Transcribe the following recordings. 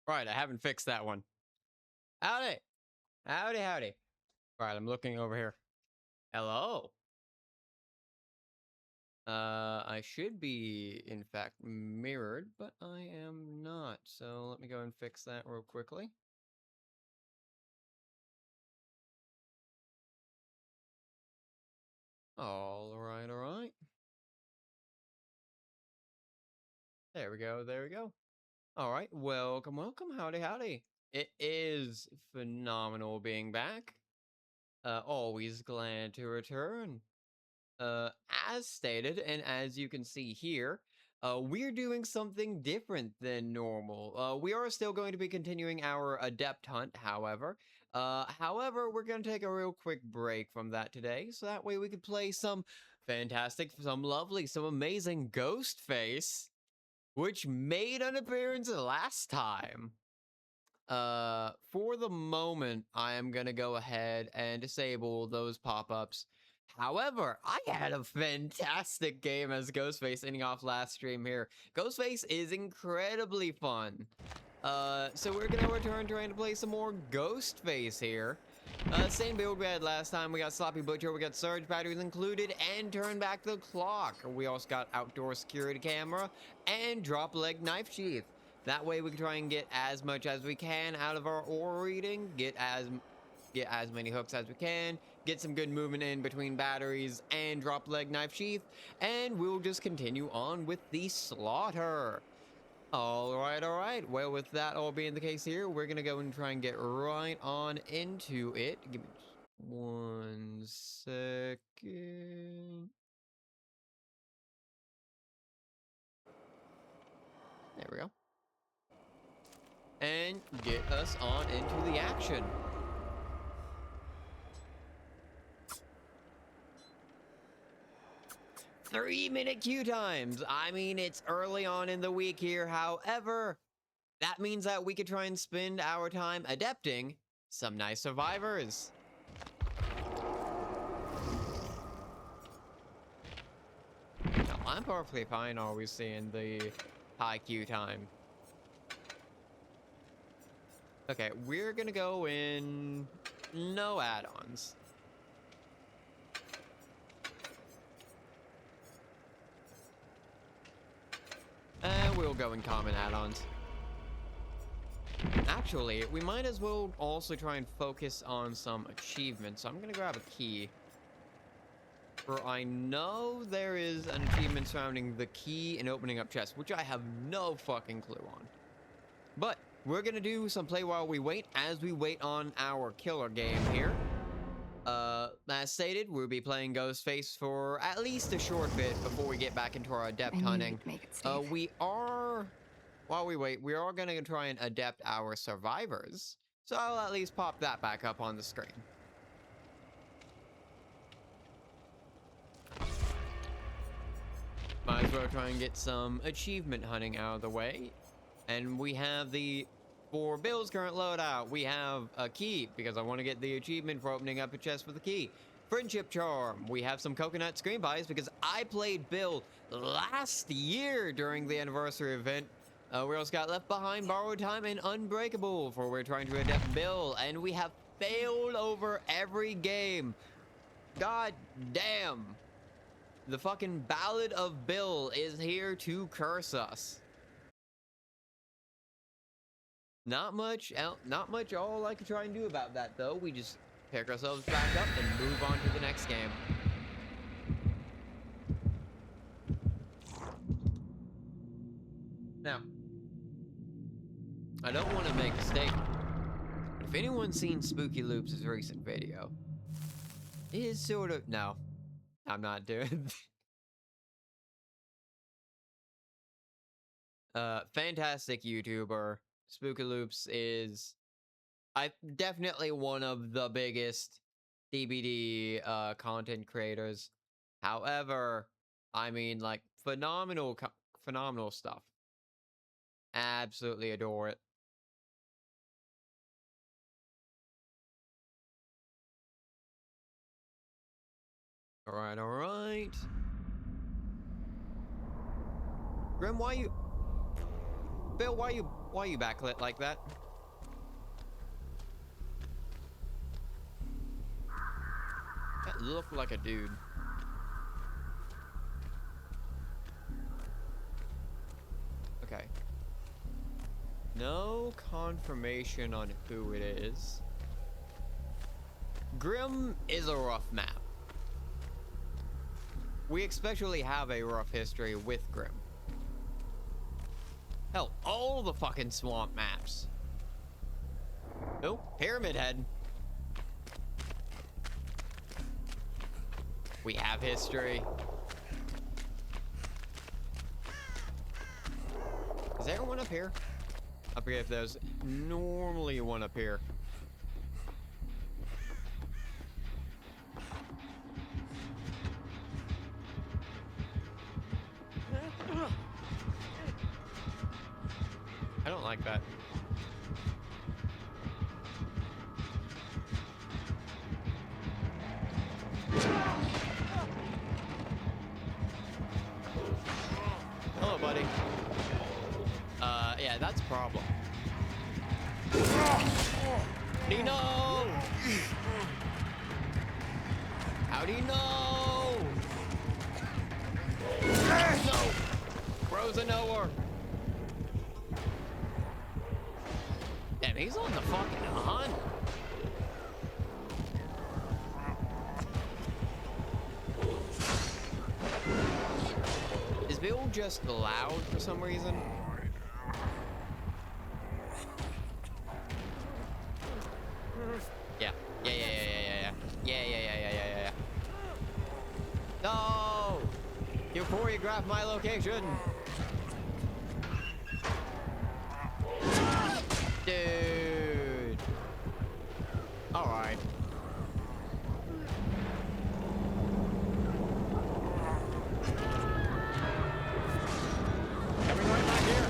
Right, I haven't fixed that one. Howdy. Howdy, howdy. Right, I'm looking over here. Hello. I should be, in fact, mirrored, but I am not. So let me go and fix that real quickly. All right, all right. There we go, there we go. All right, welcome, welcome. Howdy, howdy. It is phenomenal being back. Always glad to return. Uh, as stated, and as you can see here, we're doing something different than normal. We are still going to be continuing our adept hunt, however. However, we're going to take a real quick break from that today, so that way we could play some fantastic, some lovely, some amazing Ghostface, which made an appearance last time. For the moment, I am gonna go ahead and disable those pop-ups. However, I had a fantastic game as Ghostface ending off last stream here. Ghostface is incredibly fun. So we're gonna return trying to play some more Ghostface here. Same build we had last time. We got Sloppy Butcher, we got Surge Batteries included, and Turn Back the Clock. We also got Outdoor Security Camera and Drop Leg Knife Sheath. That way we can try and get as much as we can out of our ore reading, get as many hooks as we can, get some good movement in between batteries and drop leg knife sheath, and we'll just continue on with the slaughter. All right. Well, with that all being the case here, we're gonna go and try and get right on into it. Give me just 1 second. There we go. And get us on into the action. 3-minute queue times. I mean, it's early on in the week here. However, that means that we could try and spend our time adepting some nice survivors. No, I'm perfectly fine always seeing the high queue time. Okay, we're gonna go in no add-ons. And we'll go in common add-ons. Actually, we might as well also try and focus on some achievements. So I'm gonna grab a key. For I know there is an achievement surrounding the key and opening up chests, which I have no fucking clue on. But we're gonna do some play while we wait, as we wait on our killer game here. As stated, we'll be playing Ghostface for at least a short bit before we get back into our adept hunting. While we wait, we are gonna try and adept our survivors. So I'll at least pop that back up on the screen. Might as well try and get some achievement hunting out of the way. And we have the, for Bill's current loadout, we have a key, because I want to get the achievement for opening up a chest with a key. Friendship Charm. We have some coconut screen buys, because I played Bill last year during the anniversary event. We also got Left Behind, Borrowed Time, and Unbreakable, for we're trying to adept Bill. And we have failed over every game. God damn. The fucking Ballad of Bill is here to curse us. Not much all I could try and do about that, though. We just pick ourselves back up and move on to the next game. Now, I don't want to make a statement, but if anyone's seen Spooky Loops' recent video, it is sort of... No, I'm not doing... Fantastic YouTuber. Spooky Loops is... definitely one of the biggest DBD content creators. However, I mean, like, phenomenal stuff. Absolutely adore it. All right. Grim, why you... Bill, why you backlit like that? That looked like a dude. Okay. No confirmation on who it is. Grim is a rough map. We especially have a rough history with Grim. Hell, all the fucking swamp maps. Oh, Pyramid Head. We have history. Is there one up here? I forget if there's normally one up here. I don't like that. Hello, buddy. Yeah, that's a problem. Dino! How do you know? No! Bros of nowhere. Damn, he's on the fucking hunt. Is Bill just loud for some reason? Yeah. No! You choreographed my location. Dude. All right. Coming right back here.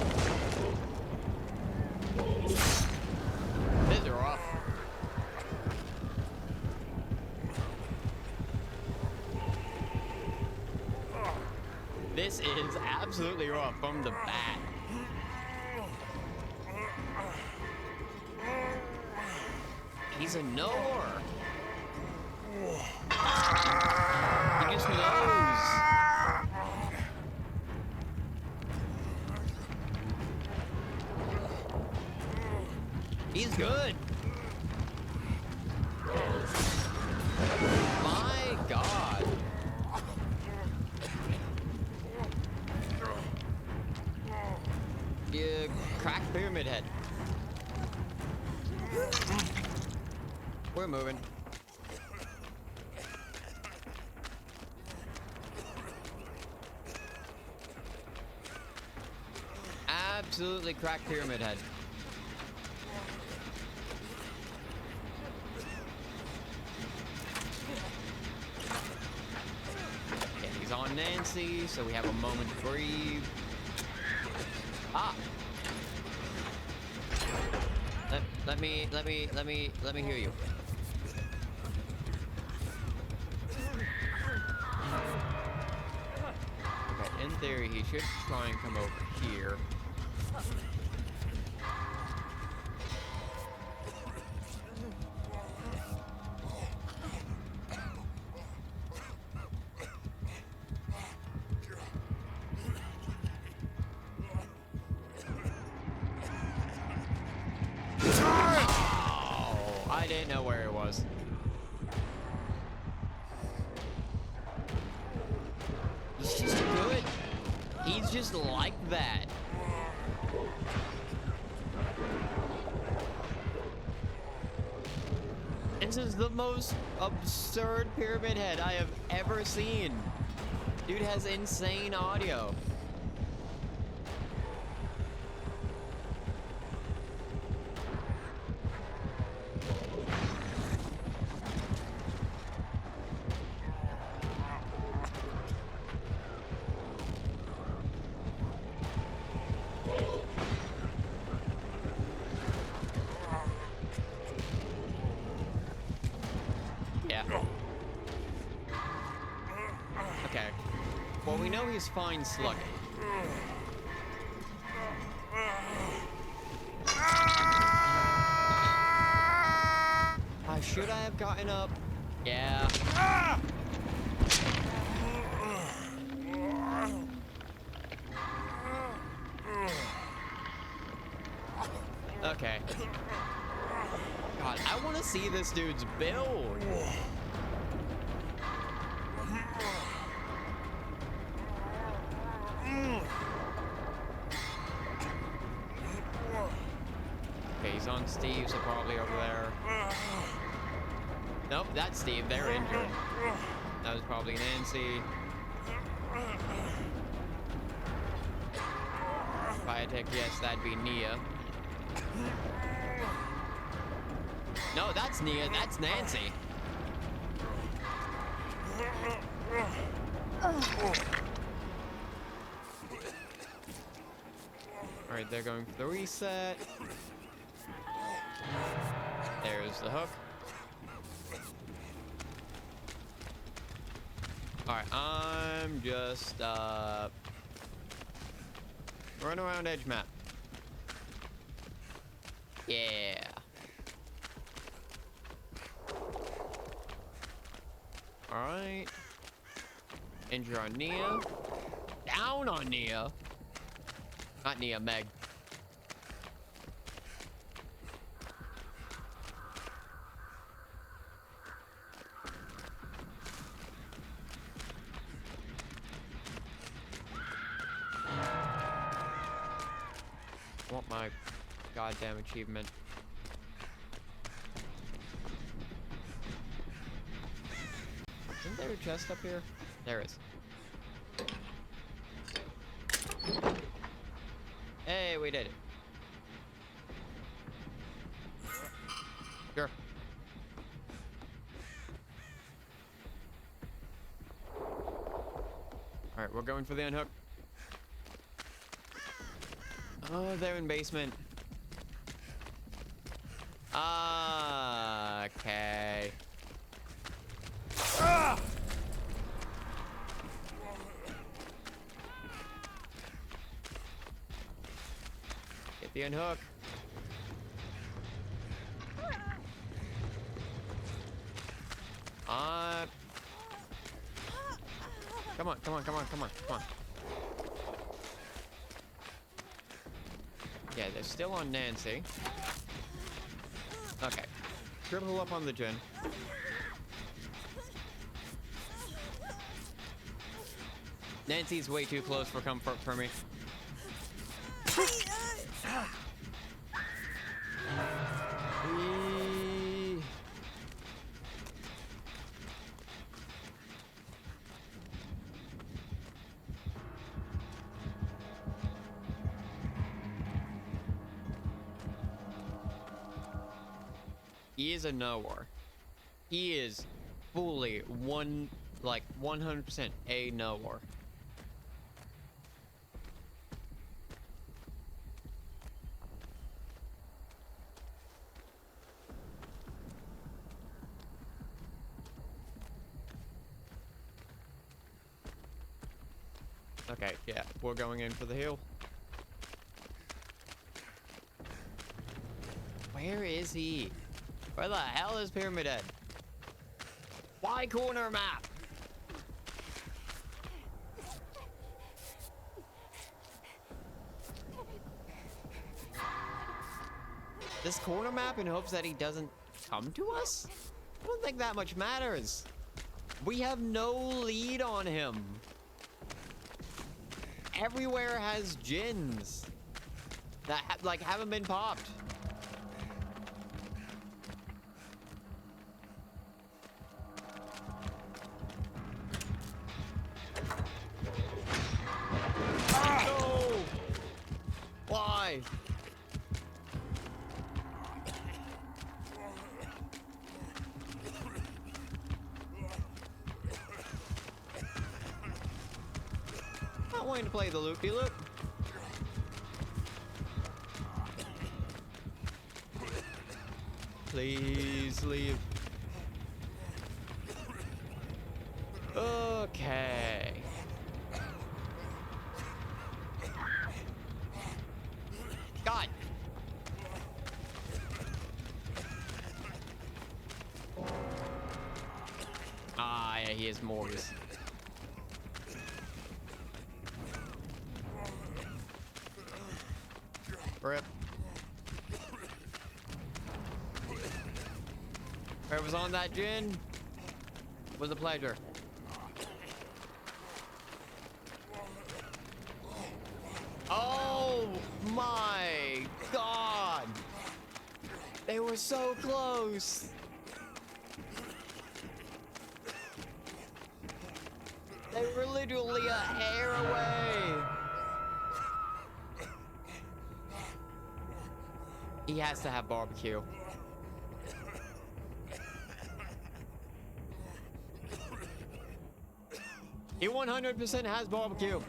This is rough. This is absolutely rough from the bat. He's a knower. He just knows. He's good. My God. You cracked Pyramid Head. We're moving. Absolutely cracked Pyramid Head. Okay, he's on Nancy, so we have a moment to breathe. Ah. Let me hear you. Okay, in theory, he should try and come over here. I didn't know where it was. He's just good. He's just like that. This is the most absurd Pyramid Head I have ever seen. Dude has insane audio. Yeah. Okay. Well, we know he's fine slugging. should I have gotten up? Yeah. Okay. God, I want to see this dude's build. Okay, he's on Steve, so probably over there. Nope, that's Steve. They're injured. That was probably Nancy. Biotech, yes, that'd be Nia. No, that's Nia. That's Nancy. Alright, they're going for the reset. There's the hook. Alright, I'm just run around edge map. Yeah. Alright. Injure on Nia. Down on Nia. Not Nia, Meg. I want my goddamn achievement. Isn't there a chest up here? There is. Hey, we did it. Sure. Alright, we're going for the unhook. Oh, they're in basement. Okay. Get the unhook. Come on, come on, come on, come on, come on. Yeah, they're still on Nancy. Okay. Triple up on the Jin. Nancy's way too close for comfort for me. He is a knower. He is fully 100% a knower. Okay, yeah, we're going in for the heal. Where is he? Where the hell is Pyramid Head? Why corner map? This corner map in hopes that he doesn't come to us? I don't think that much matters. We have no lead on him. Everywhere has Jins that haven't been popped. No! Why? Not wanting to play the loopy-loop. Please leave. Okay. God. Yeah, he is Morris. Rip. Whoever's on that gin was a pleasure. Oh my god! They were so close! They were literally a hair away! He has to have barbecue. He 100% has barbecue.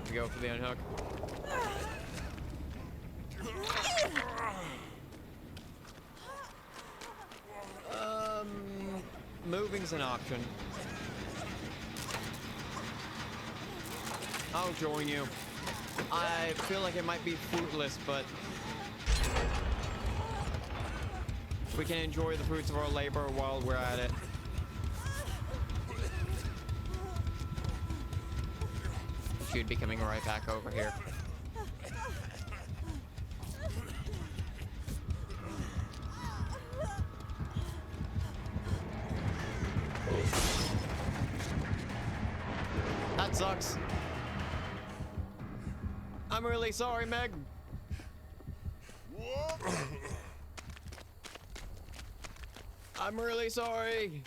We go for the unhook. Moving's an option. I'll join you. I feel like it might be fruitless, but we can enjoy the fruits of our labor while we're at it. Should be coming right back over here. That sucks. I'm really sorry, Meg. I'm really sorry.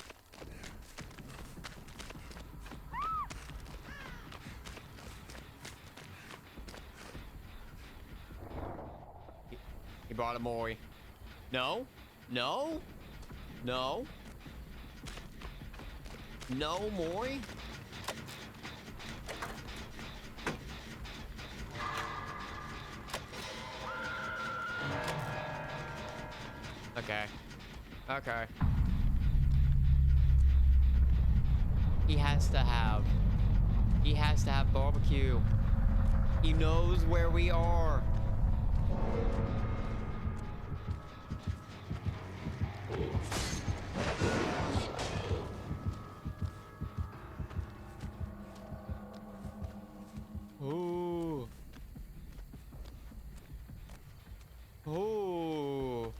He brought a Mori. No. No. No. No Mori. Okay. Okay. He has to have barbecue. He knows where we are. Ooh. Ooh.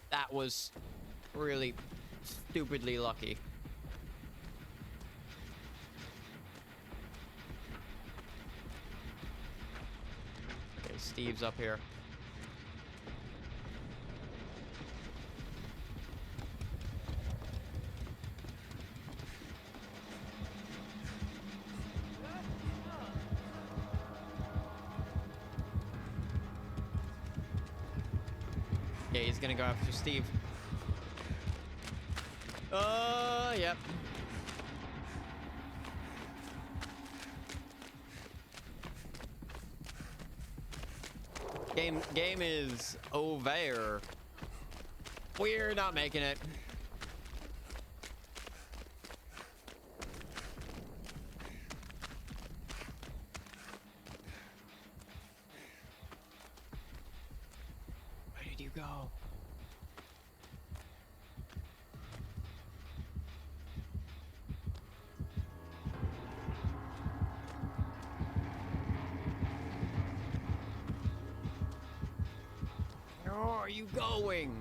That was really stupidly lucky. Okay, Steve's up here. Yeah, he's gonna go after Steve. Yep. Game is over. We're not making it. Where did you go? Where are you going?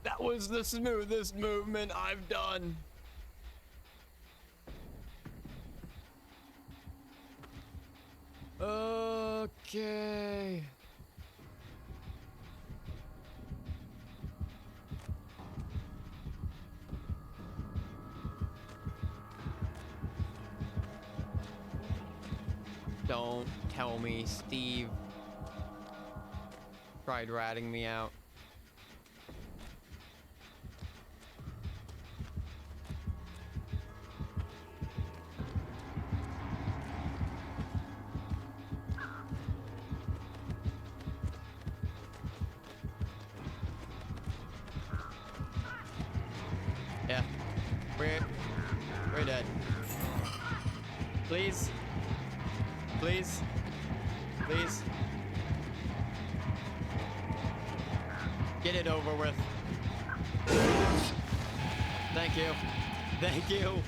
That was the smoothest movement I've done. Okay. Don't tell me Steve tried ratting me out. Yeah. We're dead. Please. Please. Please. Get it over with. Thank you. Thank you.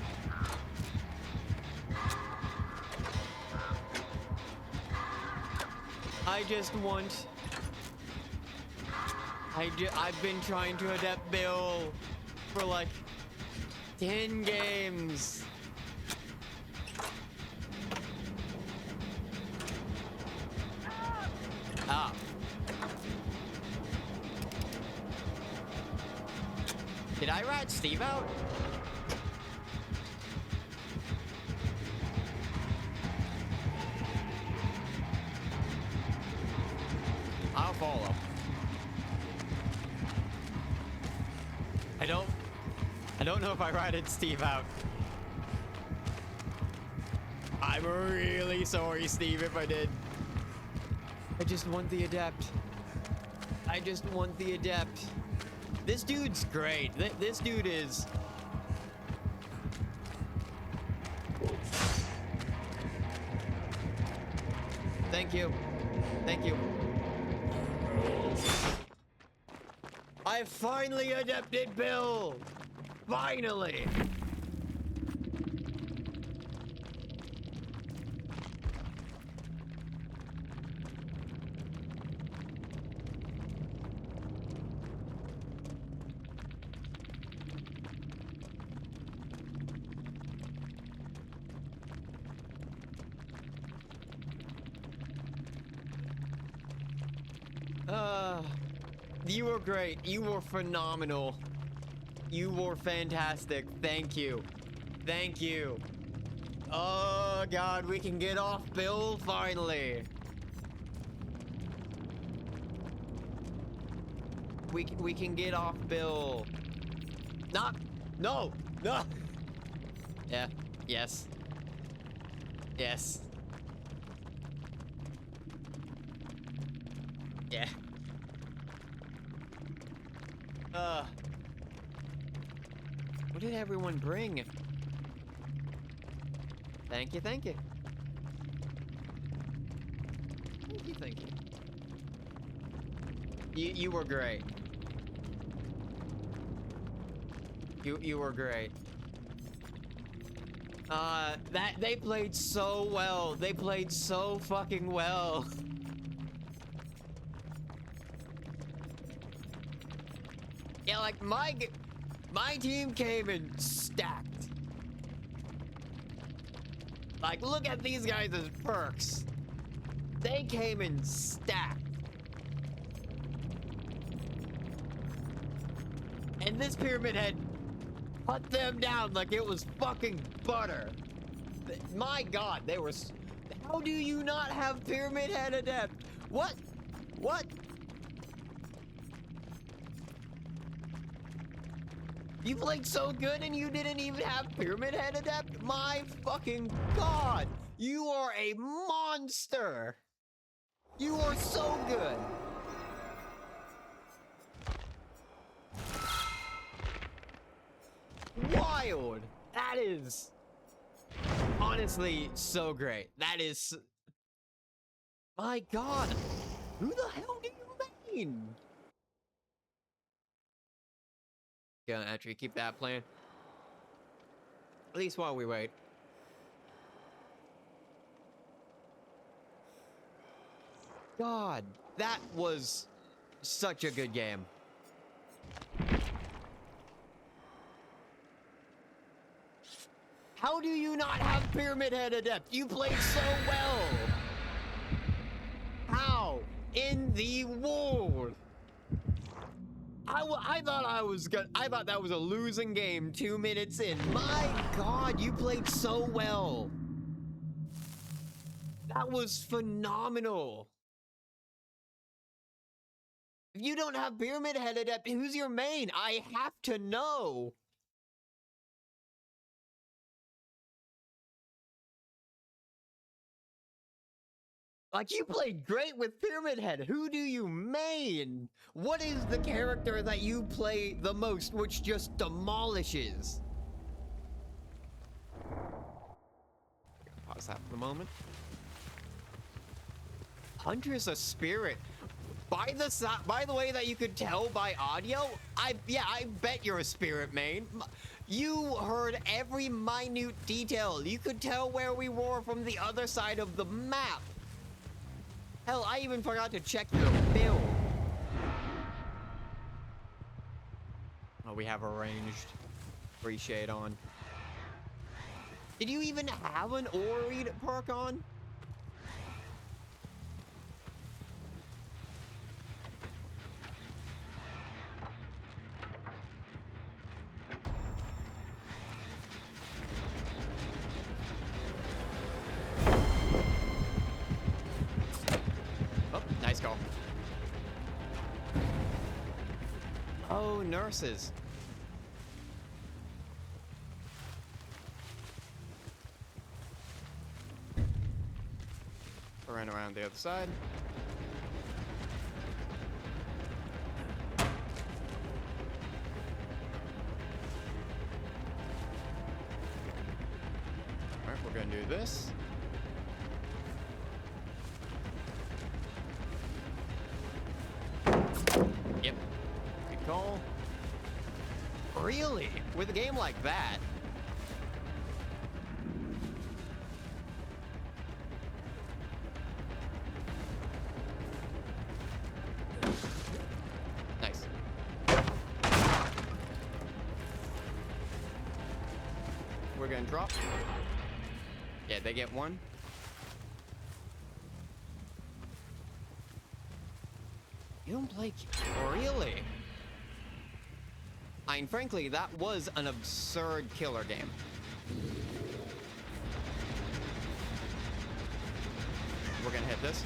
I just want... I've been trying to adapt Bill for like 10 games. Ah. Did I rat Steve out? I'll follow. I don't know if I ratted Steve out. I'm really sorry, Steve, if I did. I just want the adept. I just want the adept. This dude's great. This dude is... Thank you. Thank you. I finally adapted Bill! Finally! You were great. You were phenomenal. You were fantastic. Thank you. Thank you. Oh, God, we can get off Bill finally. We can get off Bill. Not. No. No. Yeah. Yes. Yes. Yeah. What did everyone bring? Thank you, thank you. Thank you, thank you. You were great. You were great. They played so well. They played so fucking well. Yeah, like my team came in stacked. Like, look at these guys' perks. They came in stacked. And this Pyramid Head put them down like it was fucking butter. My God, they were... How do you not have Pyramid Head Adept? What? What? You played so good and you didn't even have Pyramid Head Adept? My fucking God! You are a monster! You are so good! Wild! That is... honestly, so great. That is... My God! Who the hell do you mean? Gonna actually keep that plan. At least while we wait. God, that was such a good game. How do you not have Pyramid Head Adept? You played so well. How in the world? I thought that was a losing game 2 minutes in. My God, you played so well. That was phenomenal. If you don't have Pyramid Head Adept, who's your main? I have to know. Like, you played great with Pyramid Head. Who do you main? What is the character that you play the most, which just demolishes? Pause that for the moment. Hunter's a spirit. By the way that you could tell by audio, I bet you're a spirit main. You heard every minute detail. You could tell where we were from the other side of the map. Hell, I even forgot to check your build. Oh, we have a ranged free shade on. Did you even have an aura read perk on? Oh, nice call. Oh, nurses. Ran around the other side. Alright, we're gonna do this. Yep. Good call. Really? With a game like that? Nice. We're gonna drop. Yeah, they get one. You don't play... Really? I mean, frankly, that was an absurd killer game. We're gonna hit this.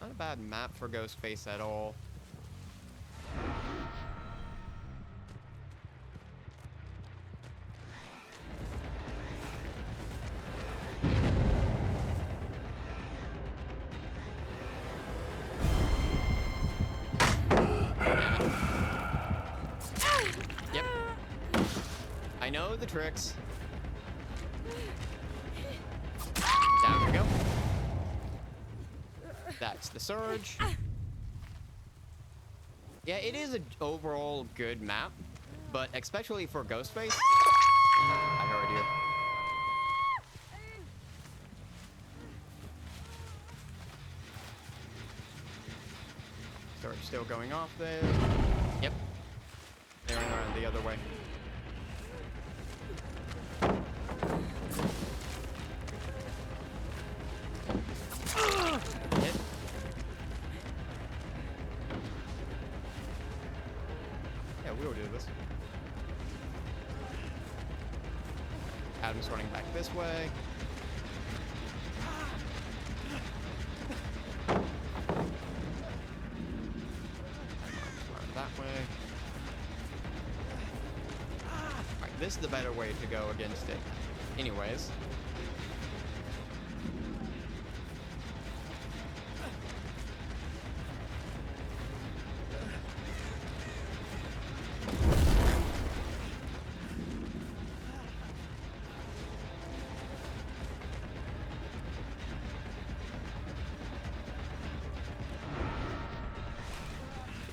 Not a bad map for Ghostface at all. Yep. I know the tricks. Down we go. That's the surge. Yeah, it is an overall good map, but especially for Ghostface. I heard you. Surge still going off there. Yep. They're around the other way. Hit. Yeah, we'll do this. Adam's running back this way. Run that way. Alright, this is the better way to go against it. Anyways.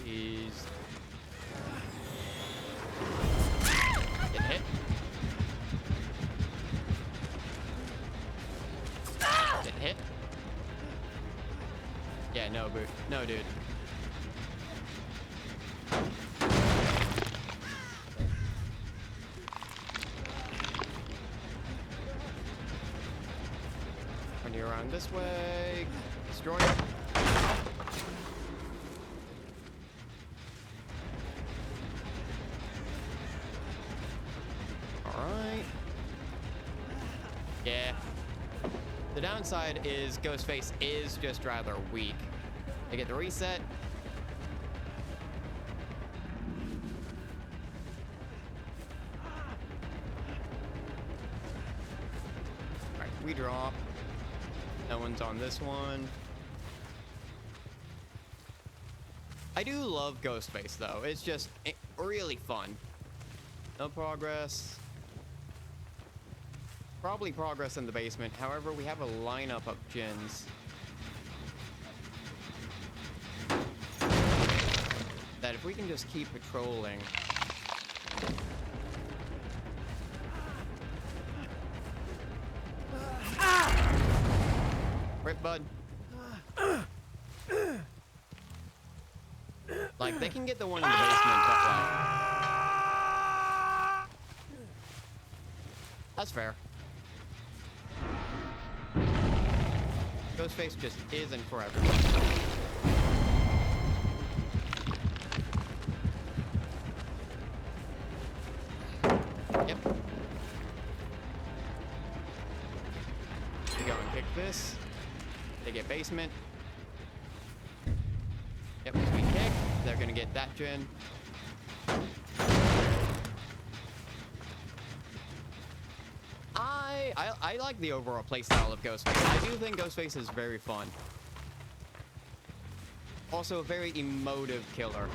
He's get hit. Get hit. Yeah, no, boot. No, dude. Turn you around this way. Destroy it. Yeah. The downside is Ghostface is just rather weak. They get the reset. Alright, we drop. No one's on this one. I do love Ghostface, though. It's just really fun. No progress. Probably progress in the basement. However, we have a lineup of gens. That if we can just keep patrolling. Rip, bud. Like, they can get the one in the basement, but that's fair. Ghostface just isn't for everyone. Yep. We go and kick this. They get basement. Yep, we kick. They're gonna get that gen. I like the overall playstyle of Ghostface. I do think Ghostface is very fun. Also a very emotive killer.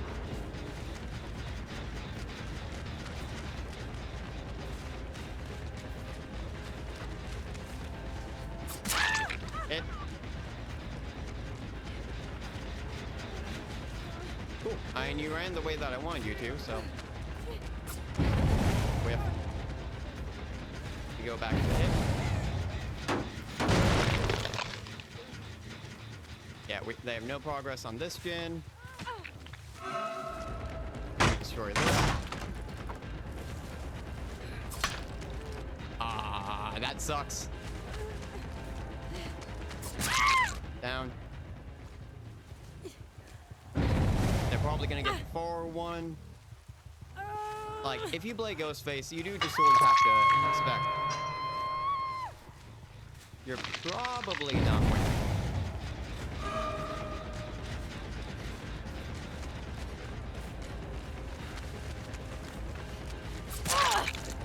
Hit. Cool. And you ran the way that I wanted you to, so. Whip. You go back to the hit. Yeah, they have no progress on this gen. Destroy this. Ah, that sucks. Down. They're probably gonna get 4-1. Like, if you play Ghostface, you do just sort of have to expect. You're probably not winning.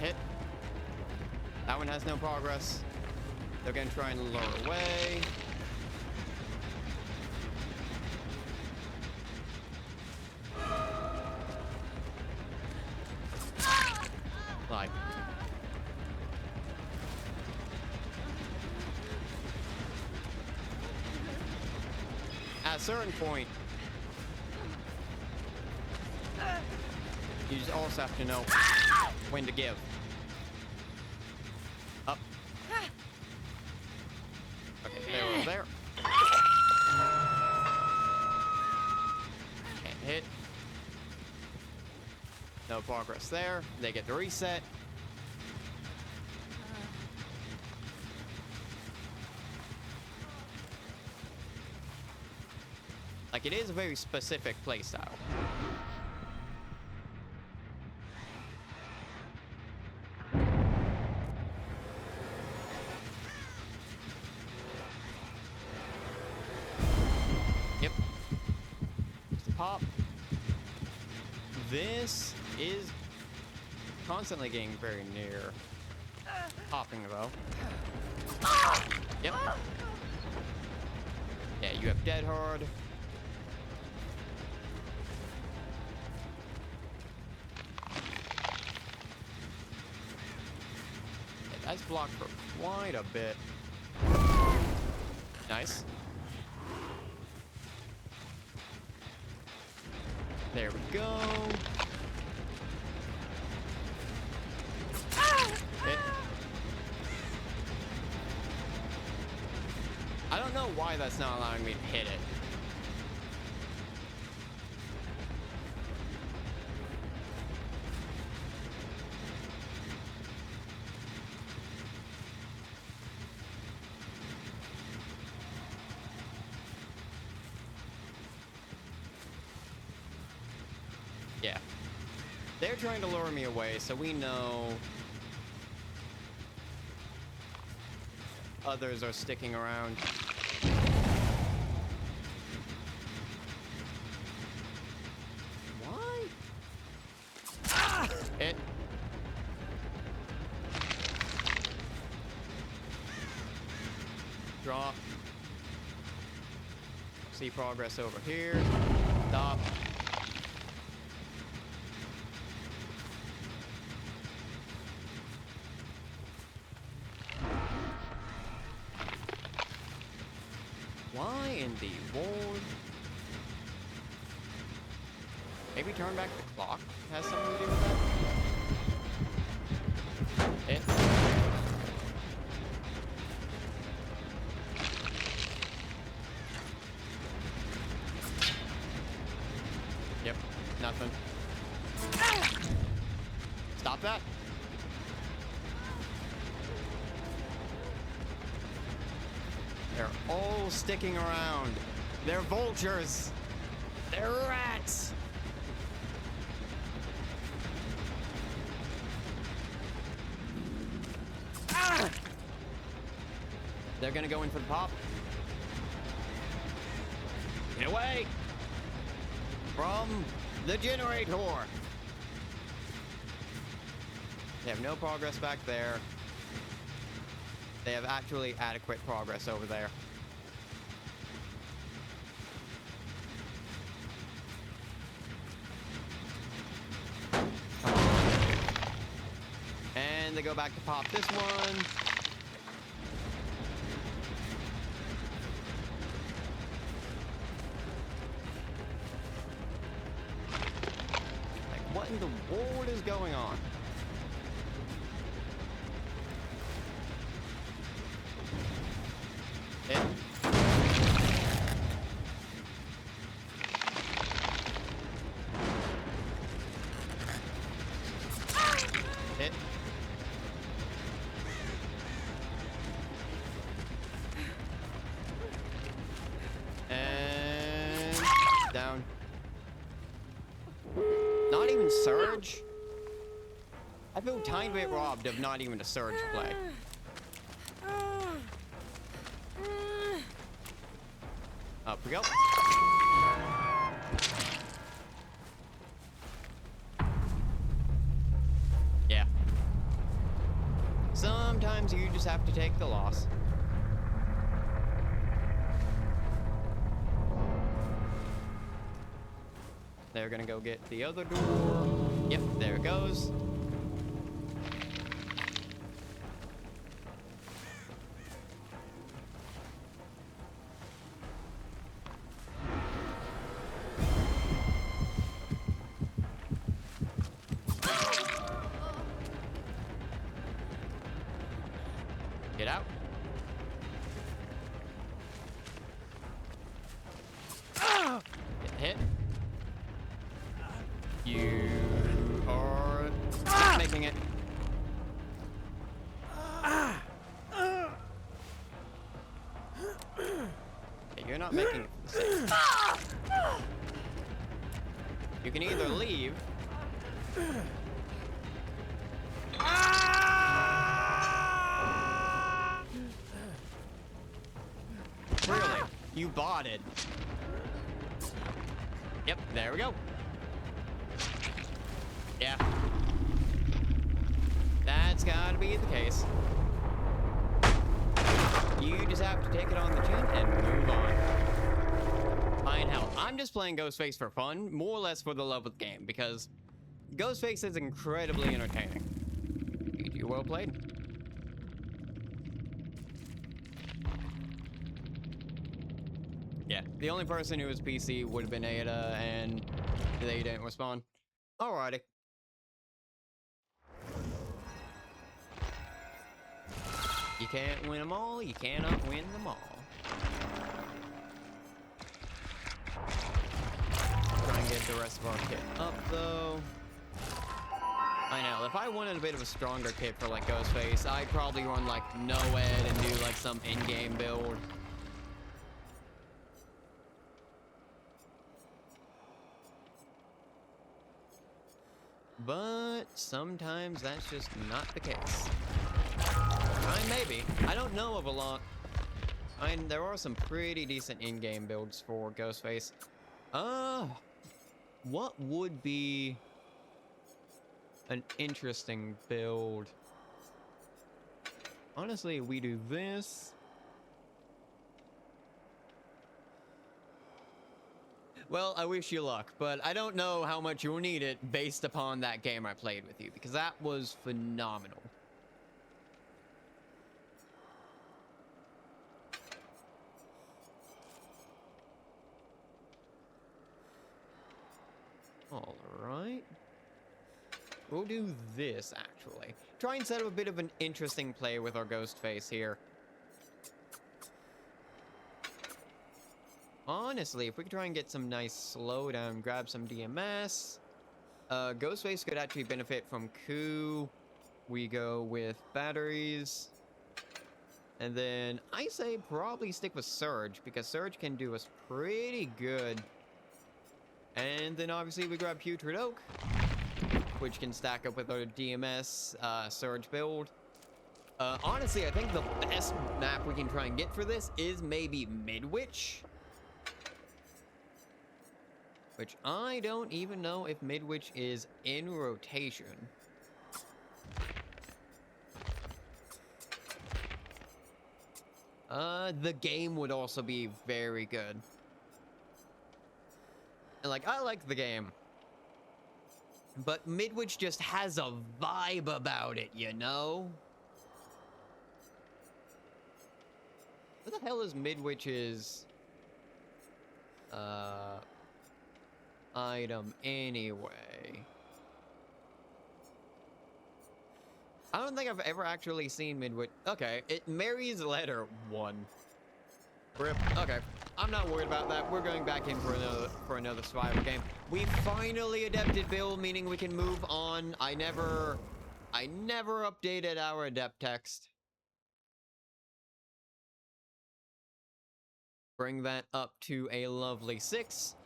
Hit. That one has no progress. They're gonna try and lure away. Like. At a certain point, you just also have to know when to give. Up. Okay, they were there. Can't hit. No progress there. They get the reset. Like, it is a very specific playstyle. Yep. Just pop. This is constantly getting very near popping, though. Yep. Yeah, you have Dead Hard. That's blocked for quite a bit. Nice. There we go. Hit. I don't know why that's not allowing me to hit it. Yeah. They're trying to lure me away, so we know. others are sticking around. Why? It. Drop. See progress over here. Stop. Why in the world? Maybe turn back the clock has something to do with that? It. Yep, nothing. Stop that. They're all sticking around. They're vultures. They're rats. Ah! They're gonna go in for the pop. Get away from the generator. They have no progress back there. They have actually adequate progress over there. And they go back to pop this one. Like, what in the world is going on? Hit. Hit. And down. Not even surge? I feel a tiny bit robbed of not even a surge play. Up we go. Yeah. Sometimes you just have to take the loss. They're gonna go get the other door. Yep, there it goes. Get out. Get hit. You are not making it. Okay, you're not making it for the sake. You can either leave. Really? You botted. Yep, there we go. Yeah. That's gotta be the case. You just have to take it on the chin and move on. Fine, hell, I'm just playing Ghostface for fun, more or less for the love of the game, because Ghostface is incredibly entertaining. You well played. Yeah, the only person who was PC would have been Ada, and they didn't respond. Alrighty. You can't win them all, you cannot win them all. Try and get the rest of our kit up, though. I know, if I wanted a bit of a stronger kit for, like, Ghostface, I'd probably run, like, NOED and do, like, some in-game build. But sometimes that's just not the case. Maybe. I don't know of a lot. I mean, there are some pretty decent in-game builds for Ghostface. What would be an interesting build? Honestly, we do this. Well, I wish you luck, but I don't know how much you'll need it based upon that game I played with you, because that was phenomenal. All right. We'll do this, actually. Try and set up a bit of an interesting play with our Ghostface here. Honestly, if we could try and get some nice slowdown, grab some DMS, Ghostface could actually benefit from Coup. We go with batteries. And then I say probably stick with Surge, because Surge can do us pretty good. And then obviously we grab Putrid Oak, which can stack up with our DMS Surge build. Honestly, I think the best map we can try and get for this is maybe Midwich. Which I don't even know if Midwich is in rotation. The game would also be very good. And like, I like the game. But Midwich just has a vibe about it, you know? What the hell is Midwich's item anyway? I don't think I've ever actually seen Midwich. Okay, it Mary's Letter 1. Rip. Okay, I'm not worried about that. We're going back in for another survival game. We finally adapted build, meaning we can move on. I never updated our adept text. Bring that up to a lovely 6.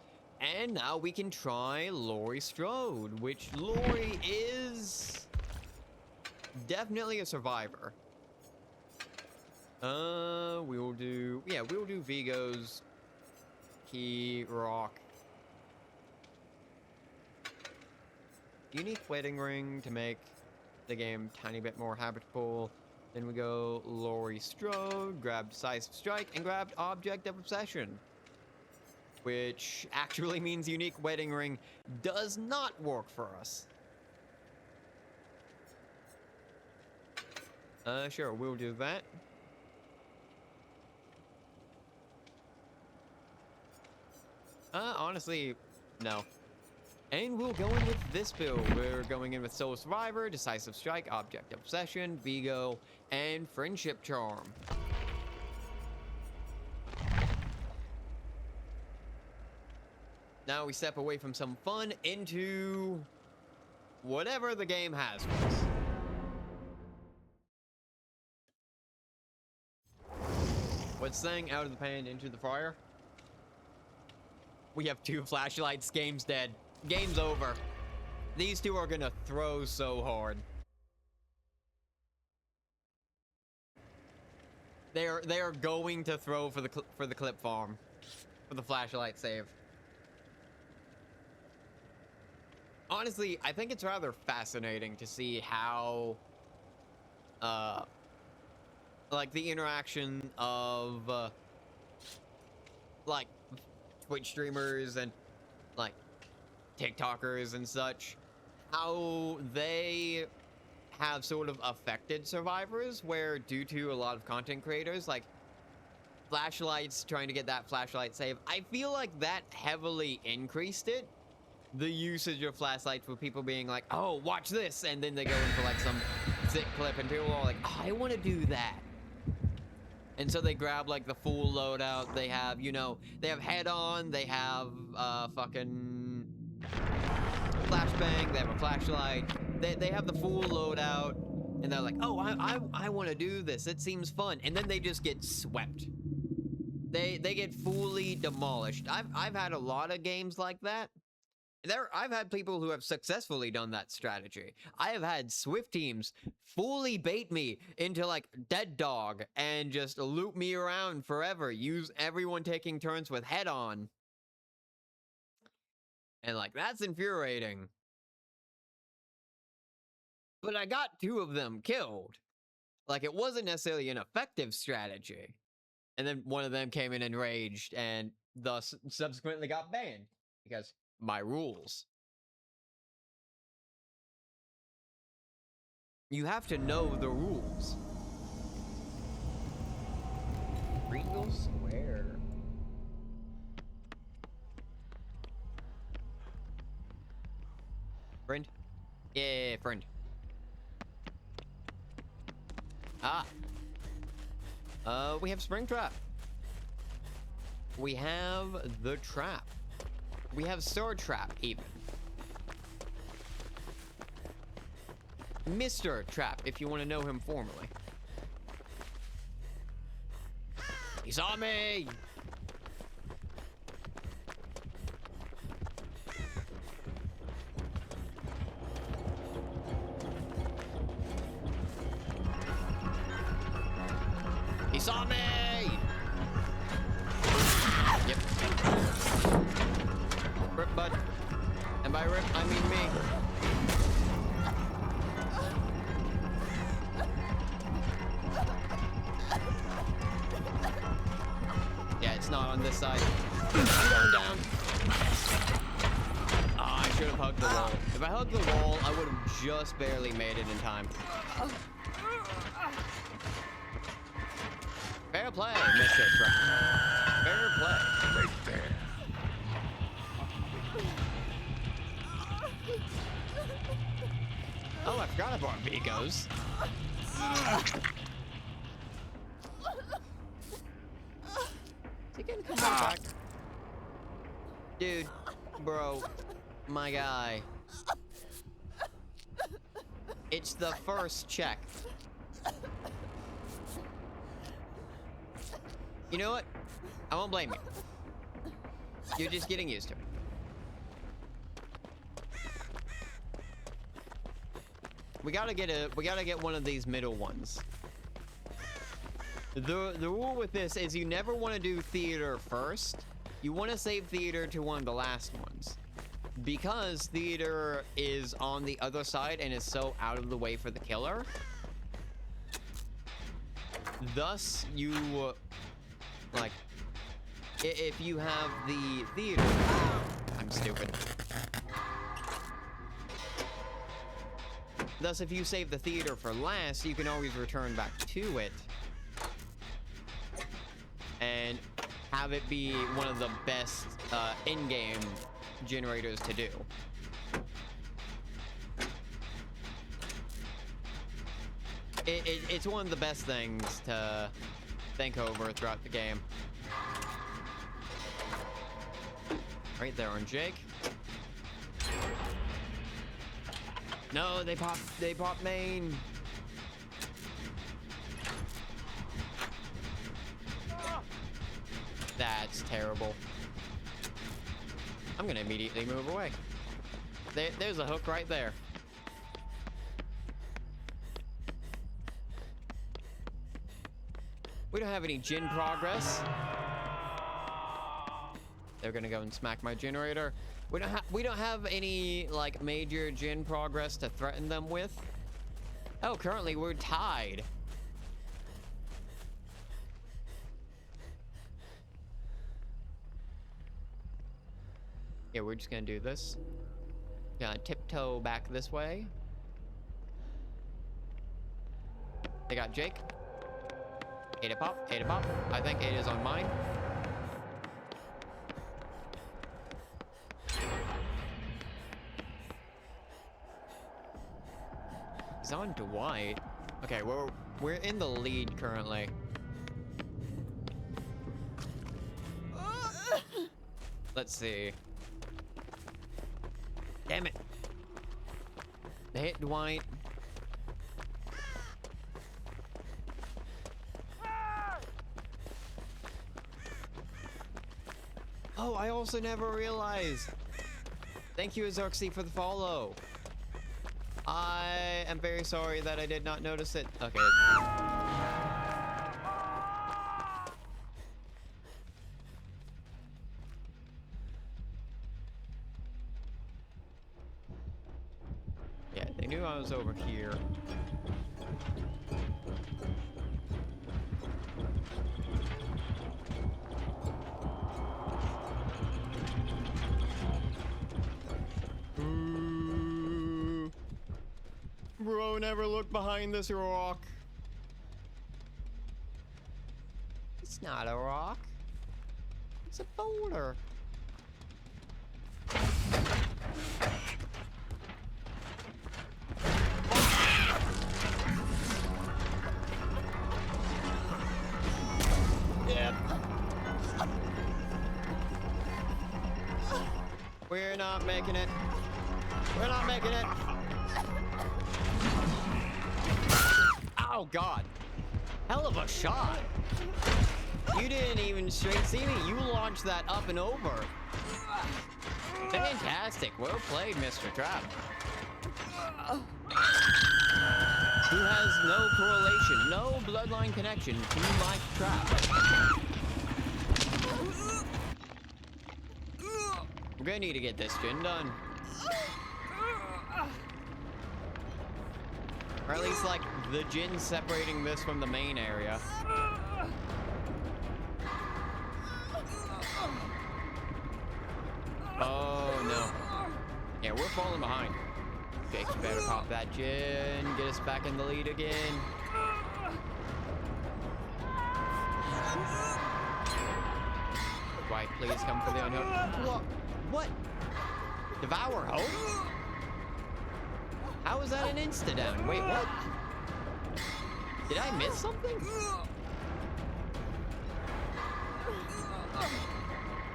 And now we can try Laurie Strode, which Laurie is definitely a survivor. We'll do Vigo's Key Rock. Unique Wedding Ring to make the game a tiny bit more habitable. Then we go Laurie Strode, grab Decisive Strike, and grabbed Object of Obsession. Which actually means Unique Wedding Ring does not work for us. Sure, we'll do that. Honestly, no. And we'll go in with this build. We're going in with Soul Survivor, Decisive Strike, Object of Obsession, Vigo, and Friendship Charm. Now we step away from some fun into whatever the game has for us. What's saying out of the pan into the fire? We have 2 flashlights, game's dead. Game's over. These 2 are gonna throw so hard. They are going to throw for the clip farm, for the flashlight save. Honestly, I think it's rather fascinating to see how, like the interaction of, like Twitch streamers and like TikTokers and such, how they have sort of affected survivors, where due to a lot of content creators, like flashlights, trying to get that flashlight save, I feel like that heavily increased it. The usage of flashlights with people being like, oh, watch this, and then they go in for like some sick clip and people are like, oh, I want to do that. And so they grab like the full loadout. They have, you know, they have head-on, they have fucking flashbang, they have a flashlight, they have the full loadout, and they're like, oh, I want to do this, it seems fun, and then they just get swept. They get fully demolished. I've had a lot of games like that, I've had people who have successfully done that strategy. I have had Swift teams fully bait me into like Dead Dog and just loop me around forever. Use everyone taking turns with head on. And like, that's infuriating. But I got 2 of them killed. Like, it wasn't necessarily an effective strategy. And then one of them came in enraged and thus subsequently got banned. Because my rules. You have to know the rules. Regal Square. Friend? Yeah, friend. Ah. We have Springtrap. We have the Trap. We have Sword Trap, even. Mr. Trap, if you want to know him formally. He saw me! He saw me! Yep. Rip, bud. And by rip, I mean me. Yeah, it's not on this side. I'm going down. Oh, I should have hugged the wall. If I hugged the wall, I would have just barely made it in time. Fair play, Mr. Trap. Fair play. Right there. Oh, I forgot about Vigos. Is he gonna come back? Dude, bro, my guy. It's the first check. You know what? I won't blame you. You're just getting used to it. We gotta get one of these middle ones. The rule with this is you never want to do theater first. You want to save theater to one of the last ones. Because theater is on the other side and is so out of the way for the killer. Thus, you, like, if you have the theater... I'm stupid. Thus, if you save the theater for last, you can always return back to it. And have it be one of the best in-game generators to do. It's one of the best things to think over throughout the game. Right there on Jake. No, they pop main. That's terrible. I'm gonna immediately move away. There's a hook right there. We don't have any gen progress. They're gonna go and smack my generator. We don't have any like major gen progress to threaten them with. Oh, currently we're tied. Yeah, we're just gonna do this. Gonna tiptoe back this way. They got Jake. Ada pop, Ada pop. I think Ada's on mine. He's on Dwight. Okay, we're in the lead currently. Let's see. Damn it. They hit Dwight. Oh, I also never realized Thank you, Azarxy, for the follow. I am very sorry that I did not notice it. Okay. Yeah, they knew I was over here. Ooh. Bro, never look behind this rock. It's not a rock. It's a boulder. Yep. We're not making it. We're not making it. Oh, God. Hell of a shot. You didn't even straight see me. You launched that up and over. Fantastic. Well played, Mr. Trap. Who has no correlation, no bloodline connection to my Trap. We're gonna need to get this gen done. Or at least, like, the gen separating this from the main area. Oh, no. Yeah, we're falling behind. Okay, you better pop that gen, get us back in the lead again. Dwight, please come for the unhook. What? Devour Hope? How is that an insta-down? Wait, what? Did I miss something?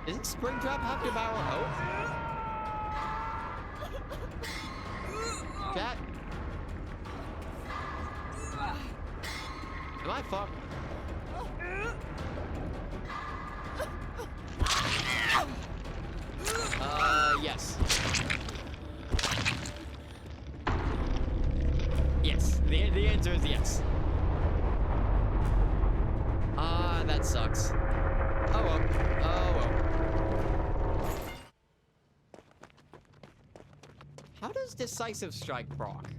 Doesn't Springtrap have Devour Hope? Chat? Am I fucked? Yes. Yes. The answer is yes. Ah, that sucks. Oh well. Oh well. How does Decisive Strike proc?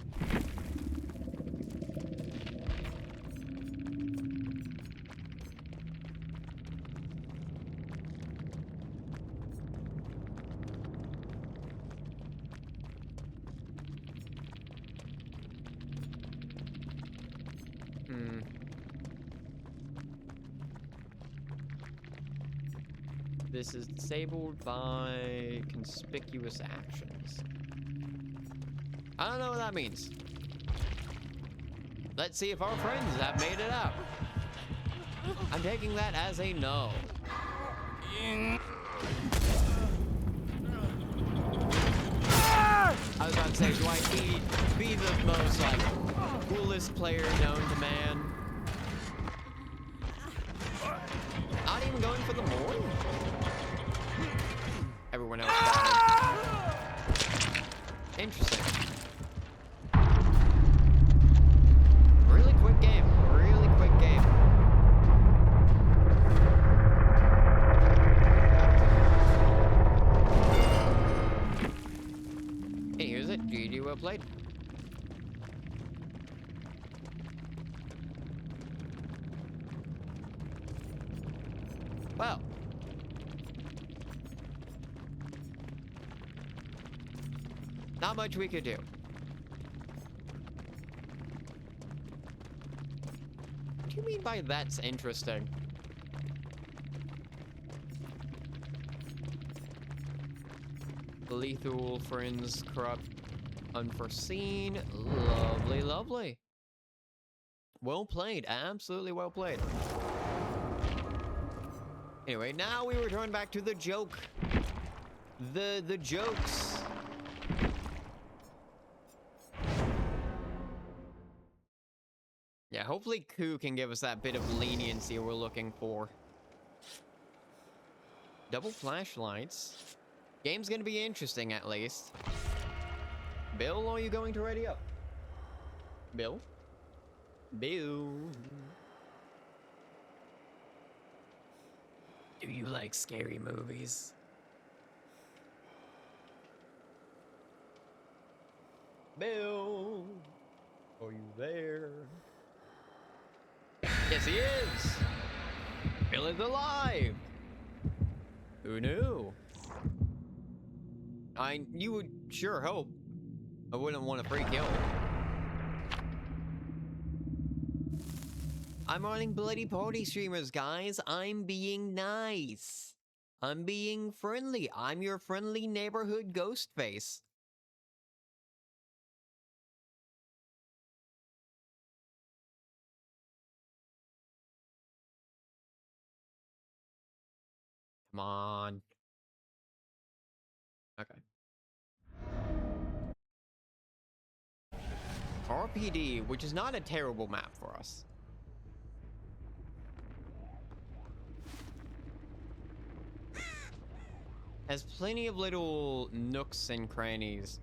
This is disabled by conspicuous actions. I don't know what that means. Let's see if our friends have made it out. I'm taking that as a no. I was about to say, Dwight, be the most, like, coolest player known to man. Not even going for the morn? Everyone else died. Interesting. Really quick game. Really quick game. Hey, here's it. GG, well played. Well. Not much we could do. What do you mean by that's interesting? Lethal, friends, corrupt, unforeseen. Lovely, lovely. Well played. Absolutely well played. Anyway, now we return back to the joke. The jokes. Yeah, hopefully Ku can give us that bit of leniency we're looking for. Double flashlights. Game's gonna be interesting, at least. Bill, are you going to ready up? Bill? Bill? Do you like scary movies? Bill? Are you there? Yes, he is! Bill is alive! Who knew? You would sure hope. I wouldn't want a free kill. I'm running Bloody Party streamers, guys. I'm being nice. I'm being friendly. I'm your friendly neighborhood ghost face. Come on. Okay. RPD, which is not a terrible map for us. Has plenty of little nooks and crannies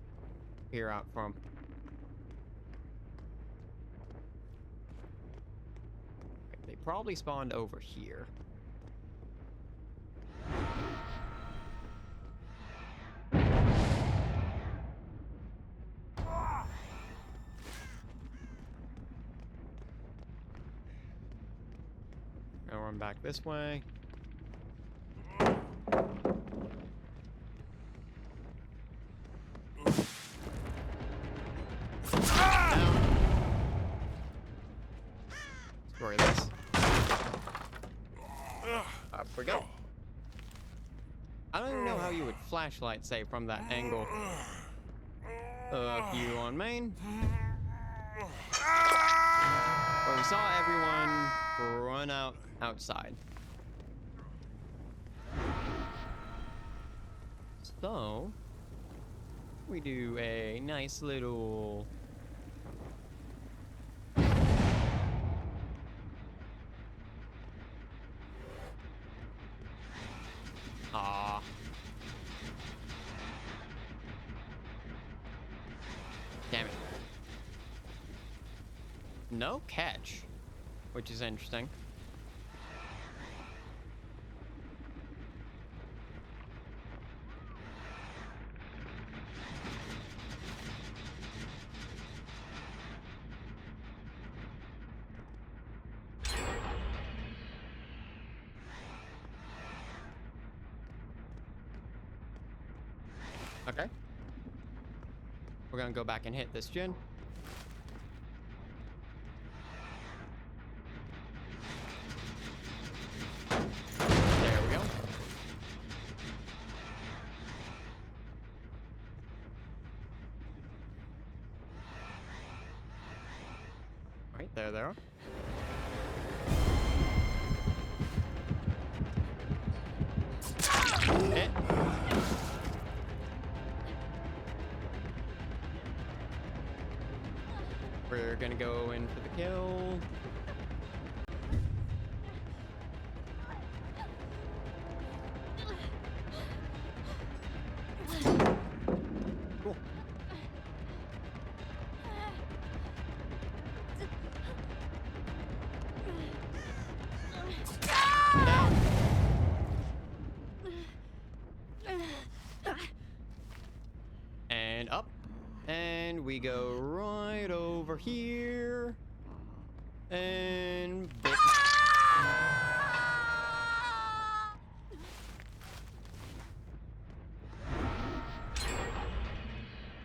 here out from. Okay, they probably spawned over here. I'll run back this way. Destroy this. Up we go. I don't even know how you would flashlight say from that angle. You on main. But we saw everyone run outside. So we do a nice little damn it. No catch, which is interesting. Okay. We're gonna go back and hit this gen. There we go. Right, there they are. Hit. We're gonna go in for the kill. Cool. Down. And up. And we go right over here. And bit.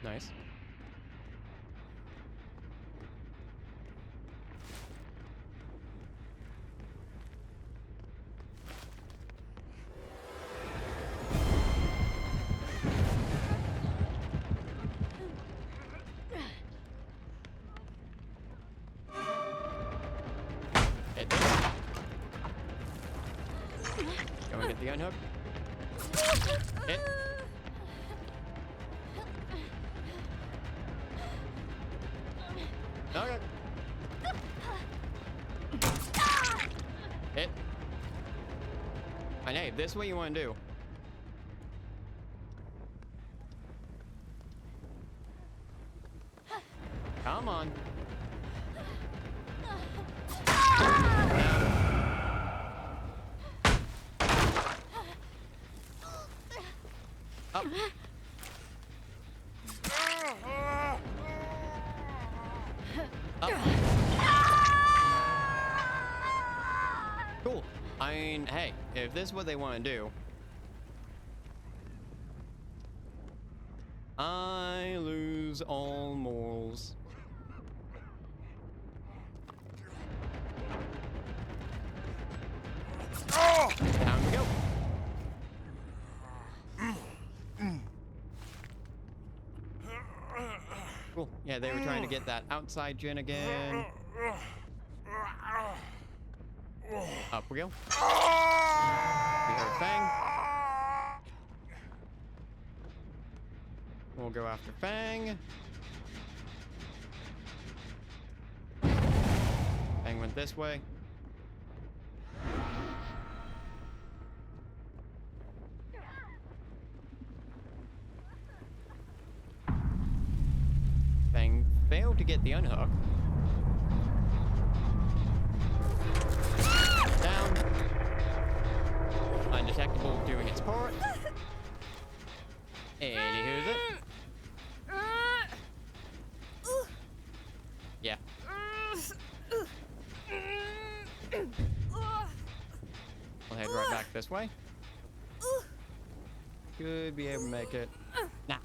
Nice. Hit this. Go and get the unhook. Hit. Okay. Hit. And hey, this is what you want to do. Up. Up. Cool. I mean, hey, if this is what they want to do, I lose all morals. Down we go. Cool. Yeah, they were trying to get that outside gen again. Up we go. We heard Fang. We'll go after Fang. Fang went this way. Fang failed to get the unhook. Down. Undetectable doing its part. Anywho's it. Yeah. We'll head right back this way. Should be able to make it. Nah.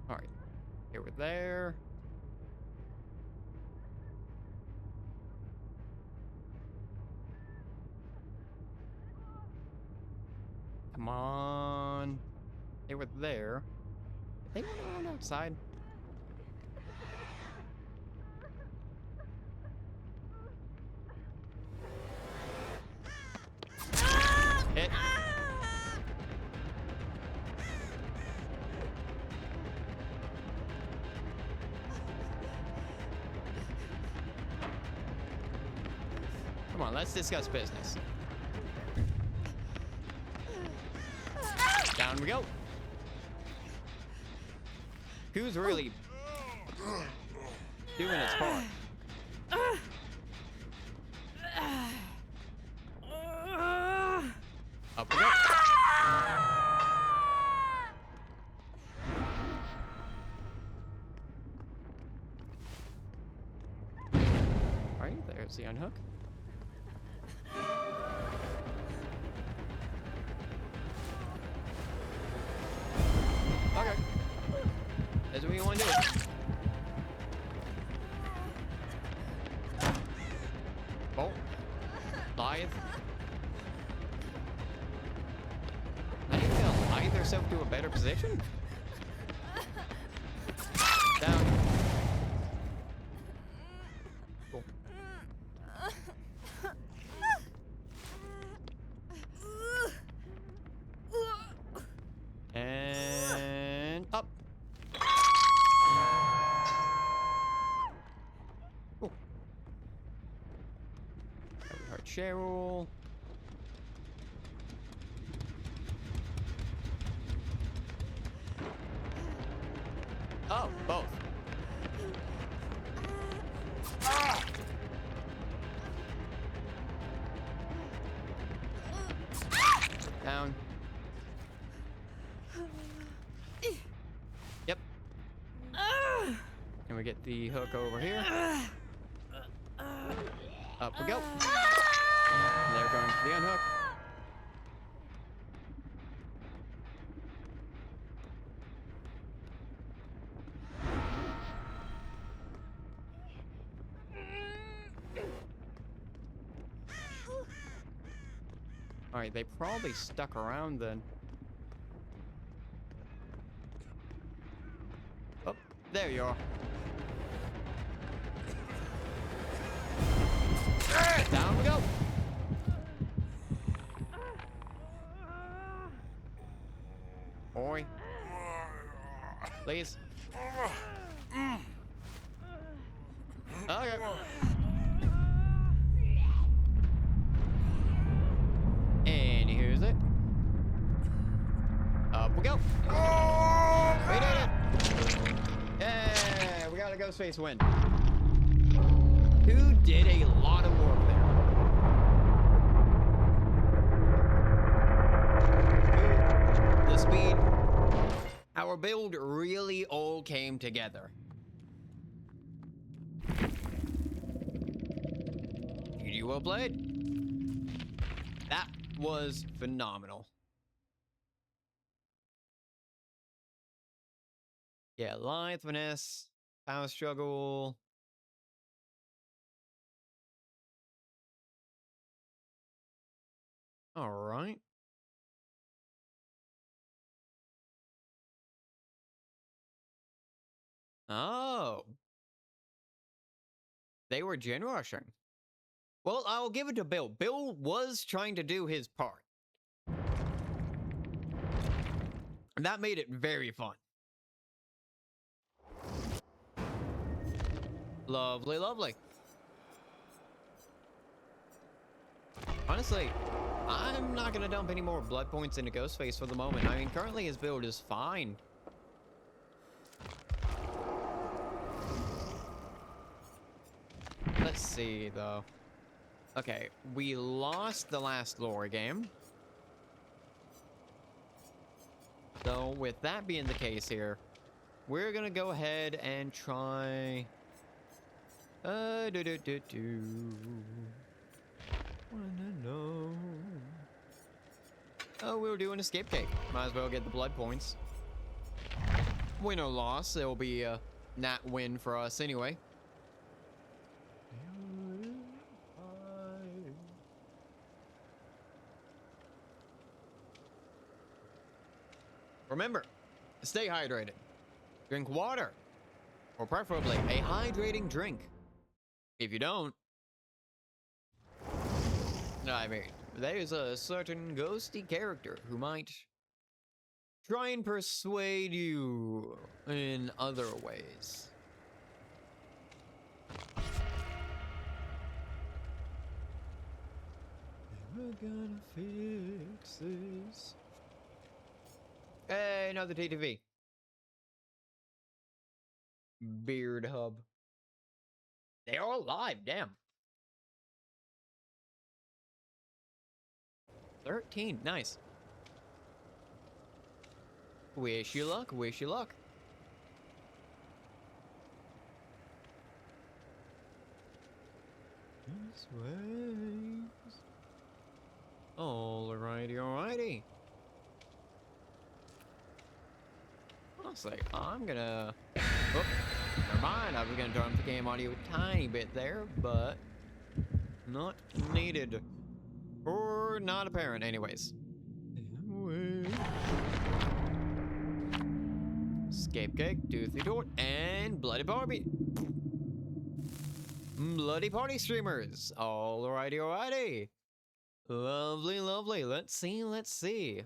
Alright. Here we're there. Come on. They were there. They went around outside. Hit. Come on, let's discuss business. Down we go. Who's really doing its part? Up we go. Alright, there's the unhook. Okay. That's what you want to do. Bolt. Lithe. I need to lithe herself to a better position. Down. Cool. And up. Cool. We heard Cheryl. Oh, both. Down. Yep. And we get the hook over here. Up we go. And they're going for the unhook. Alright, they probably stuck around then. Oh, there you are. Down we go. Boy. Please. Okay. Anywho's it. Up we go. We did it. Yeah, we got a Ghostface win. Who did a lot of work there. The speed. Our build really all came together. GG, well played. That was phenomenal. Yeah, lithe, finesse, power struggle. All right. Oh. They were gin rushing. Well, I'll give it to Bill. Bill was trying to do his part. And that made it very fun. Lovely, lovely. Honestly, I'm not going to dump any more blood points into Ghostface for the moment. I mean, currently his build is fine. Let's see, though. Okay, we lost the last lore game. So, with that being the case here, we're going to go ahead and try... Wanna know. Oh, we'll do an escape cake. Might as well get the blood points. Win or loss, it'll be a nat win for us anyway. Remember, stay hydrated. Drink water. Or preferably a hydrating drink. If you don't, I mean, there's a certain ghosty character who might try and persuade you in other ways. We're gonna fix this. Hey, another TTV. Beard Hub. They are alive, damn. 13, nice. Wish you luck, wish you luck. This ways. Alrighty, alrighty. Honestly, I'm gonna... Oh, never mind, I was gonna turn up the game audio a tiny bit there, but... not needed. Or not apparent, anyways. Escape cake, toothy tort, and bloody party. Bloody party streamers. Alrighty, alrighty. Lovely, lovely. Let's see, let's see.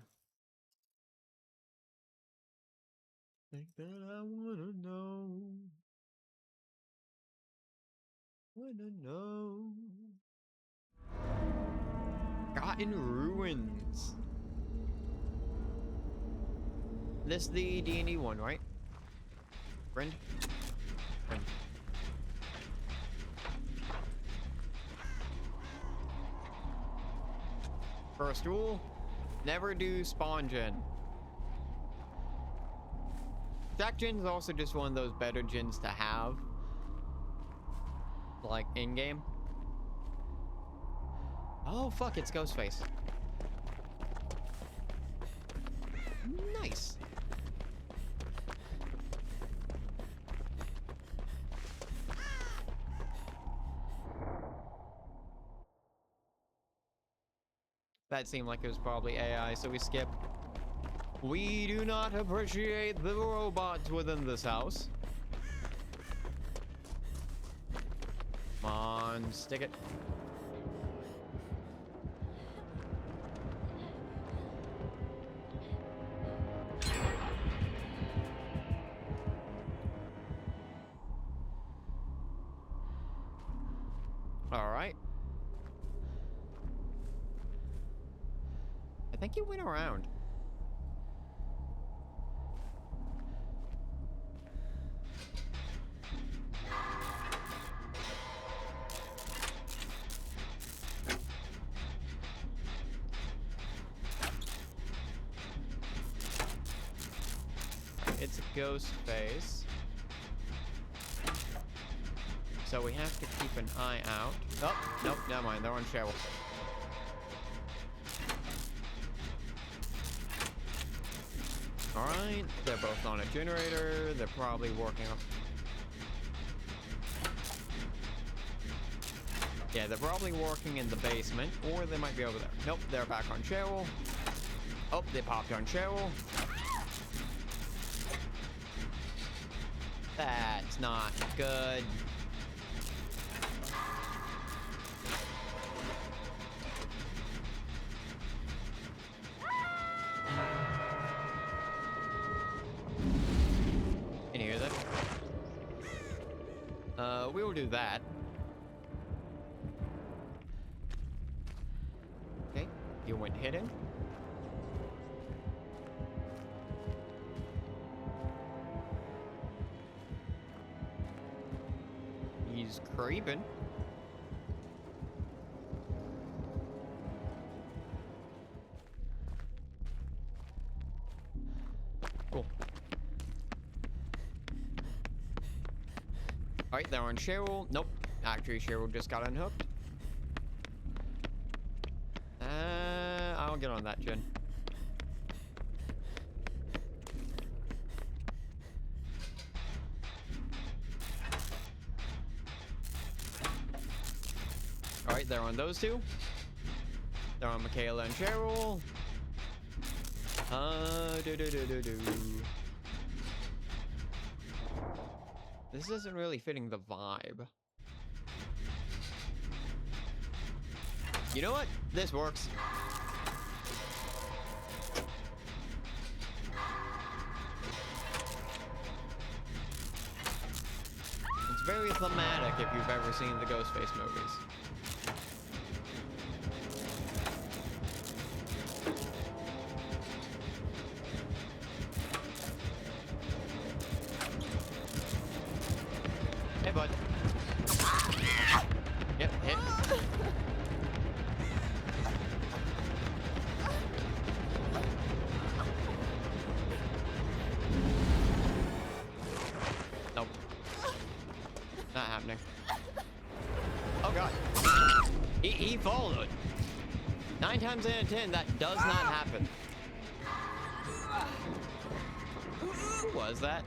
Think that I wanna know. Wanna know. Forgotten Ruins. This is the D&D one, right? Friend? Friend. First rule, never do spawn gen. Stack gen is also just one of those better gens to have. Like, in-game. Oh, fuck, it's Ghostface. Nice. That seemed like it was probably AI, so we skip. We do not appreciate the robots within this house. Come on, stick it. All right. I think he went around. it's a ghost face. So we have to keep an eye out. Oh, nope, never mind. They're on Cheryl. Alright, they're both on a generator. They're probably working on... Yeah, they're probably working in the basement, or they might be over there. Nope, they're back on Cheryl. Oh, they popped on Cheryl. That's not good. Can you hear that? We will do that. Okay, you went hidden. He's creeping. Cool. Alright, they're on Cheryl. Nope. Actually, Cheryl just got unhooked. I'll get on that, Jen. Alright, they're on those two. They're on Michaela and Cheryl. This isn't really fitting the vibe. You know what? This works. It's very thematic if you've ever seen the Ghostface movies. Hey, bud. Yep, hit. Nope. Not happening. Oh, God. He followed. 9 times out of 10, that does not happen. Who was that?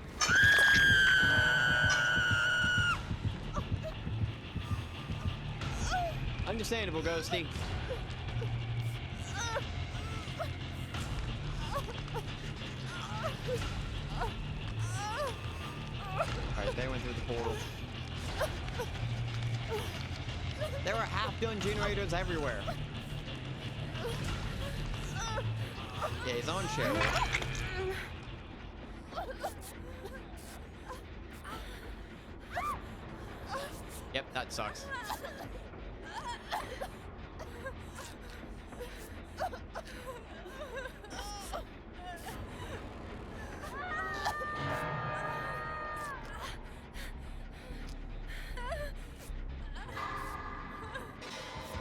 Understandable, Ghosty. Alright, they went through the portal. There are half-done generators everywhere. Yeah, he's on Cheryl. Yep, that sucks.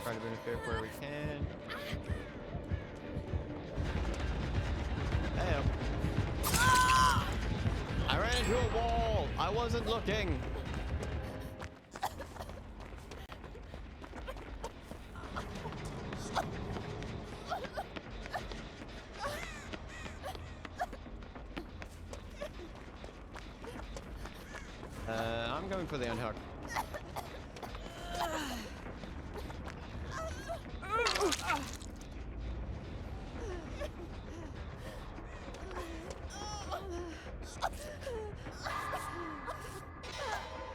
Try to benefit where we can. Hey. I ran into a wall. I wasn't looking. I'm going for the unhook.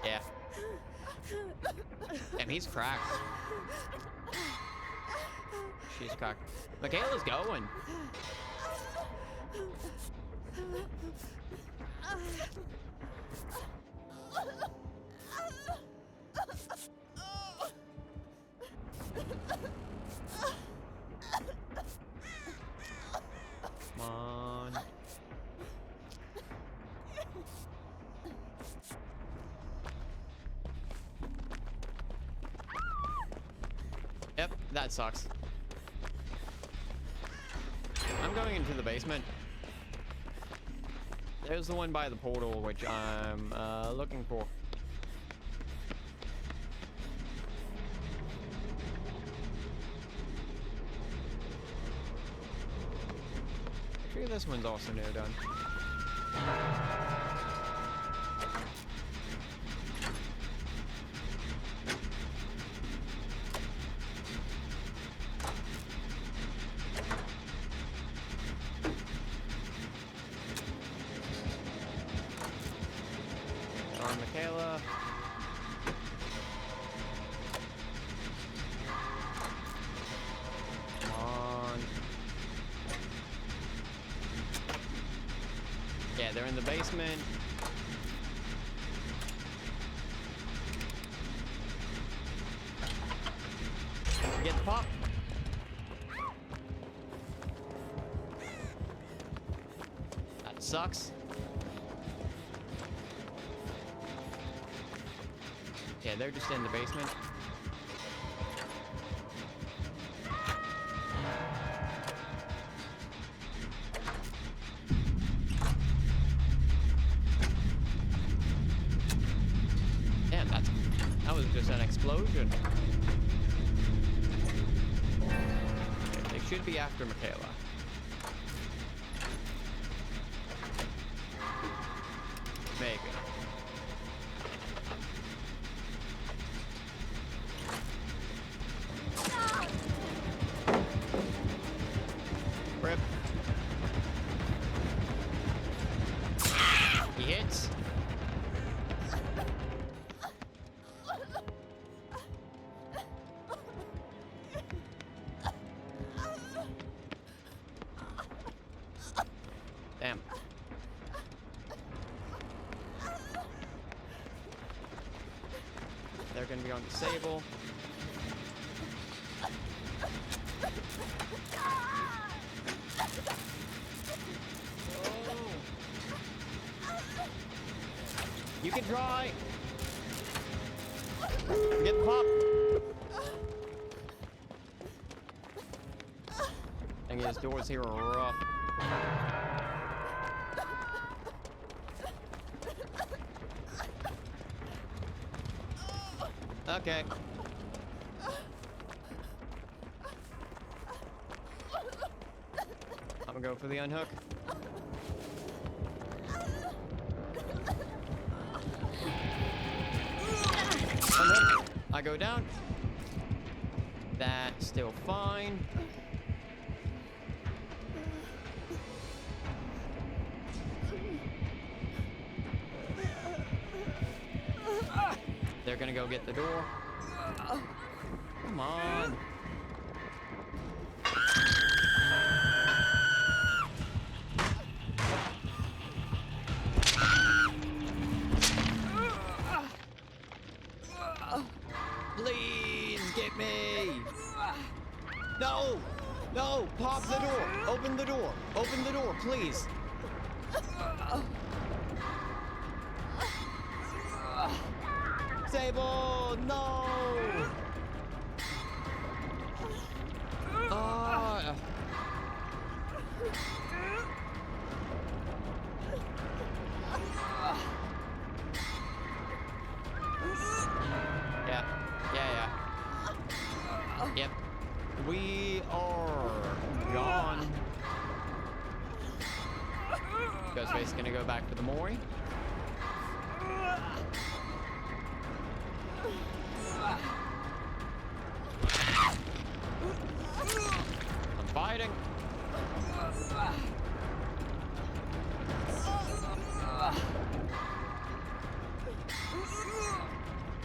Yeah. Damn, he's cracked. She's cracked. Michaela's going. Come on. Yep, that sucks. I'm going into the basement. There's the one by the portal, which I'm looking for. Actually, this one's also near done. On Michaela. Come on. Yeah, they're in the basement. Get the pop. That sucks. Yeah, they're just in the basement. Damn, that was just an explosion. They should be after Michaela. Maybe. Rip. He hits. Damn. They're gonna be on disable. You can try. Get the pop. Dang, his doors here are rough. Okay. I'm gonna go for the unhook. Unhook. I go down. That's still fine. They're gonna go get the door. Come on. Please get me. No. No. Pop the door. Open the door. Open the door, please. Sable, no! Yeah. Yep. We are gone. Ghostface gonna go back to the Mori. I'm fighting.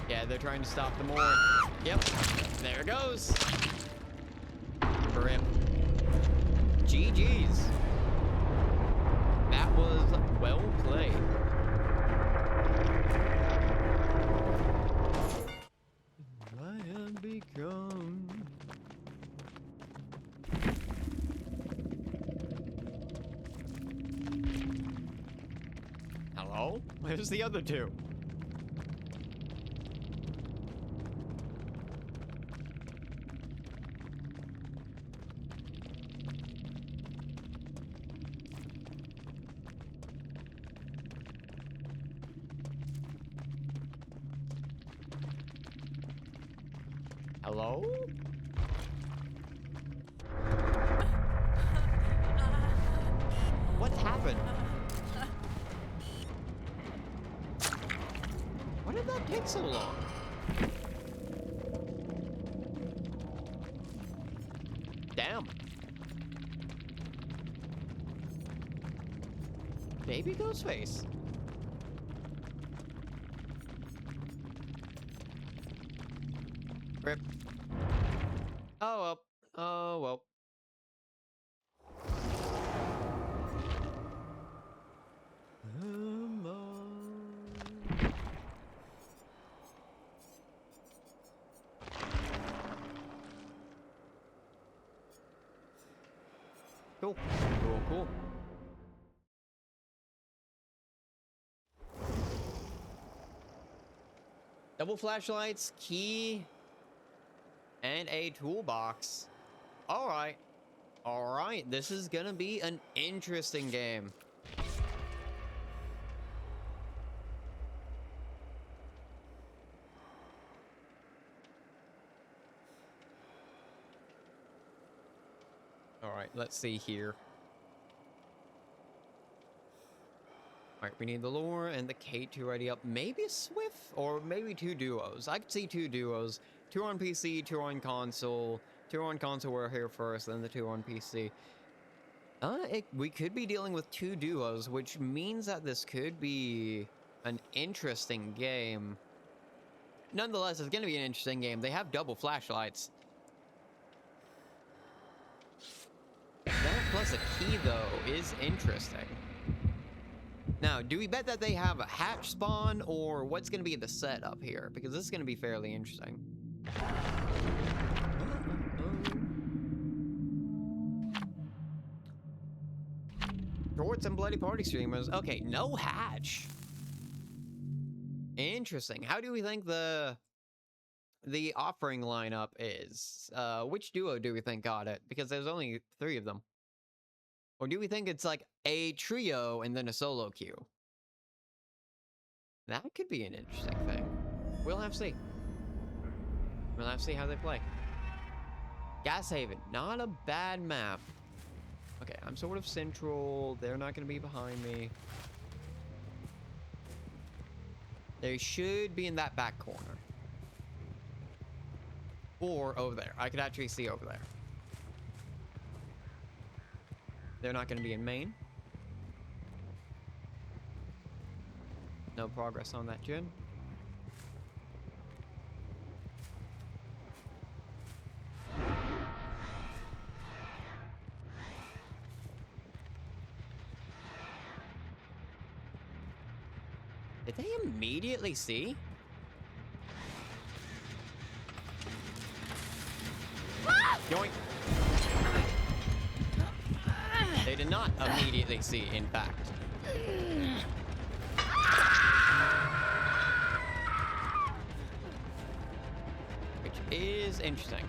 Yeah, they're trying to stop the Mori. Yep, there it goes. Rip. GG's. That was well played. I have become. Hello? Where's the other two? Hello? What happened? Why did that take so long? Damn. Baby Ghostface. Rip. Oh well. Oh well. Cool. Cool, cool. Double flashlights, key, and a toolbox. Alright. Alright, this is gonna be an interesting game. Alright, let's see here. Alright, we need the lure and the Kate to ready up. Maybe a Swift, or maybe 2 duos. I could see 2 duos. 2 on PC, 2 on console. 2 on console were here first, then the 2 on PC. We could be dealing with 2 duos, which means that this could be an interesting game. Nonetheless, it's going to be an interesting game. They have double flashlights. That plus a key, though, is interesting. Now, do we bet that they have a hatch spawn, or what's going to be the setup here? Because this is going to be fairly interesting. Shorts and bloody party streamers. Okay, no hatch. Interesting. How do we think the offering lineup is? Which duo do we think got it? Because there's only 3 of them. Or do we think it's like a trio and then a solo queue? That could be an interesting thing. We'll have to see. We'll have to see how they play. Gas Haven, not a bad map. Okay, I'm sort of central. They're not going to be behind me. They should be in that back corner. Or over there. I could actually see over there. They're not going to be in main. No progress on that gen. Did they immediately see? Yoink. They did not immediately see, in fact. Which is interesting.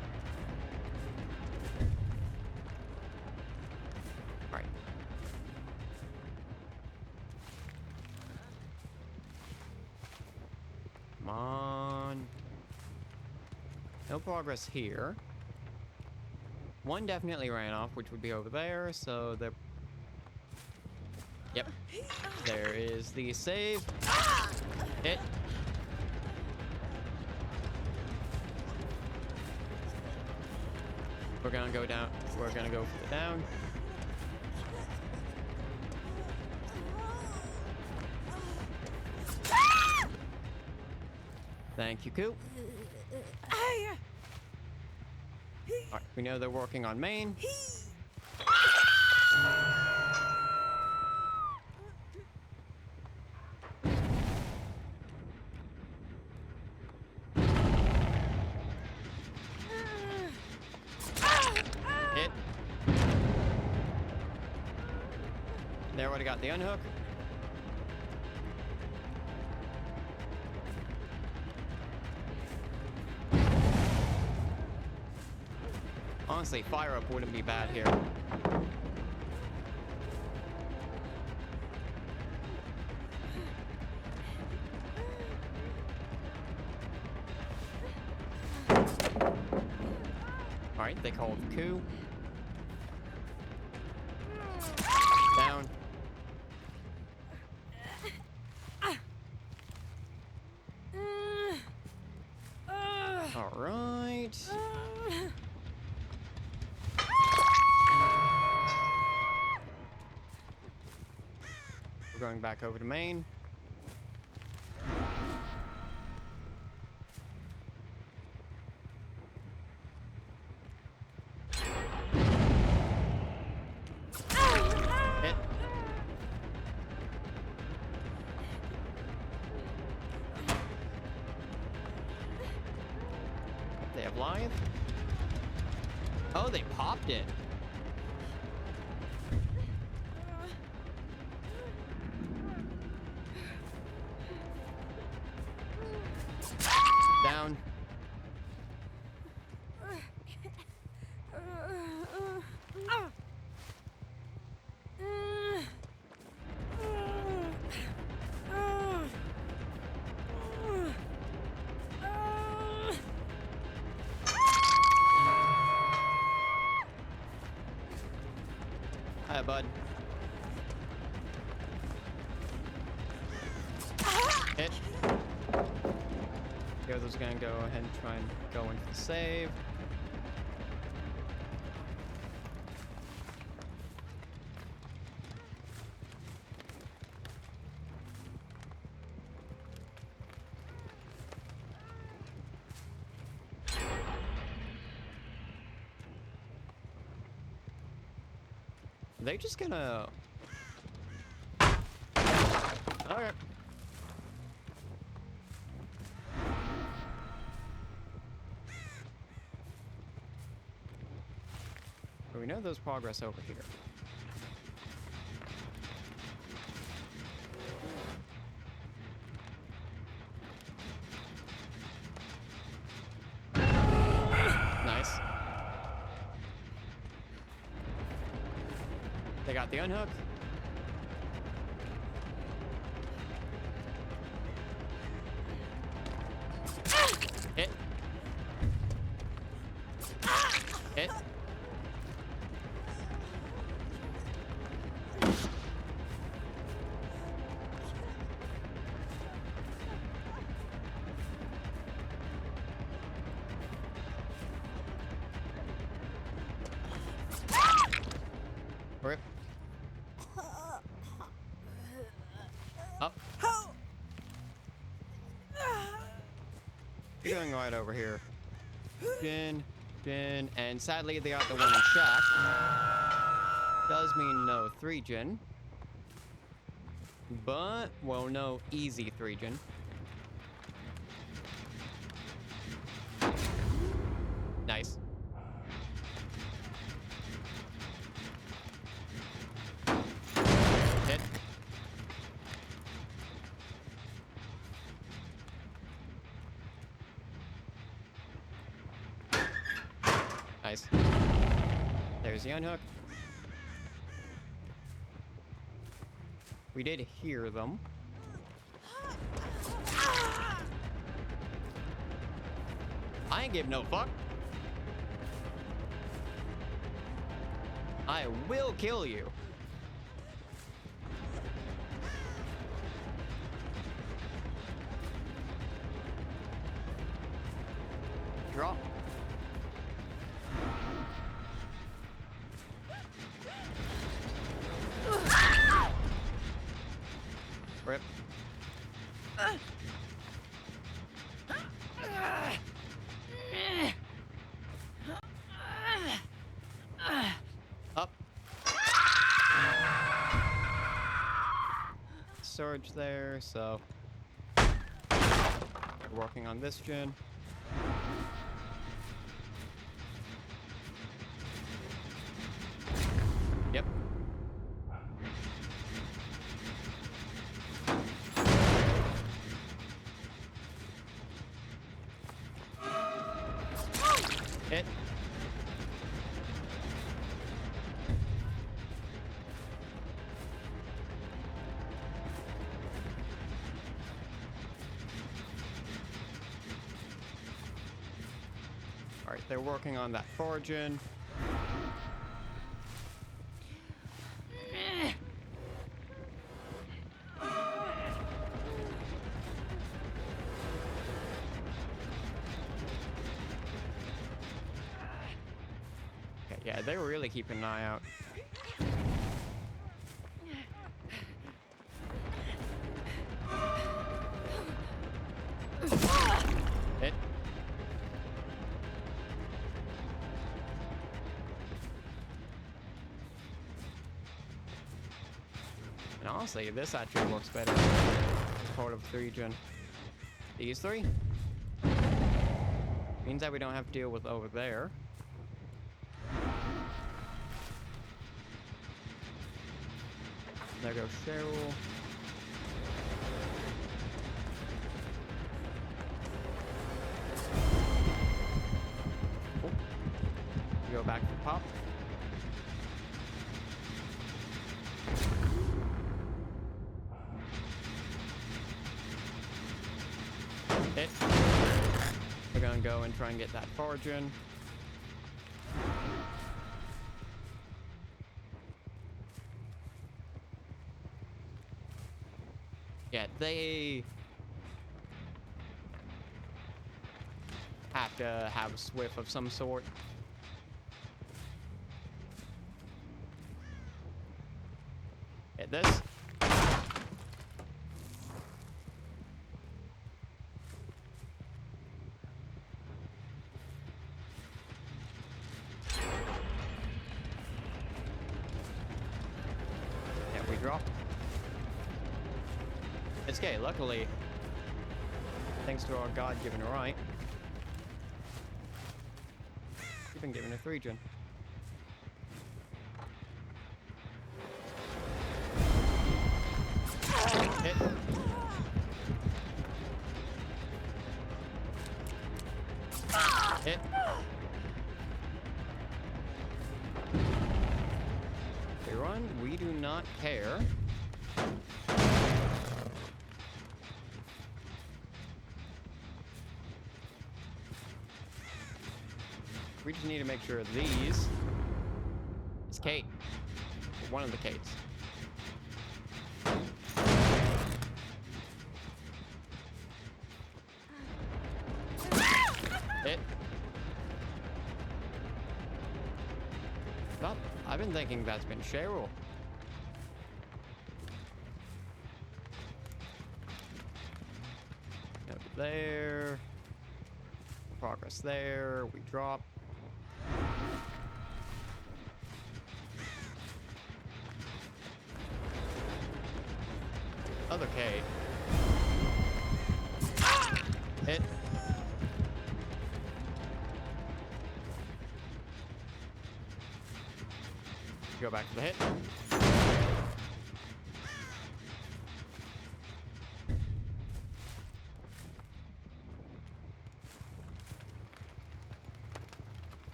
Alright. Come on. No progress here. One definitely ran off, which would be over there, so they're... Yep. There is the save. Hit. We're gonna go down. We're gonna go for the down. Thank you, Coop. Alright, we know they're working on main. Hit. They already got the unhook. Honestly, fire up wouldn't be bad here. They called coup. Down. All right. We're going back over to main. Hit. They have Lion. Oh, they popped it. Down. Hi, bud. Hit. Yoda's gonna go ahead and try and go into the save. Are they just gonna... Okay. But we know there's progress over here. Nice. They got the unhook. Hit. Hit. Rip. Up. You're going right over here. Jin, Jin, and sadly they got the one in shack. Does mean no 3 Jin. But, well, no easy 3 Jin. Nice. Hit. Nice. There's the unhook. We did hear them. I ain't give no fuck. I will kill you. Draw. Rip. Up. Surge there, so we're working on this gen. Yep. Hit. All right, they're working on that foraging. Okay, yeah, they were really keeping an eye out. Hit. And honestly, this actually looks better as part of the region. These three means that we don't have to deal with over there. There goes Cheryl. Oh. Go back to Pop. Hit. We're gonna go and try and get that foraging. Yeah, they have to have a swift of some sort. Hit this. Yeah, we drop. It's okay, luckily, thanks to our God-given right, we've been given a 3-gen. Hit. Hit. We run, we do not care. We just need to make sure these is Kate. One of the Kates. Hit. Stop. I've been thinking that's been Cheryl. Over there. Progress there. We drop. Other Kate. Hit. Go back to the hit.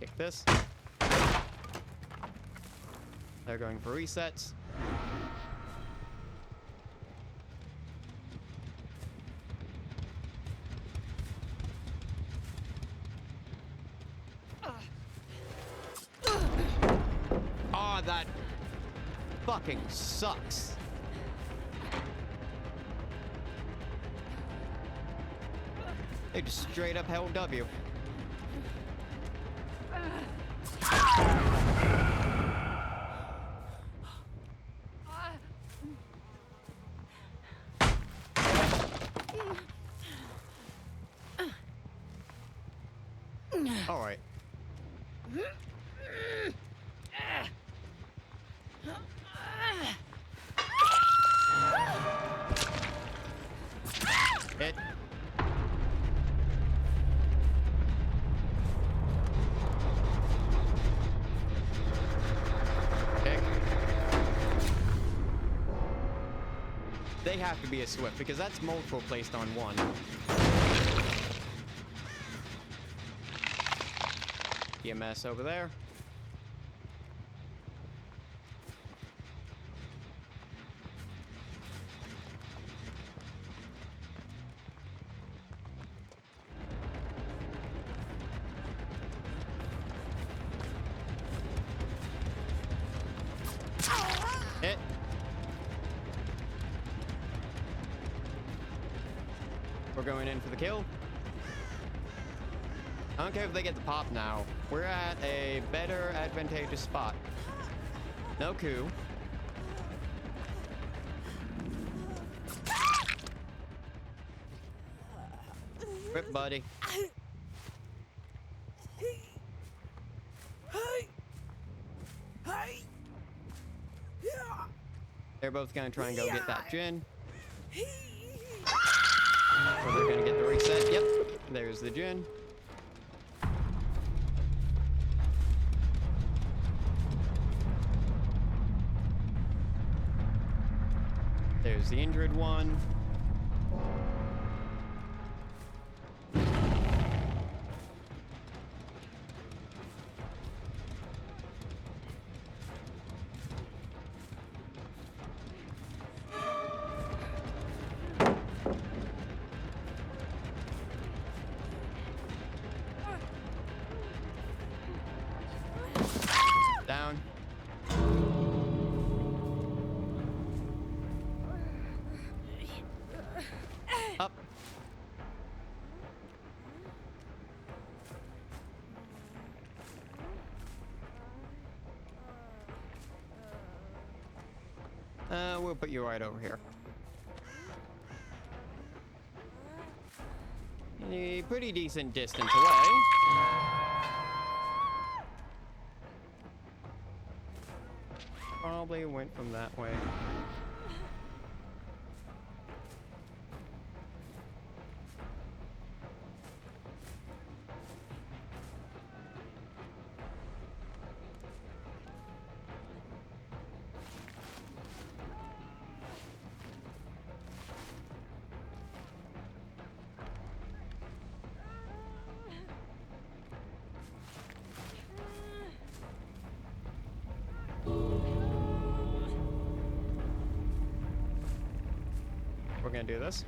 Kick this. They're going for resets. Oh, that fucking sucks. They just straight up held W. All right. Hit. Kick. They have to be a swift because that's multiple placed on one. EMS over there. Hit. We're going in for the kill. I don't care if they get the pop now. We're at a better advantageous spot. No coup. Rip, buddy. They're both gonna try and go get that Jinn. Or they're gonna get the reset. Yep, there's the Jinn. There's the injured one. Down. Up. We'll put you right over here. A pretty decent distance away. Probably went from that way. We're gonna do this.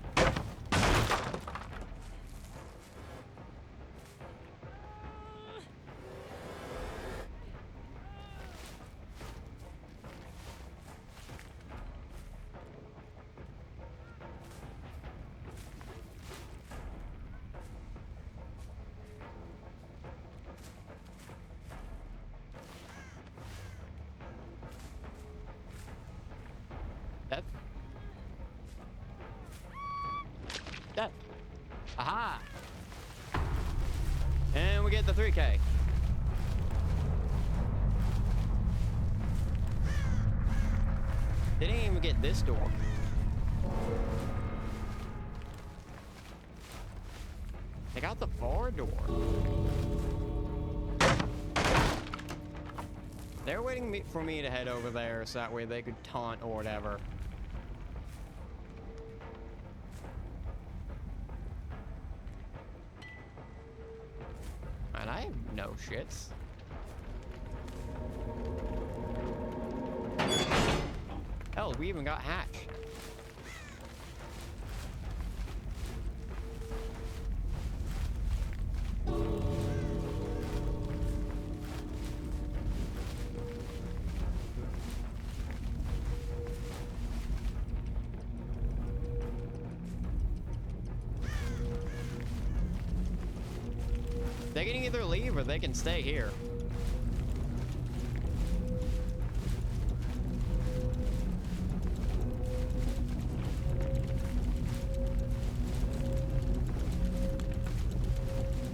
Death. Death. Aha! And we get the 3K. They didn't even get this door. They got the far door. They're waiting for me to head over there so that way they could taunt or whatever. And I have no shits. Hell, we even got Hatch. They can either leave or they can stay here.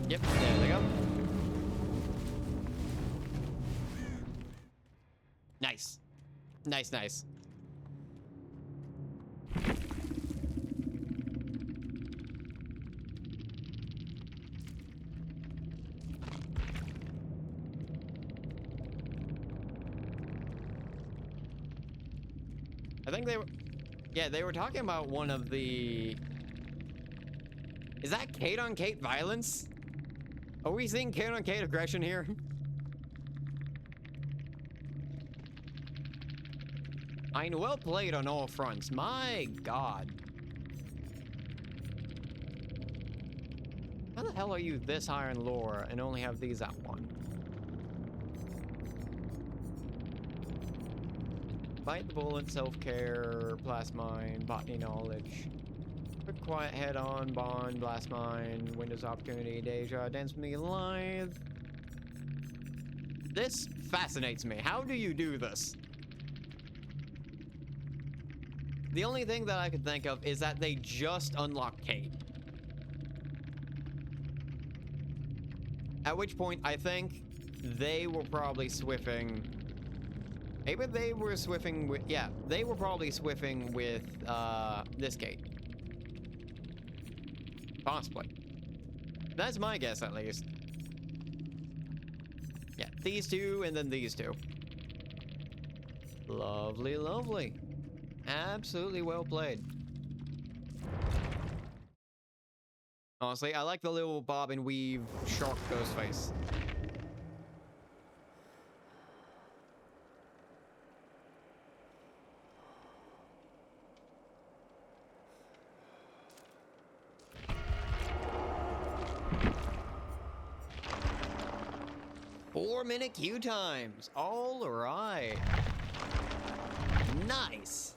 Yep, there they go. Nice. Nice, nice. I think they were, yeah, they were talking about one of the, is that Kate on Kate violence? Are we seeing Kate on Kate aggression here? I mean, well played on all fronts. My God. How the hell are you this high in lore and only have these at one? Bite the bullet, self-care, blast mine, botany knowledge. Quick, quiet, head-on, bond, blast mine, Windows opportunity, Deja, dance with me live. This fascinates me. How do you do this? The only thing that I could think of is that they just unlocked Kate. At which point, I think they were probably swiffing. Maybe they were swiffing with, yeah, they were probably swiffing with this Kate. Possibly. That's my guess, at least. Yeah, these two and then these two. Lovely, lovely. Absolutely well played. Honestly, I like the little bob and weave shark ghost face. Four-minute queue times. All right. Nice.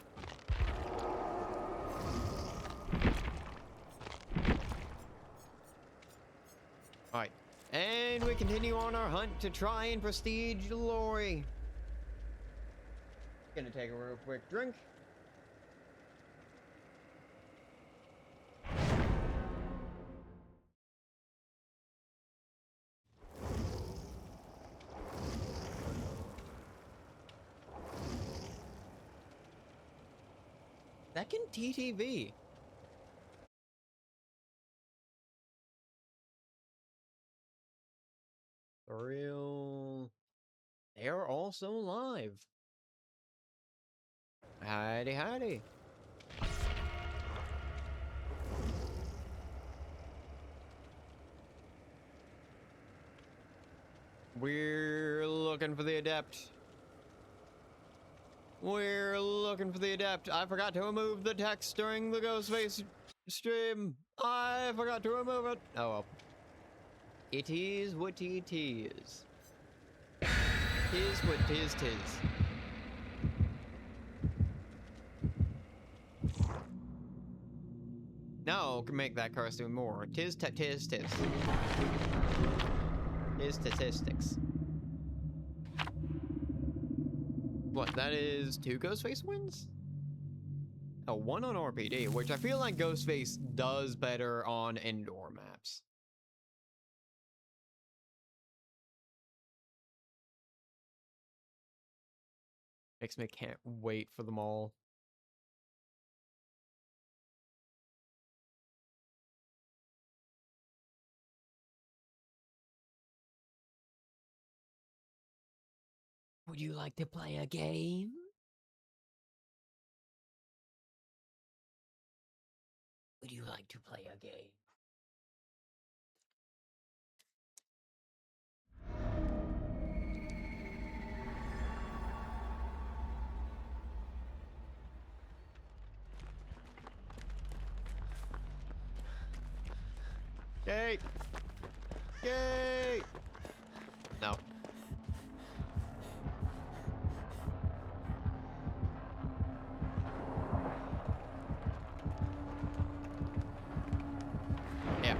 Alright, and we continue on our hunt to try and prestige Lori. Gonna take a real quick drink. Second TTV. For real. They are also live. Howdy, howdy. We're looking for the adept. We're looking for the adept. I forgot to remove the text during the Ghostface stream. I forgot to remove it. Oh well. It is what it is. Tis what tis. No, can make that costume more. Tis. Tis statistics. What, that is 2 Ghostface wins? Oh, 1 on RPD, which I feel like Ghostface does better on indoor maps. Makes me can't wait for them all. Would you like to play a game? Would you like to play a game? Gate! Gate! No. Yeah.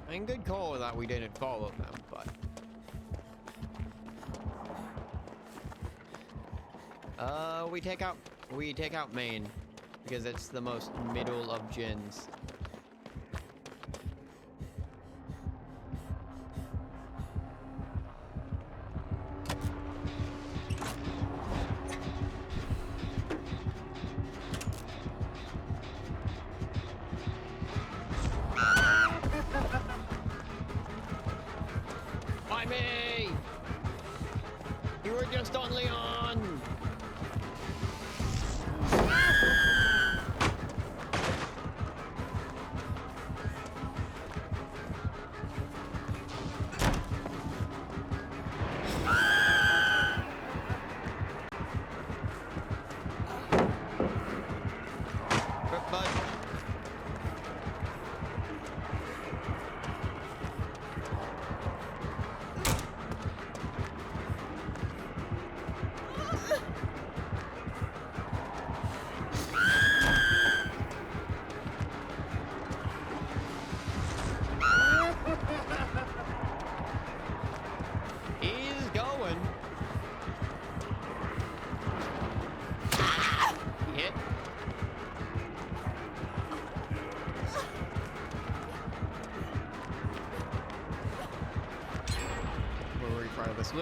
And good call that we didn't follow them, but... we take out main, because it's the most middle of gens. Why me? You were just on Leon! But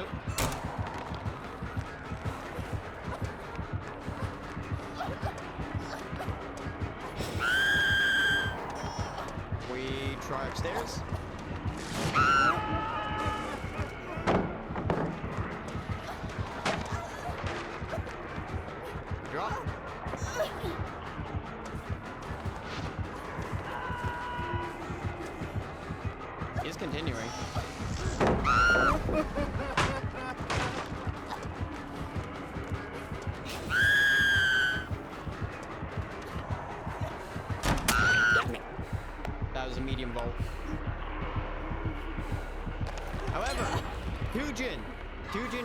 it. We try upstairs. Drop. He's continuing. That was a medium volt. However, two Jin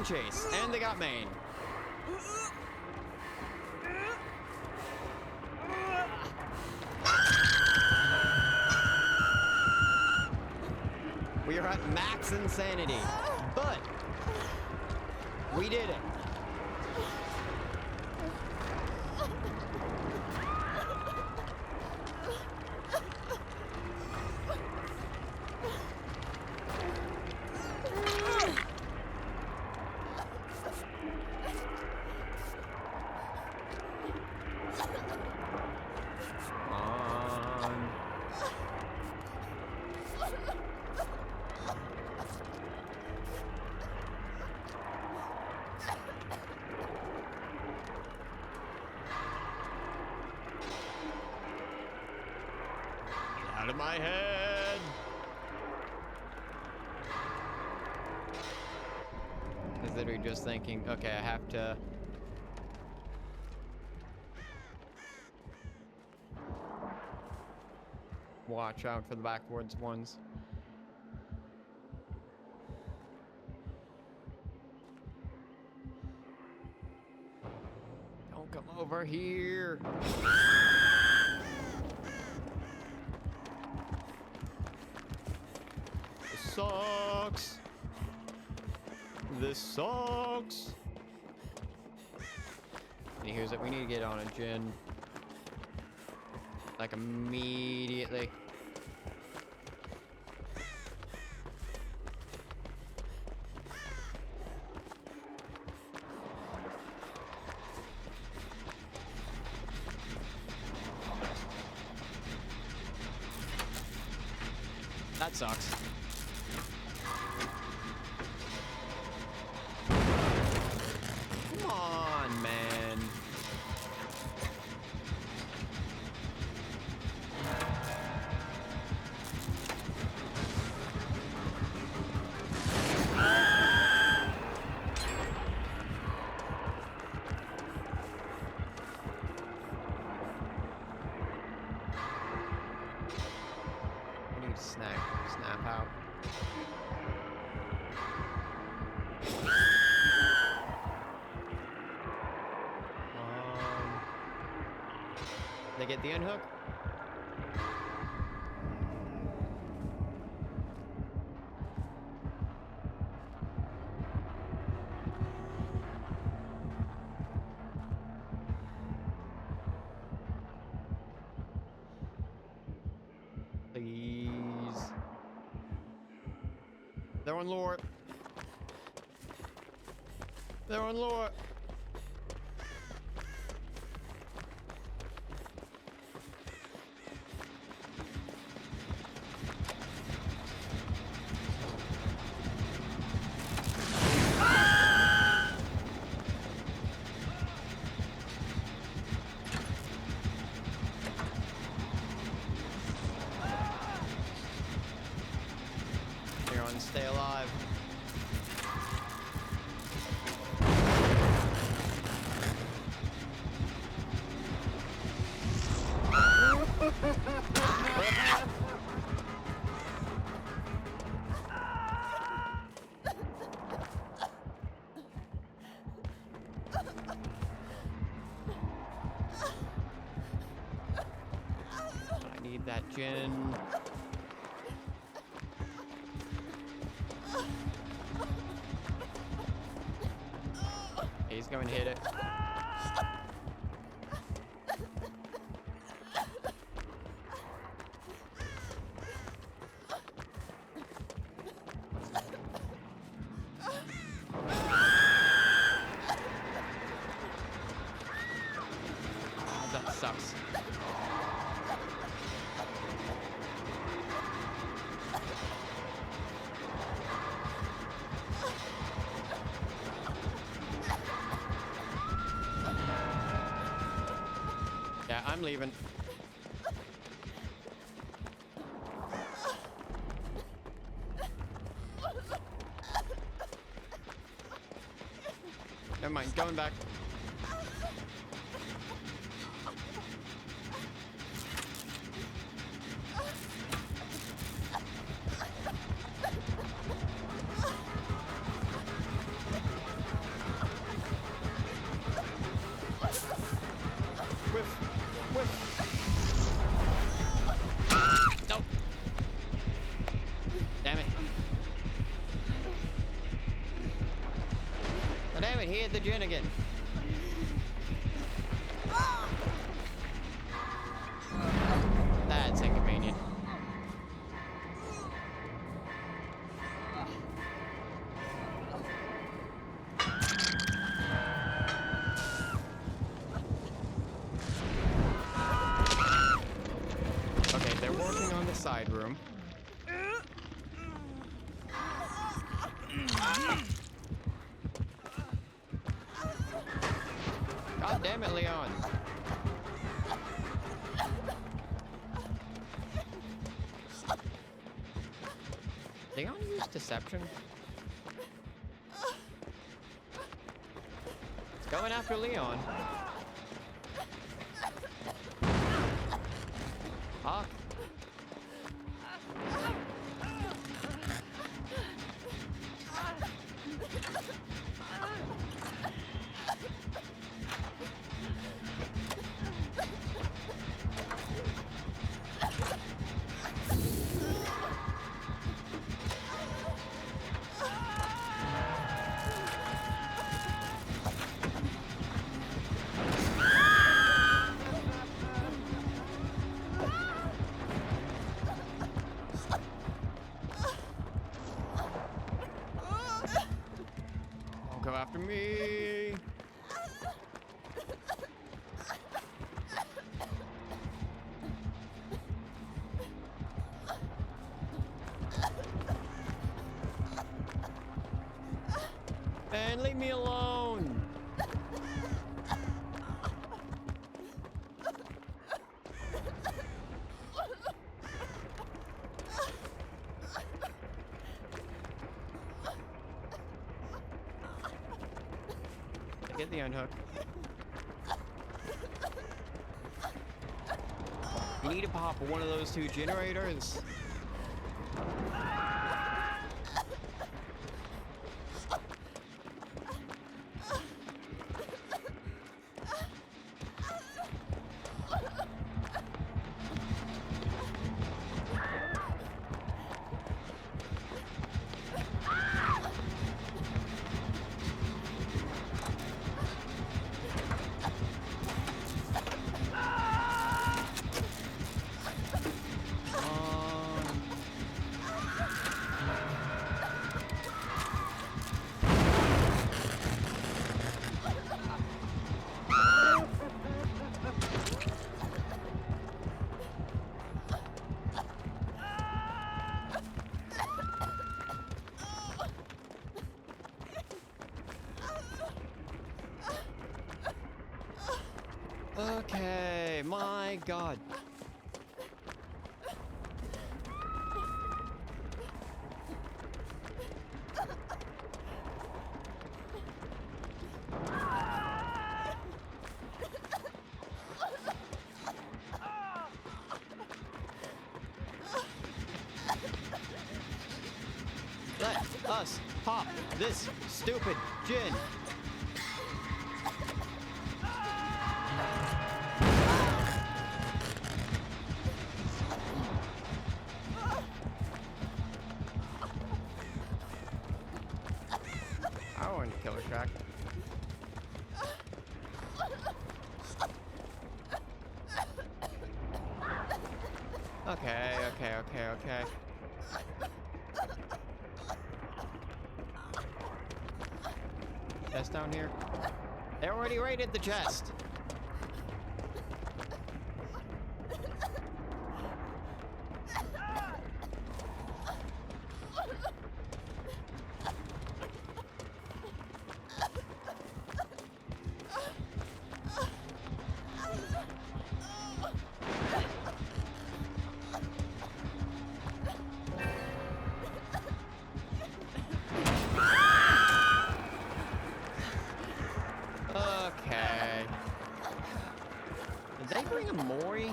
chase, and they got main. We are at max insanity, but we did it. Out of my head. I was literally just thinking, okay, I have to watch out for the backwards ones. Don't come over here. This sucks. This sucks. And here's it. We need to get on a Jin. Like immediately. That sucks. Come on, man. I need to snap out. They get the unhook. Please. They're on lure. They're on lure. You're on stay alive. I need that Jin. He's going to hit it. sucks. Yeah, I'm leaving. Never mind, going back. Whiff. Whiff. Nope. Damn it. Oh, damn it, he hit the gin again. That's inconvenient. Okay, they're working on the side room. God damn it, Leon. Leon use deception? It's going after Leon. Fuck. Don't come after me. And leave me alone. Get the unhook. You need to pop one of those two generators. Okay, my God. Let us pop this stupid gin. I want to killer track. Okay. Chest down here. They already raided the chest. Okay. Did they bring a Mori?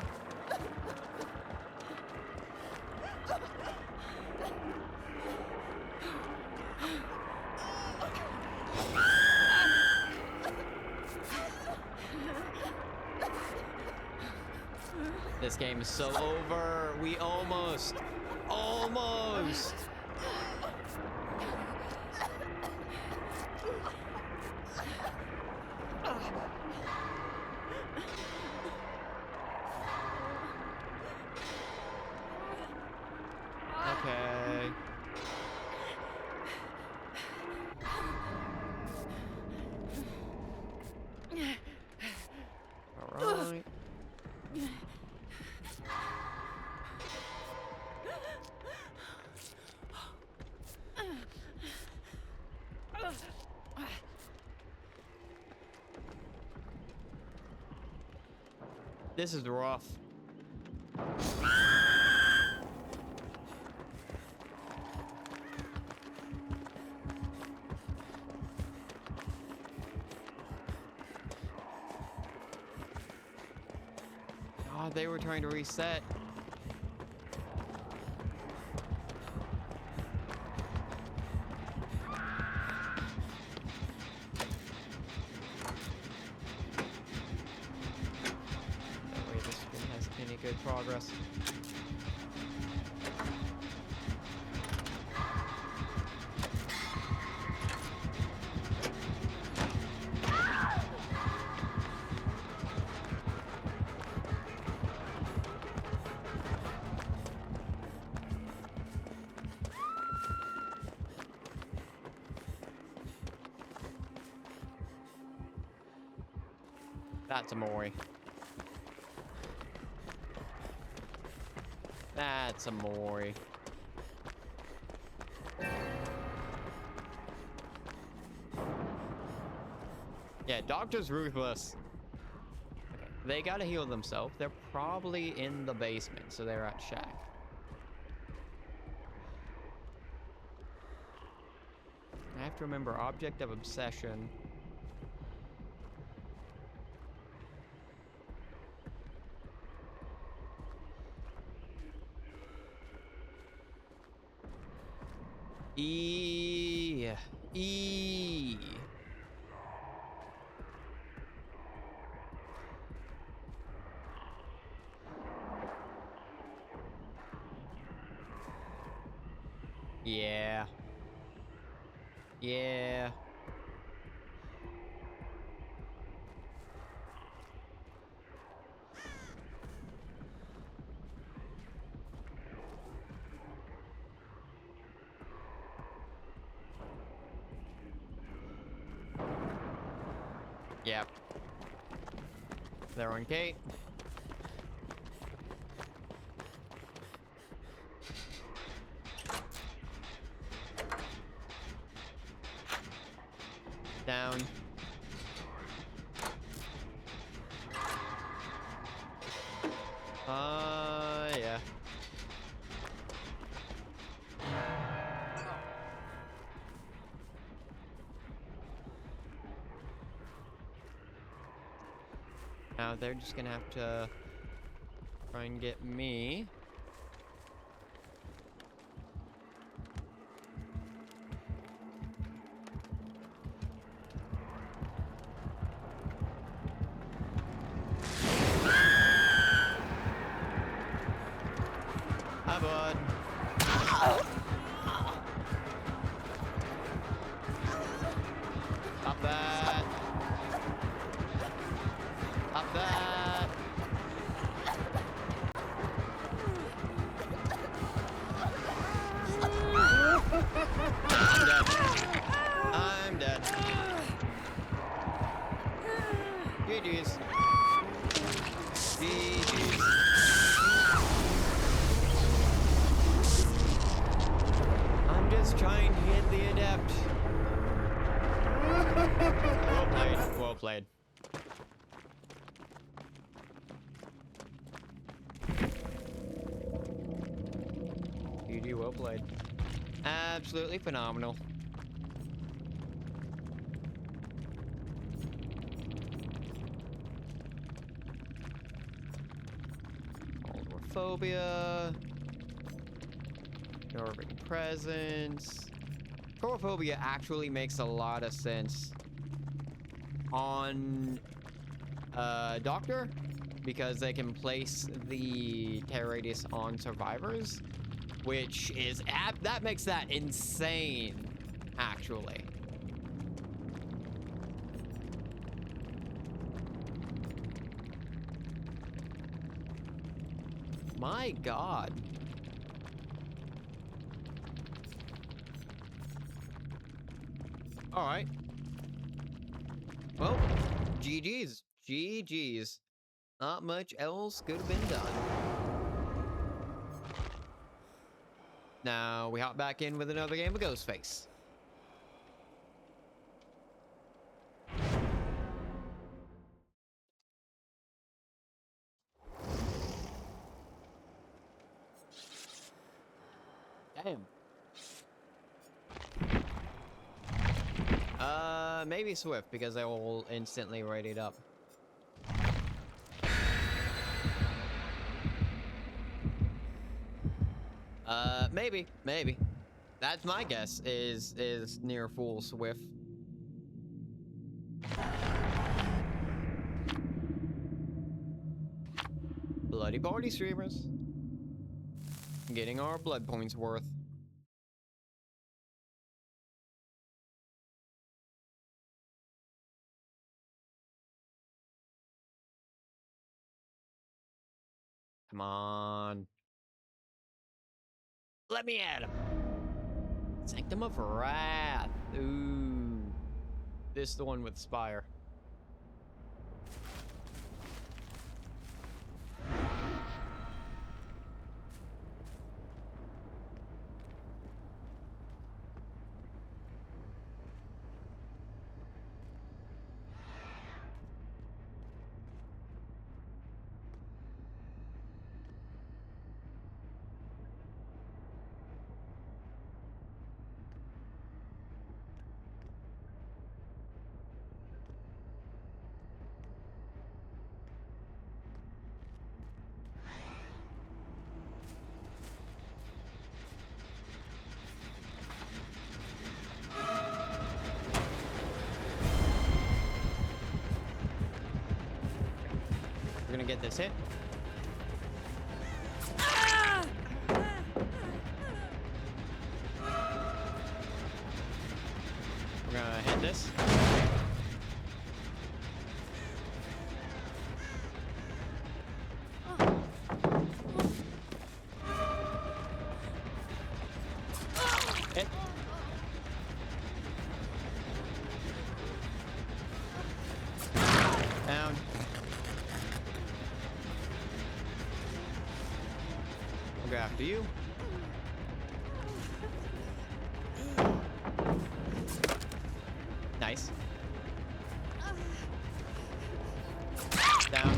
This game is so over. We almost. Okay. All right. This is rough. Oh, they were trying to reset. No way this one has any good progress. That's a Mori. That's a Mori. Yeah, Doctor's ruthless. Okay, they gotta heal themselves. They're probably in the basement, so they're at Shack. I have to remember Object of Obsession. E. Yeah. Yeah. Yep. They're on Kate. Down. Yeah. Now they're just gonna have to try and get me. Hi, bud. Stop that. Stop that. I'm dead. GG's. GG's. I'm just trying to hit the adept. Well played. Well played. GG, well played. Absolutely phenomenal. Phobia. Northern presence. Chorophobia actually makes a lot of sense on Doctor, because they can place the terror radius on survivors, which is that makes that insane, actually. My God. All right. Well, GG's. GG's. Not much else could have been done. Now we hop back in with another game of Ghostface. Damn. Maybe Swift, because they will instantly rate it up. Maybe. That's my guess, is near full Swift. Bloody party streamers. Getting our blood points worth. Come on. Let me at him. Sanctum of Wrath. Ooh. This is the one with Spire. We're gonna get this hit. We're gonna hit this. Hit. Down. We'll go after you. Nice. Down.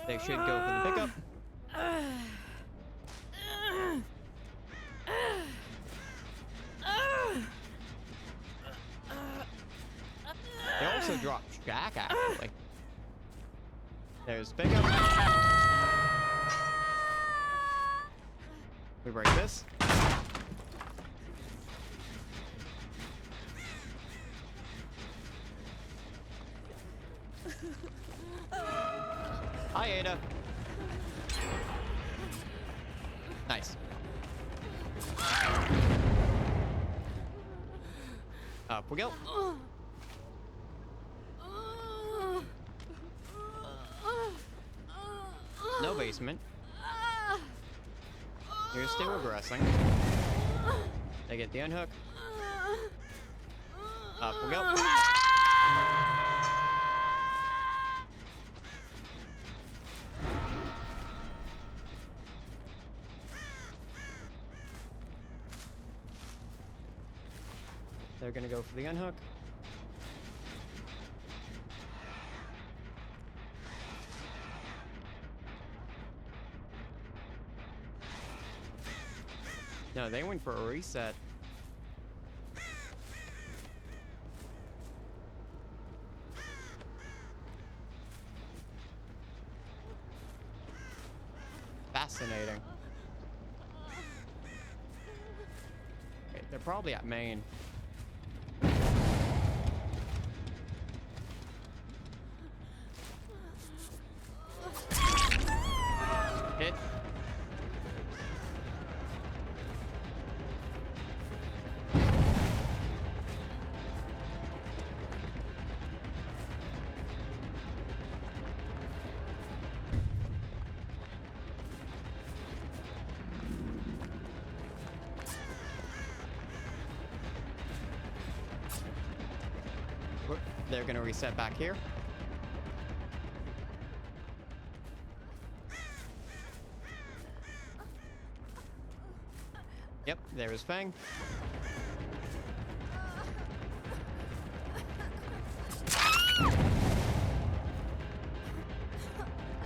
They should go for the pickup. They also dropped Jack, actually. There's pickup. We break this. Hi, Ada. Nice. Up we go. No basement. You're still regressing. They get the unhook. Up we go. They're gonna go for the unhook. No, they went for a reset. Fascinating. Okay, they're probably at main. Hit. They're gonna reset back here. Yep, there is Fang.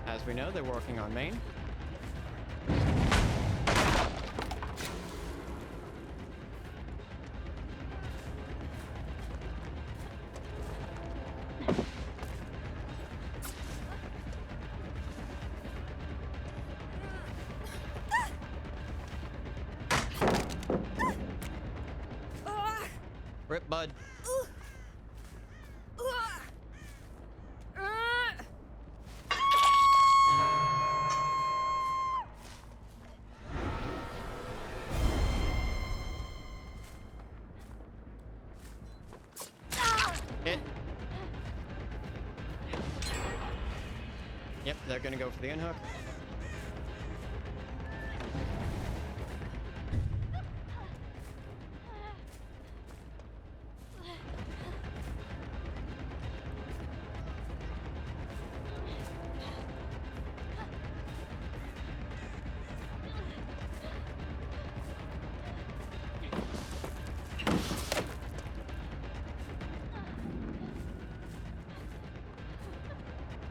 As we know, they're working on main. Rip, bud. Hit. Yep, they're gonna go for the unhook.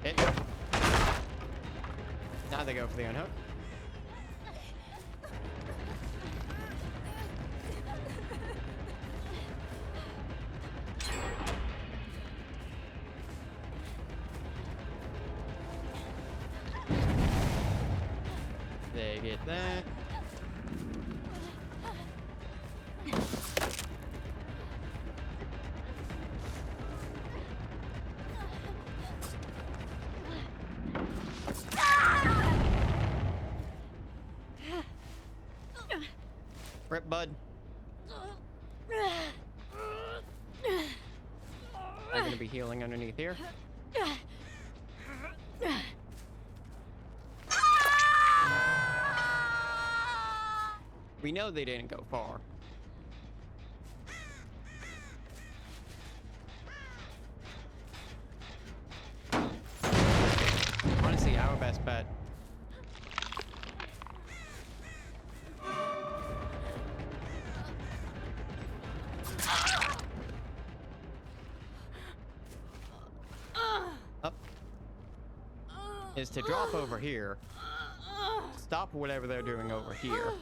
Hit. Now they go for the unhook. They get that. Rip, bud. I'm gonna be healing underneath here. We know they didn't go far. Honestly, our best bet. Up. Is to drop over here. Stop whatever they're doing over here.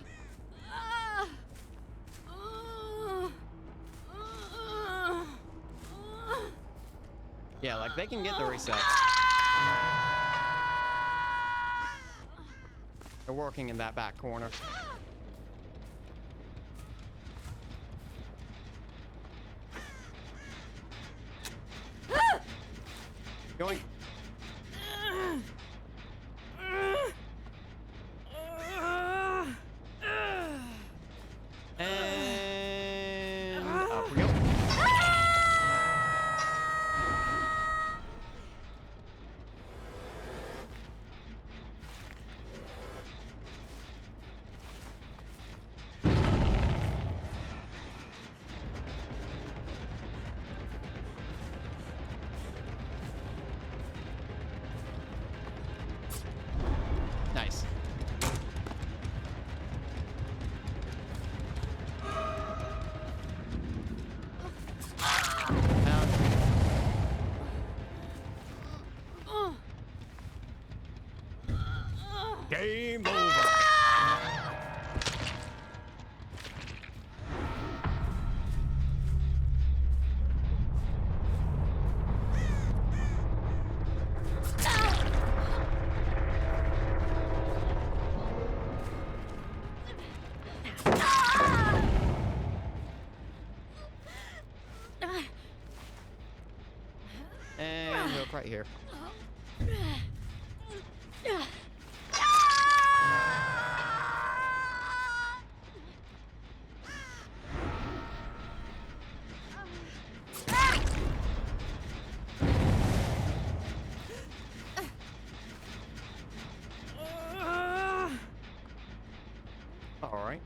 Yeah, like they can get the reset. They're working in that back corner. Going. And up we go. right here. All right.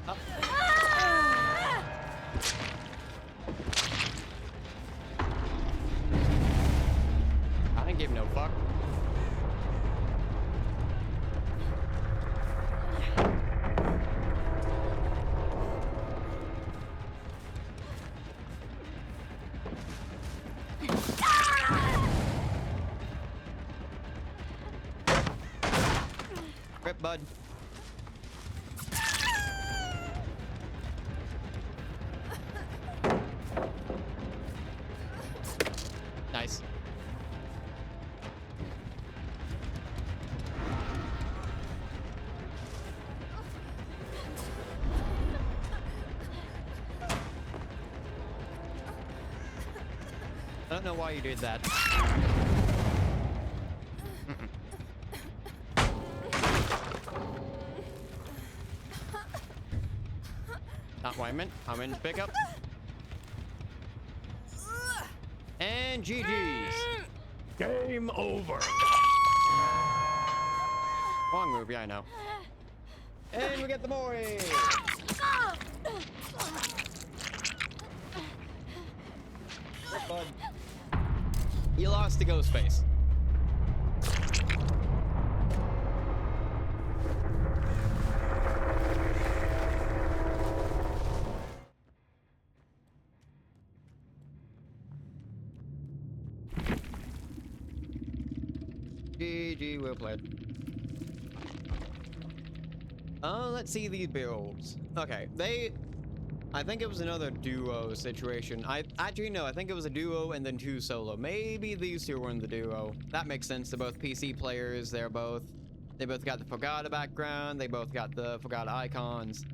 Up. I didn't give no fuck. Rip, bud. Nice. I don't know why you did that. Not what I meant. I'm in pickup. And GG's. Game over. Wrong move, yeah, I know. And we get the Mori. Bud. You lost to Ghostface. GG, well played. Let's see these builds. Okay, I think it was another duo situation. Actually, no, I think it was a duo and then 2 solo. Maybe these 2 were in the duo. That makes sense. They're both PC players. They both got the Fogata background. They both got the Fogata icons.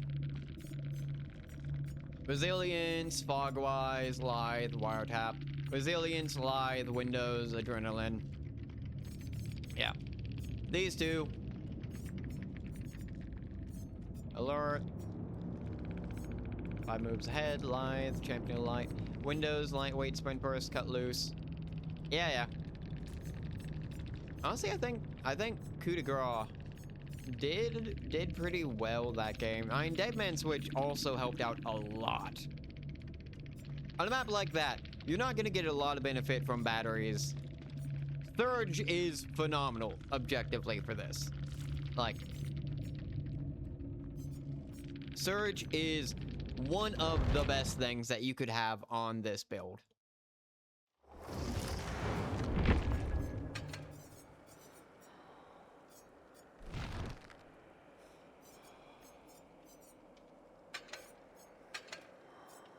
Resilience, Fogwise, Lithe, Wiretap. Resilience, Lithe, Windows, Adrenaline. Yeah. These 2. Alert. 5 moves ahead, Lithe, Champion Light. Windows, Lightweight, Sprint Burst, Cut Loose. Yeah. Honestly, I think Coup de Grace did pretty well that game. I mean, Dead Man Switch also helped out a lot. On a map like that, you're not gonna get a lot of benefit from batteries. Surge is phenomenal, objectively, for this. Like, Surge is one of the best things that you could have on this build.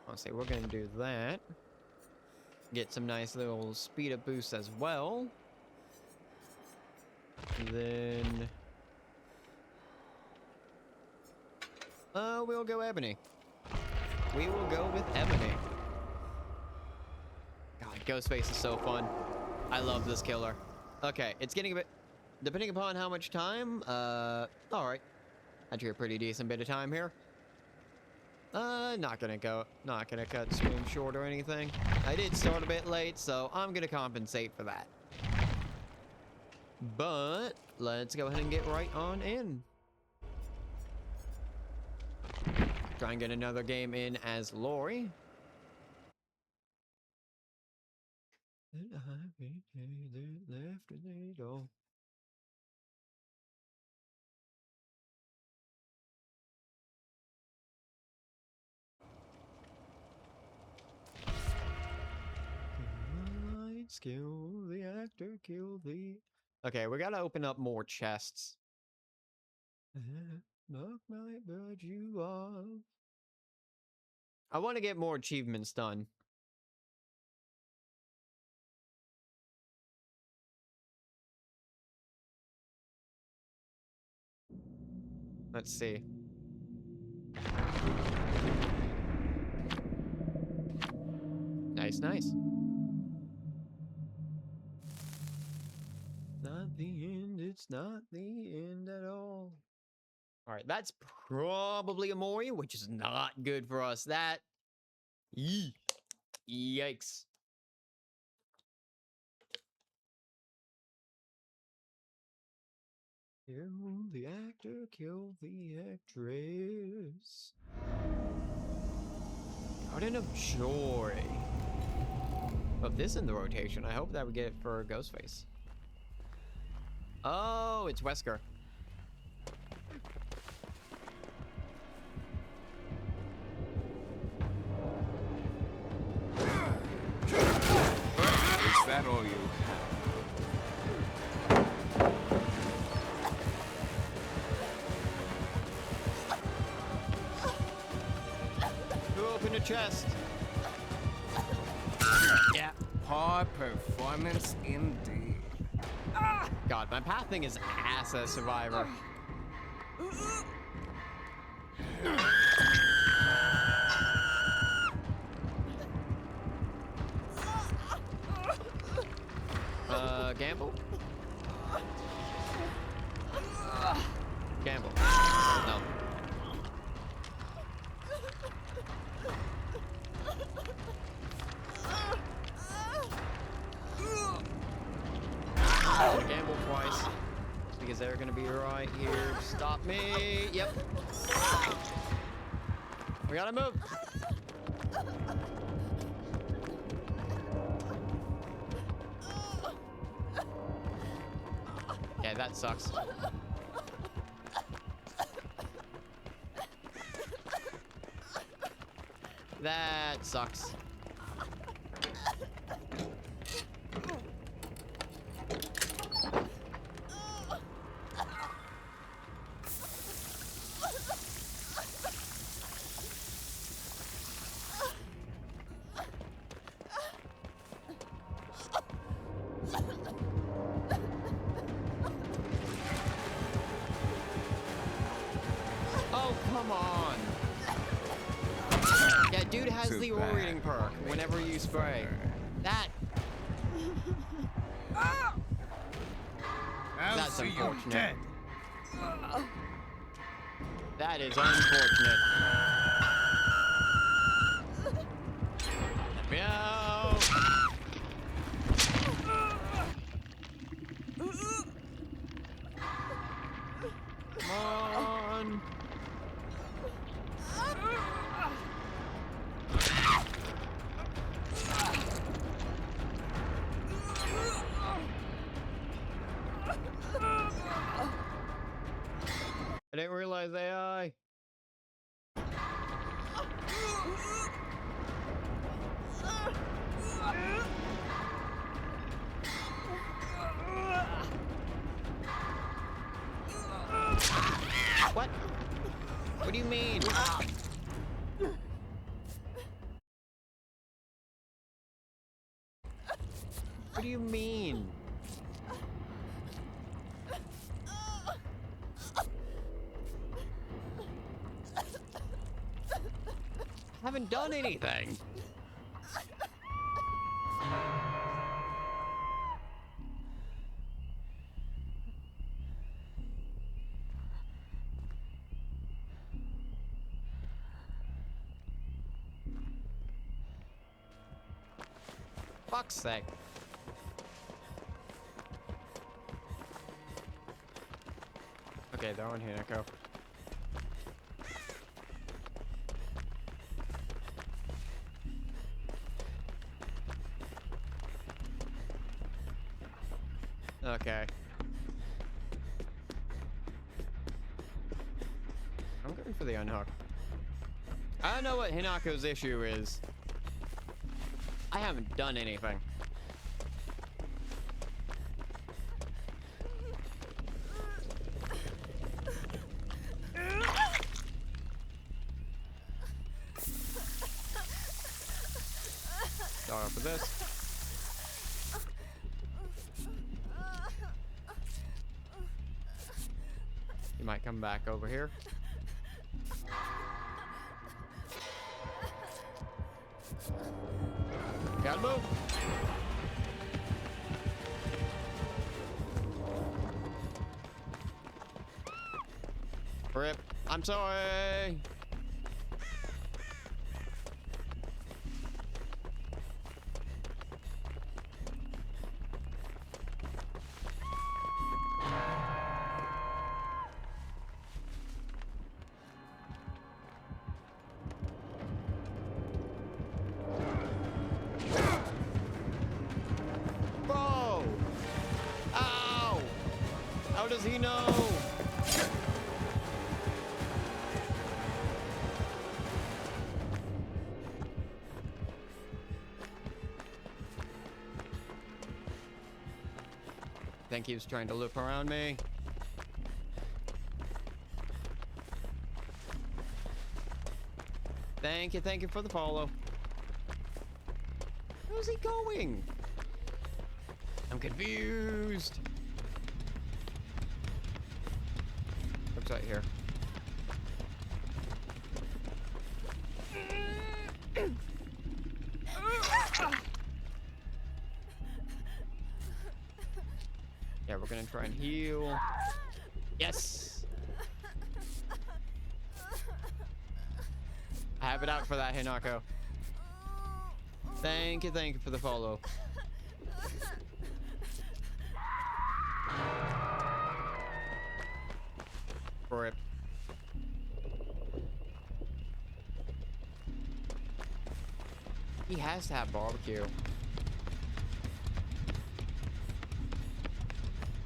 Honestly, we're gonna do that. Get some nice little speed up boosts as well. And then we'll go Ebony. We will go with Ebony. God, Ghostface is so fun. I love this killer. Okay, it's getting a bit, depending upon how much time, all right. Actually a pretty decent bit of time here. Not gonna cut stream short or anything. I did start a bit late, so I'm gonna compensate for that. But let's go ahead and get right on in. Try and get another game in as Lori. Kill the actor, kill the... Okay, we gotta open up more chests. Knock my bird you off. I want to get more achievements done. Let's see. Nice, nice. Not the end, it's not the end at all. All right, that's probably a Mori, which is not good for us. That, yikes. Kill the actor, kill the actress. Garden of Joy. Of this in the rotation, I hope that we get it for Ghostface. Oh, it's Wesker. Is that all you Who opened a chest? Yeah. Poor performance indeed. God, my pathing is ass as Survivor. Gamble? Gamble. No. Gamble twice. Because they're gonna be right here. Stop me. Yep. We gotta move. Yeah, that sucks. That sucks. Oh, come on. Yeah, dude has Too the bad. orating perk whenever you spray. That. I'll That's see you unfortunate. dead. That is unfortunate. Meow. Come on. I didn't realize AI. What? What do you mean? What do you mean? I haven't done anything. Fuck's sake. Okay, they're on Hinako. Okay. I'm going for the unhook. I don't know what Hinako's issue is. I haven't done anything. Start off with this. You might come back over here. Rip. I'm sorry. Bro! Ow! How does he know? I think he was trying to loop around me. Thank you for the follow. Where's he going? I'm confused. Looks right here. Yeah, we're gonna try and heal. Yes! I have it out for that, Hinako. Thank you for the follow. Rip. He has to have barbecue.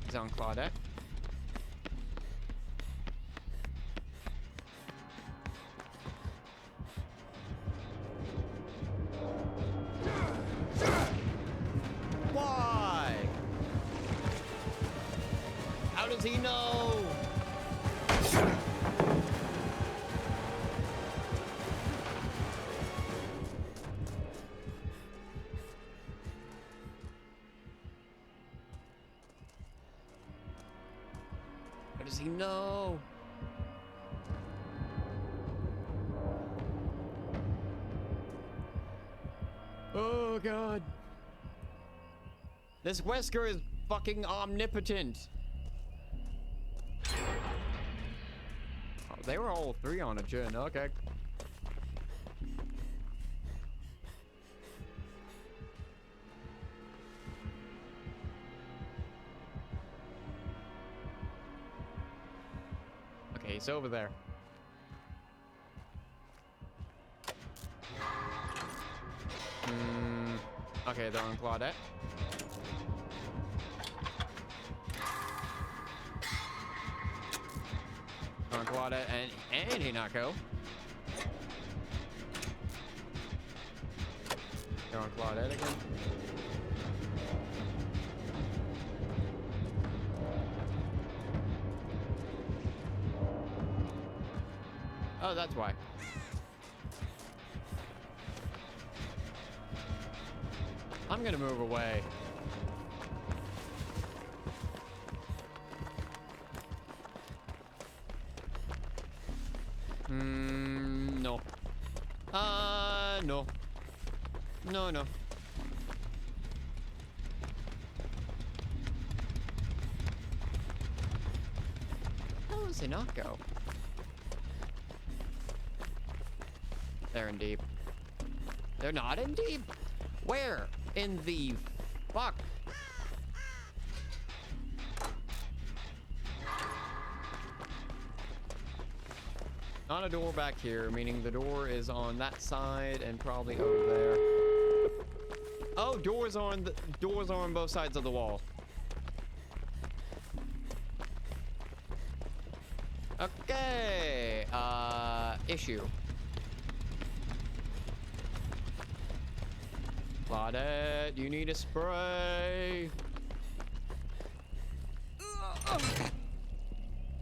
He's on Claudette. Why? How does he know? How does he know? Oh god. This Wesker is fucking omnipotent. Oh, they were all three on a chin. Okay. Okay, he's over there. Okay, they're on Claudette. On Claudette and Hinako. They're on Claudette again. Oh, that's why. I'm gonna move away. No. No. No. How does he not go? They're in deep. They're not in deep? Where? In the fuck? Not a door back here, meaning the door is on that side and probably over there. Oh, doors are on both sides of the wall. Okay. Issue. Claudette, you need a spray.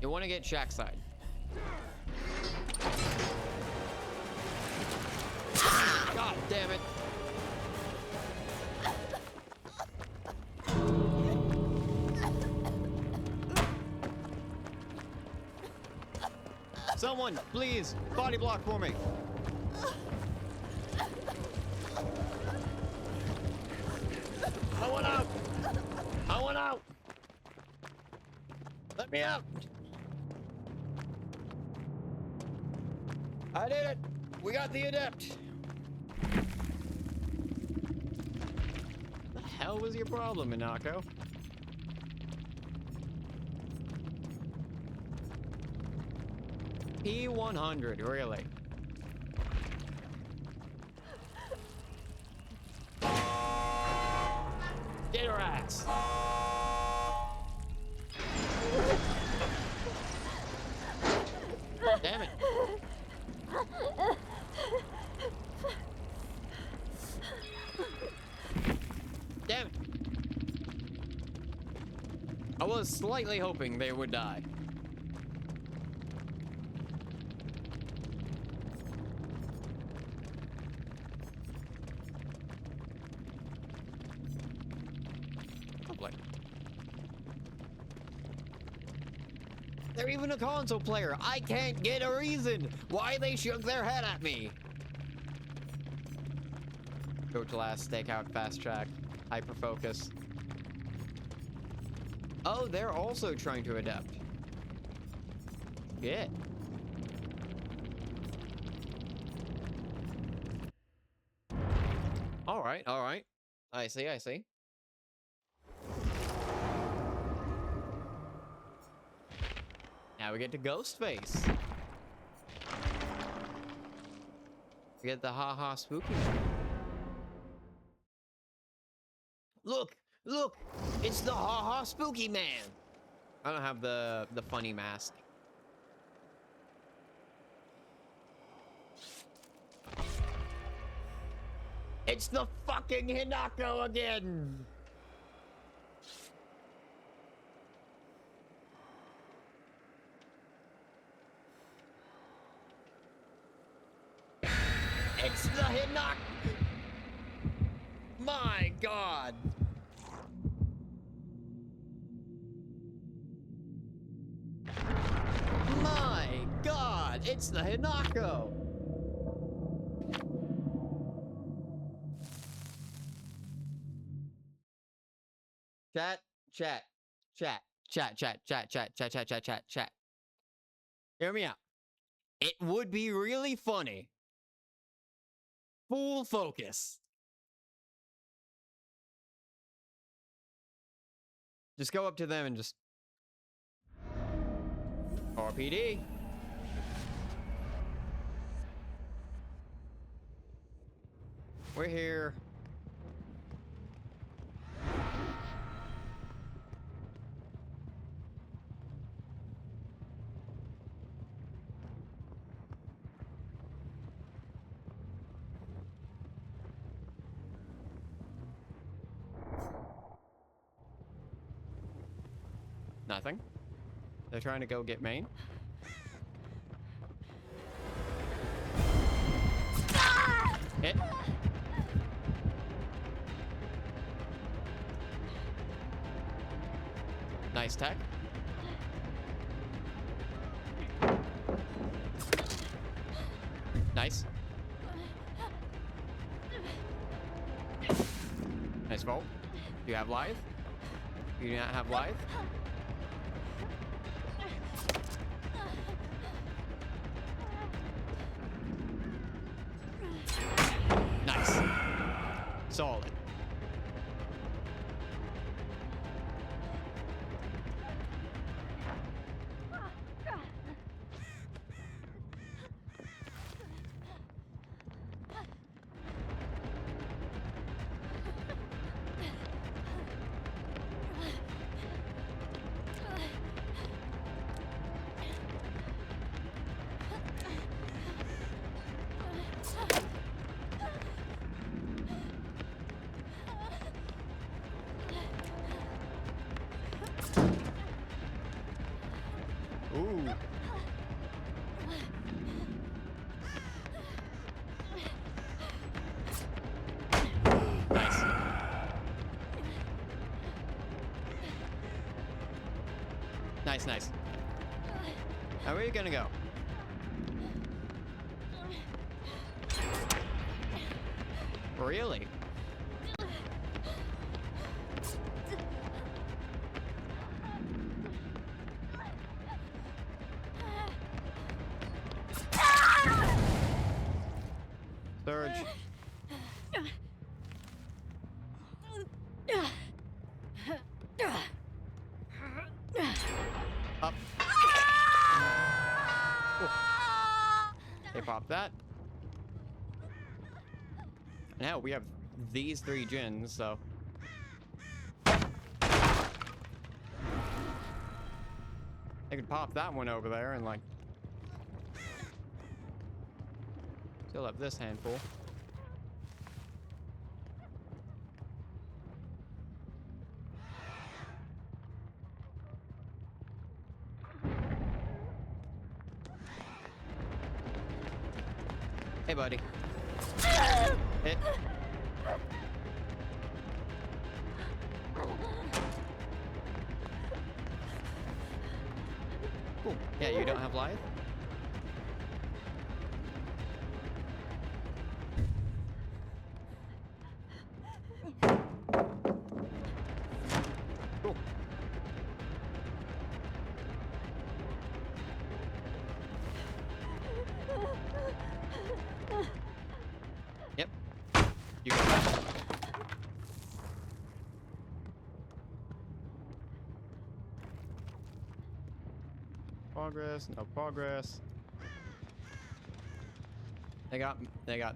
You want to get Shack's side. God damn it. Someone, please, body block for me. I want out. I want out. Let me out. I did it! We got the adept! What the hell was your problem, Minako? P100, really? Get her ass! Damn it! Damn it! I was slightly hoping they would die. Lovely. They're even a console player. I can't get a reason why they shook their head at me. Go to last, stakeout, fast track, hyper focus. Oh, they're also trying to adapt. Yeah. All right, all right. I see, I see. Now we get to Ghostface. We get the haha spooky. Look, look, it's the haha spooky man. I don't have the funny mask. It's the fucking Hinako again. It's the Hinako. My God. My God, it's the Hinako. Chat, chat, chat, chat, chat, chat, chat, chat, chat, chat, chat, chat. Hear me out. It would be really funny. Full focus. Just go up to them and just... RPD. We're here. Nothing. They're trying to go get Maine. Hit. Nice tech. Nice. Nice vault. Do you have live? You do not have live? Nice. Solid. Ooh. Nice. Nice, nice. Now where are you gonna go? Really? Up. Cool. They pop that. Now we have these 3 gens, so. I could pop that one over there and like. Still have this handful. Hey, buddy. Hit. Cool. Yeah, you don't have life? Cool. Yep. You got that. Progress, no progress. They got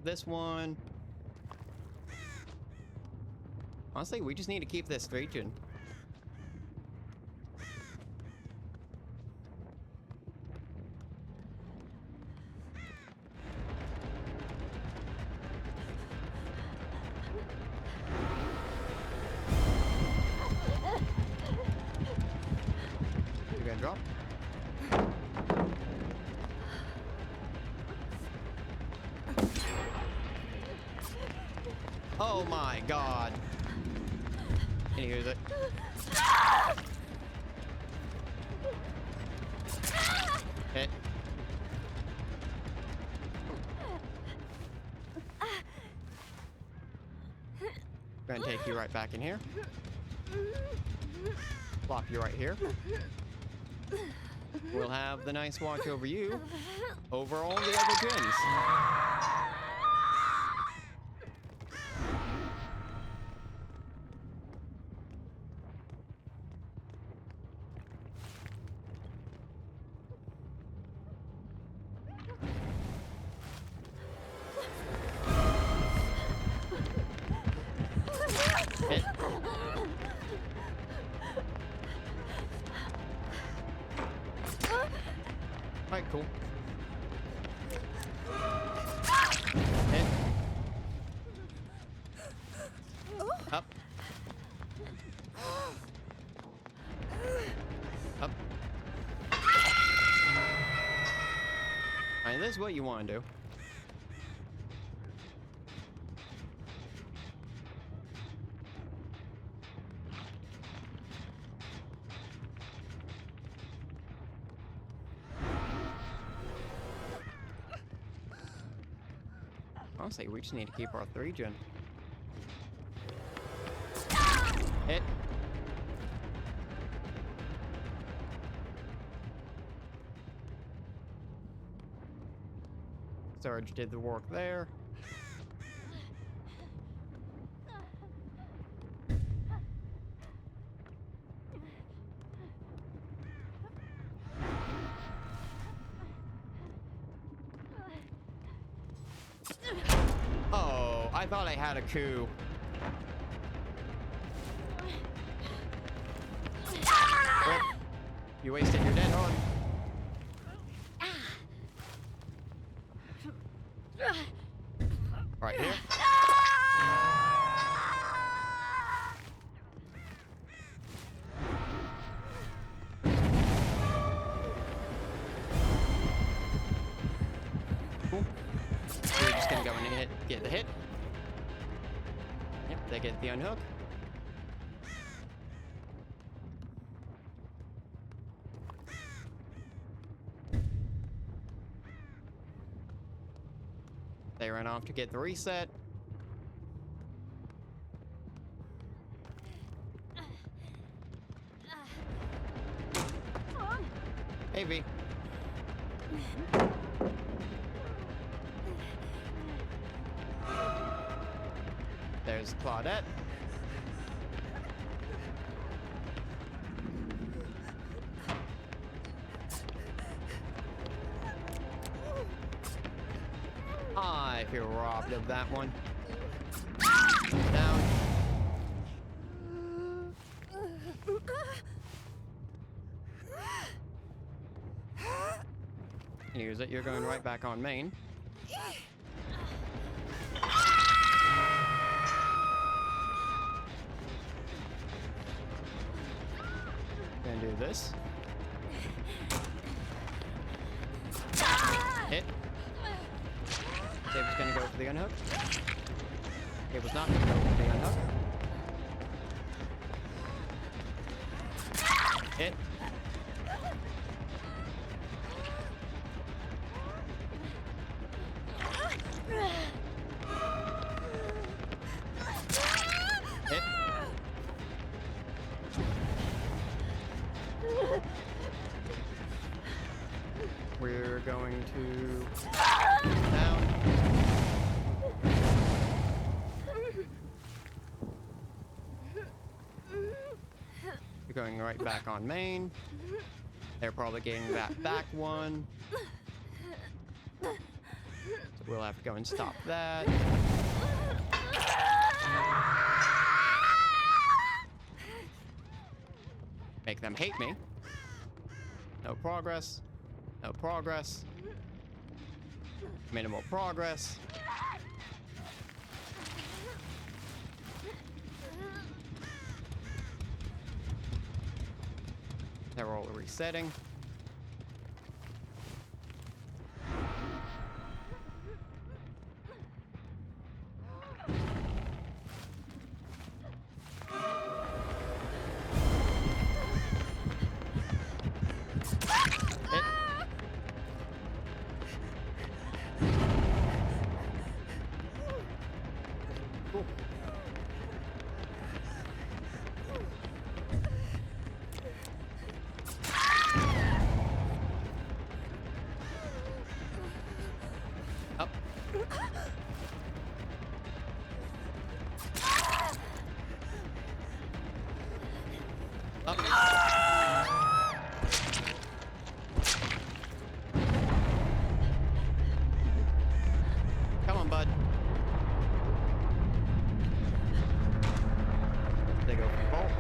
this one. Honestly, we just need to keep this region. You gonna drop? Oh my god. Can you hear it? Hit. Gonna take you right back in here. Plop you right here. We'll have the nice watch over you, over all the other gens. Hit. Alright, cool. Hit. Up. Up. Alright, this is what you want to do. Honestly, we just need to keep our 3 gen. Hit. Surge did the work there. Oh, I thought I had a coup. Rip. You wasted your dead on. Right here. Cool. We're just gonna go in and get the hit. Yep, they get the unhook. They ran off to get the reset. Hey, V. There's Claudette. I feel robbed of that one. Down. Use it. You're going right back on main. Gonna do this. Hit. Dave was gonna go for the unhook. Dave was not gonna go for the unhook. Hit. Hit. We're going to down. You're going right back on main. They're probably getting that back one. So we'll have to go and stop that. Make them hate me. No progress. No progress. Minimal progress. They're all resetting. Cool. Up. Up. Come on, bud. They go for bolt.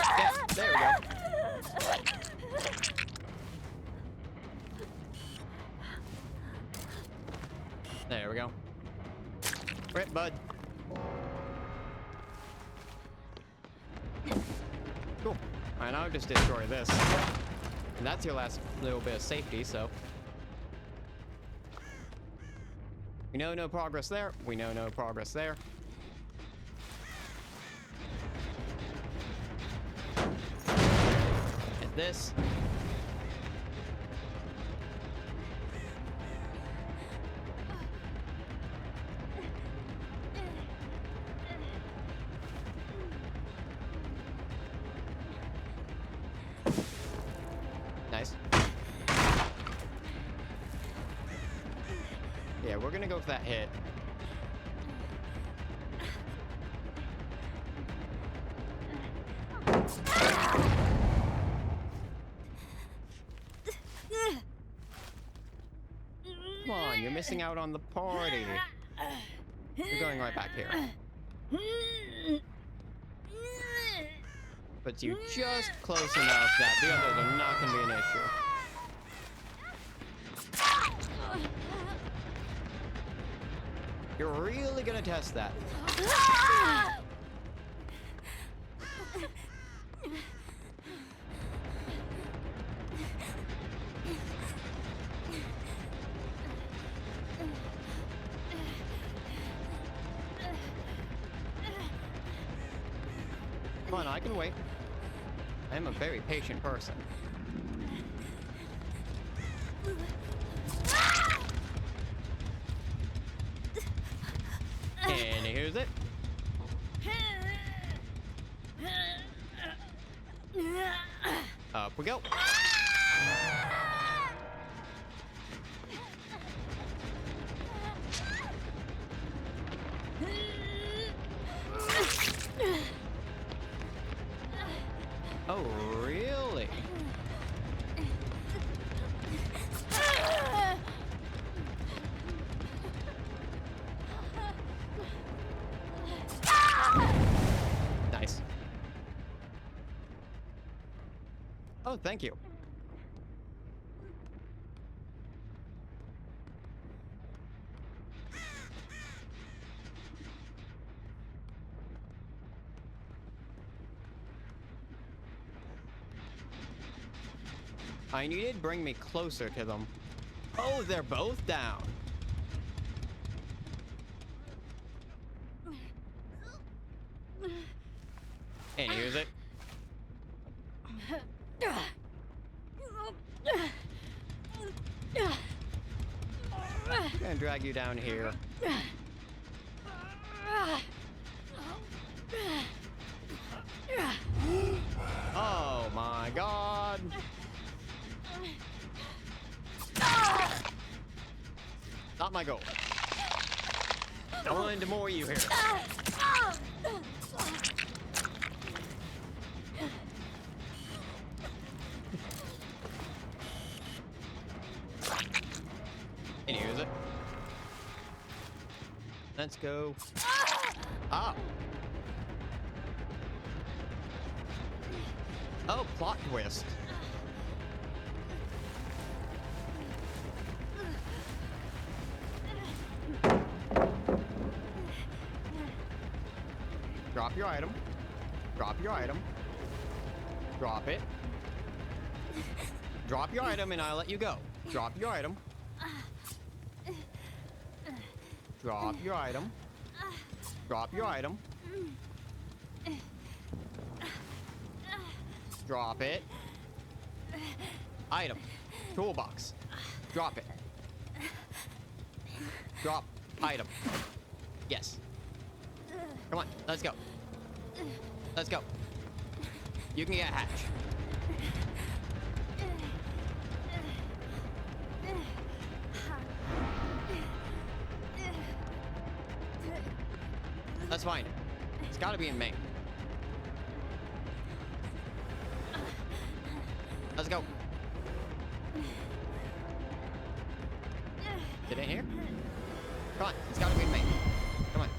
Yeah, there we go. There we go. Rip, bud. Cool. Alright, now I'll just destroy this. And that's your last little bit of safety, so. We know no progress there. We know no progress there. Hit this. Nice. Yeah, we're gonna go for that hit. Come on, you're missing out on the party. You're going right back here. But you're just close enough that the others are not going to be an issue. You're really going to test that. Come on, I can wait. I am a very patient person. And here's it. Up we go. Oh, really? Nice. Oh, thank you. I needed bring me closer to them. Oh, they're both down. And here's it. I'm gonna drag you down here. Oh my god. Not my goal. Don't run into more of you here. And here's it. Let's go. Oh. Oh, plot twist. Drop your item. Drop your item. Drop it. Drop your item and I'll let you go. Drop your item. Drop your item. Drop your item. Drop it. Item. Toolbox. Drop it. Drop. Item. Yes. Come on, let's go. Let's go. You can get hatch. That's fine. It's gotta be in Maine. Let's go. Get in here. Come on, it's gotta be in Maine. Come on.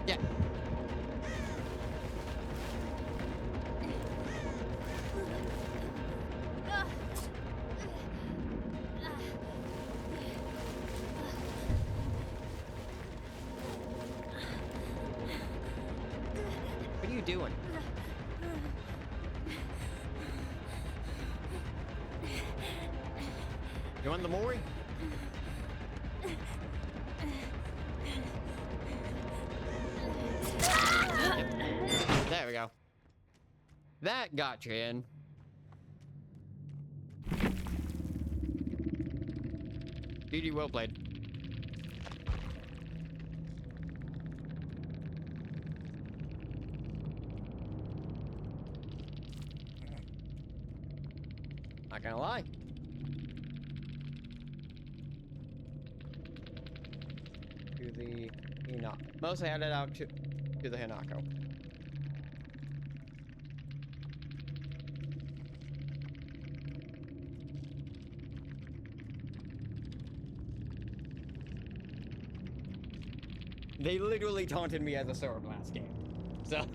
Yeah. What are you doing? You want the Mori? Yep. There we go. That got you in. GG, well played. Not gonna lie. To the Hinako. Mostly headed out to the Hinako. They literally taunted me as a sword last game. So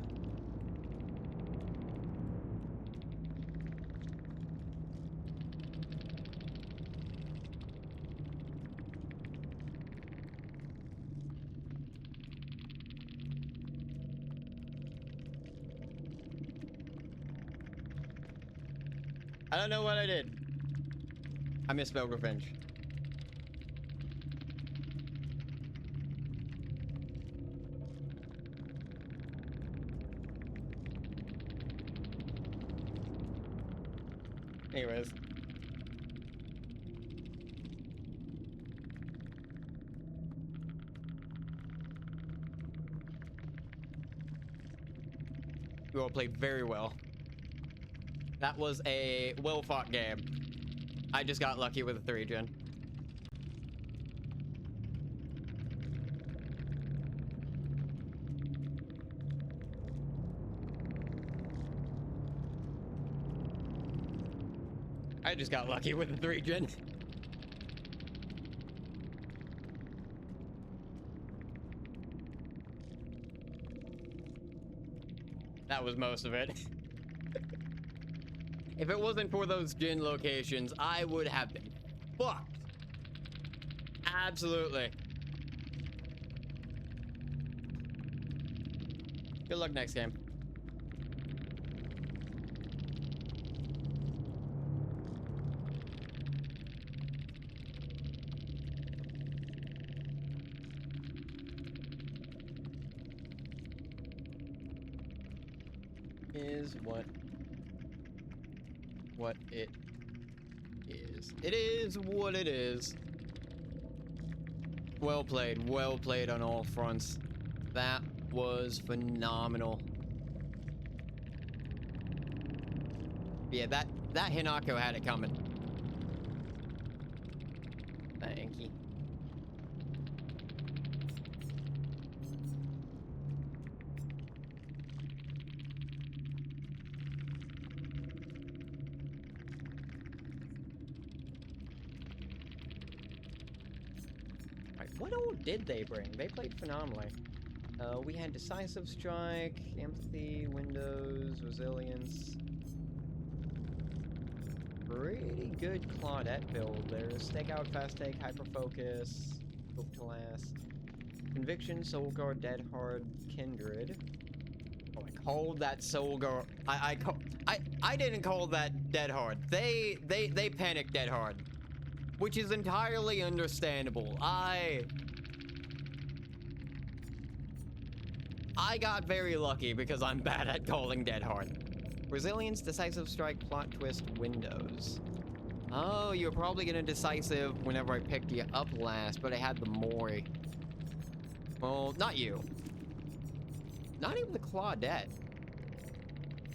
I don't know what I did. I misspelled revenge. Anyways. You all played very well. That was a well-fought game. I just got lucky with a 3-gen. I just got lucky with a 3-gen. That was most of it. If it wasn't for those gin locations, I would have been fucked. Absolutely. Good luck next game. Is what it is. It is what it is. Well played on all fronts. That was phenomenal. Yeah, that Hinako had it coming. Thank you. What all did they bring? They played phenomenally. We had Decisive Strike, Empathy, Windows, Resilience. Pretty good Claudette build. There's Stakeout, Fast Take, Hyper Focus, Hope to Last, Conviction, Soul Guard, Dead Hard, Kindred. Oh, I called that Soul Guard. I didn't call that Dead Hard. They panicked Dead Hard, which is entirely understandable. I got very lucky because I'm bad at calling Dead Hard. Resilience, Decisive Strike, Plot Twist, Windows. Oh, you were probably gonna Decisive whenever I picked you up last, but I had the Mori. Well, not you. Not even the Claudette.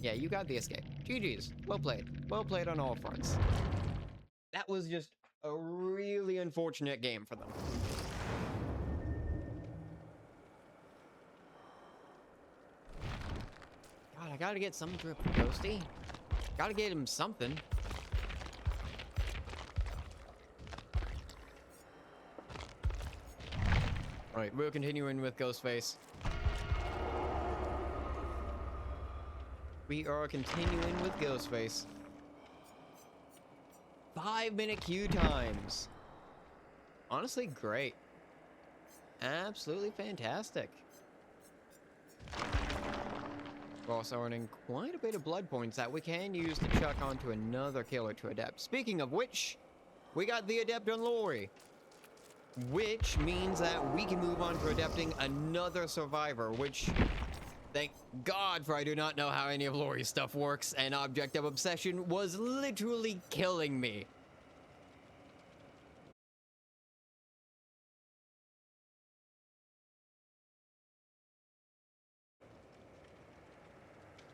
Yeah, you got the escape. GG's. Well played. Well played on all fronts. That was just a really unfortunate game for them. God, I gotta get some drip from Ghosty. Gotta get him something. Alright, we're continuing with Ghostface. We are continuing with Ghostface. 5-minute queue times. Honestly, great. Absolutely fantastic. We're also earning quite a bit of blood points that we can use to chuck onto another killer to Adept. Speaking of which, we got the Adept on Lori. Which means that we can move on to adapting another survivor, which, thank God for I do not know how any of Lori's stuff works, and Object of Obsession was literally killing me.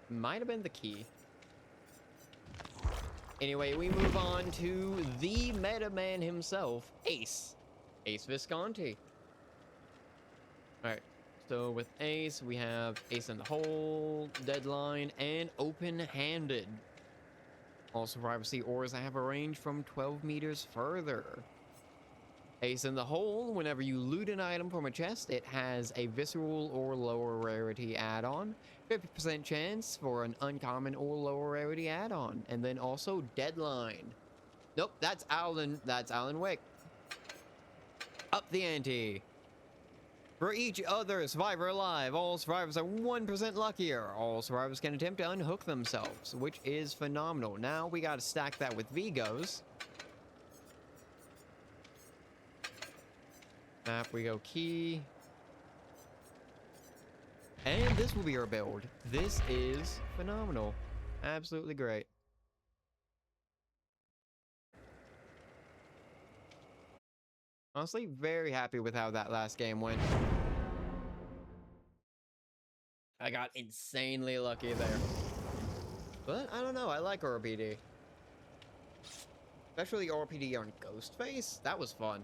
Might have been the key. Anyway, we move on to the Meta Man himself, Ace. Ace Visconti. Alright, so with Ace, we have Ace in the Hole, Deadline, and Open-Handed. All survivors see auras that have a range from 12 meters further. Ace in the Hole, whenever you loot an item from a chest, it has a visceral or lower rarity add-on, 50% chance for an uncommon or lower rarity add-on, and then also Deadline. Nope, that's Alan Wake. Up the ante. For each other survivor alive, all survivors are 1% luckier. All survivors can attempt to unhook themselves, which is phenomenal. Now we gotta stack that with Vigos. Map, we go key. And this will be our build. This is phenomenal. Absolutely great. Honestly, very happy with how that last game went. I got insanely lucky there. But I don't know. I like RPD. Especially RPD on Ghostface. That was fun.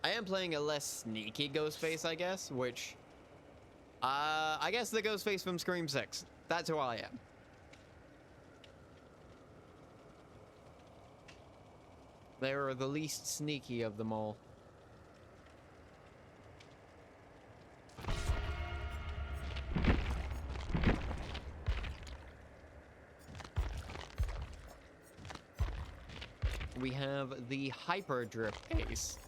I am playing a less sneaky Ghostface, I guess, which... I guess the Ghostface from Scream 6. That's who I am. They are the least sneaky of them all. We have the Hyper Drip Ace.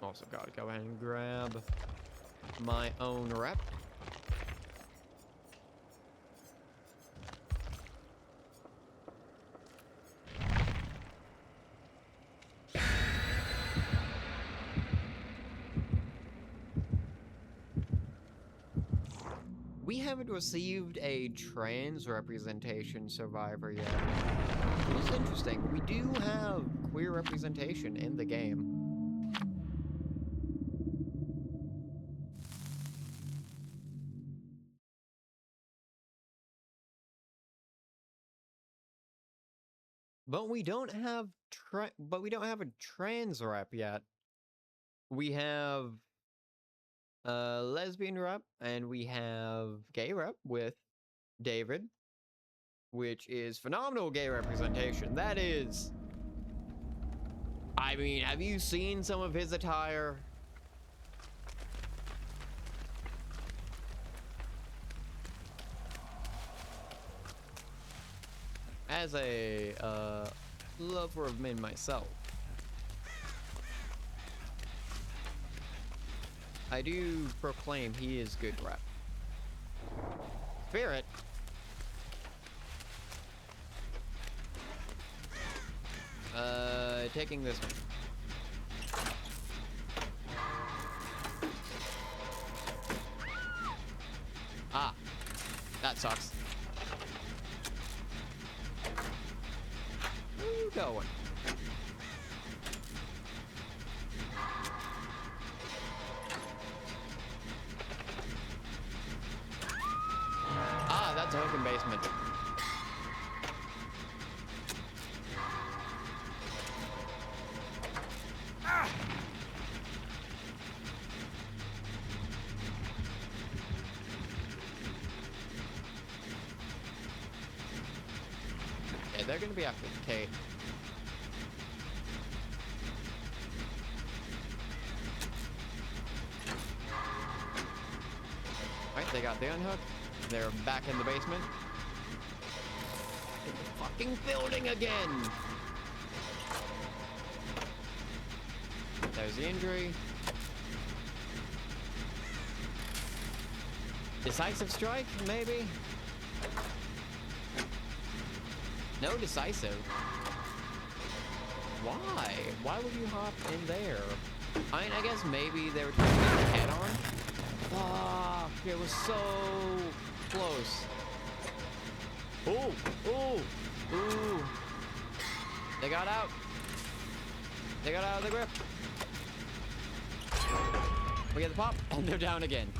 Also gotta go ahead and grab my own rep. We haven't received a trans representation survivor yet. It's interesting. We do have queer representation in the game. But we don't have a trans rep yet. We have a lesbian rep and we have gay rep with David, which is phenomenal gay representation. That is. I mean, have you seen some of his attire? As a lover of men myself, I do proclaim he is good rep. Spirit. Taking this one. Ah, that sucks. Where are you going? Ah, that's a hook and basement. Yeah, they're gonna be after Kate. Alright, they got the unhook. They're back in the basement. In the fucking building again! There's the injury. Decisive strike, maybe? No decisive. Why? Why would you hop in there? I mean, I guess maybe they were trying to get the head on. Fuck, it was so close. Ooh, ooh, ooh. They got out. They got out of the grip. We get the pop, and they're down again.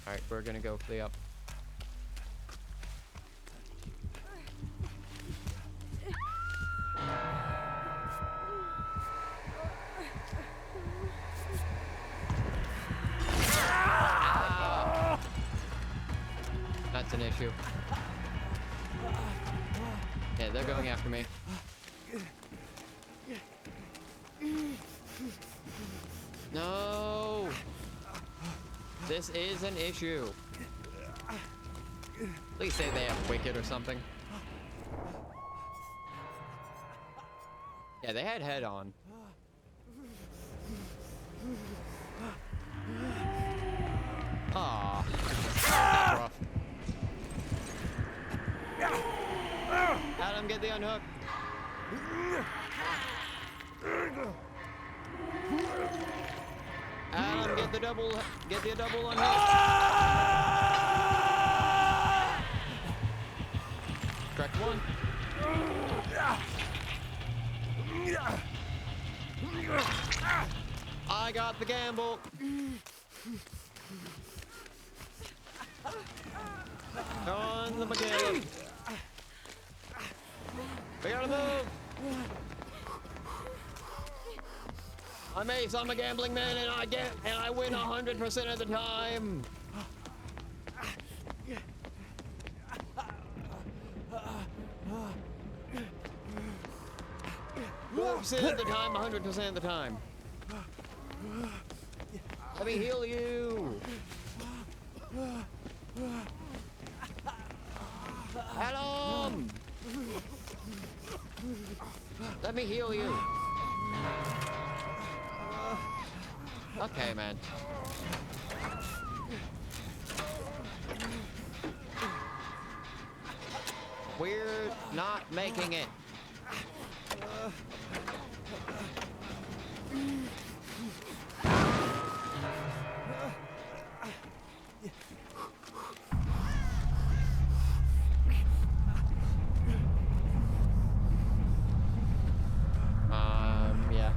All right, we're gonna go for the up. That's an issue. Yeah, they're going after me. No! This is an issue. Please say they have Wicked or something. Yeah, they had head on. Aw. That's rough. Adam, get the unhook. Adam, get the double unhook. Correct one. about the gamble. On the Michaela. We gotta move. I'm Ace, I'm a gambling man, and I win 100% of the time. Percent of the time, 100% of the time. Let me heal you. Adam! Let me heal you. Okay, man. We're not making it. Yeah.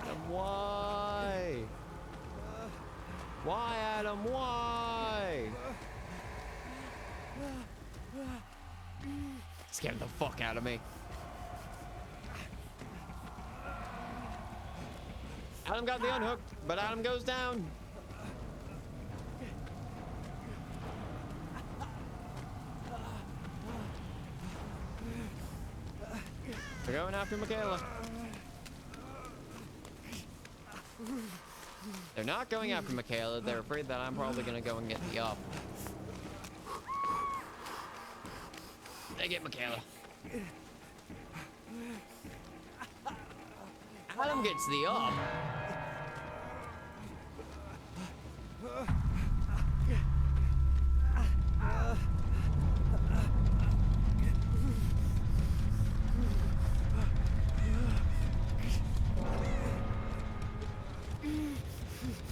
Adam, why? Why, Adam, why? Scared the fuck out of me. Adam got the unhook, but Adam goes down. They're going after Michaela. They're not going after Michaela. They're afraid that I'm probably gonna go and get the up. They get Michaela. Adam gets the up.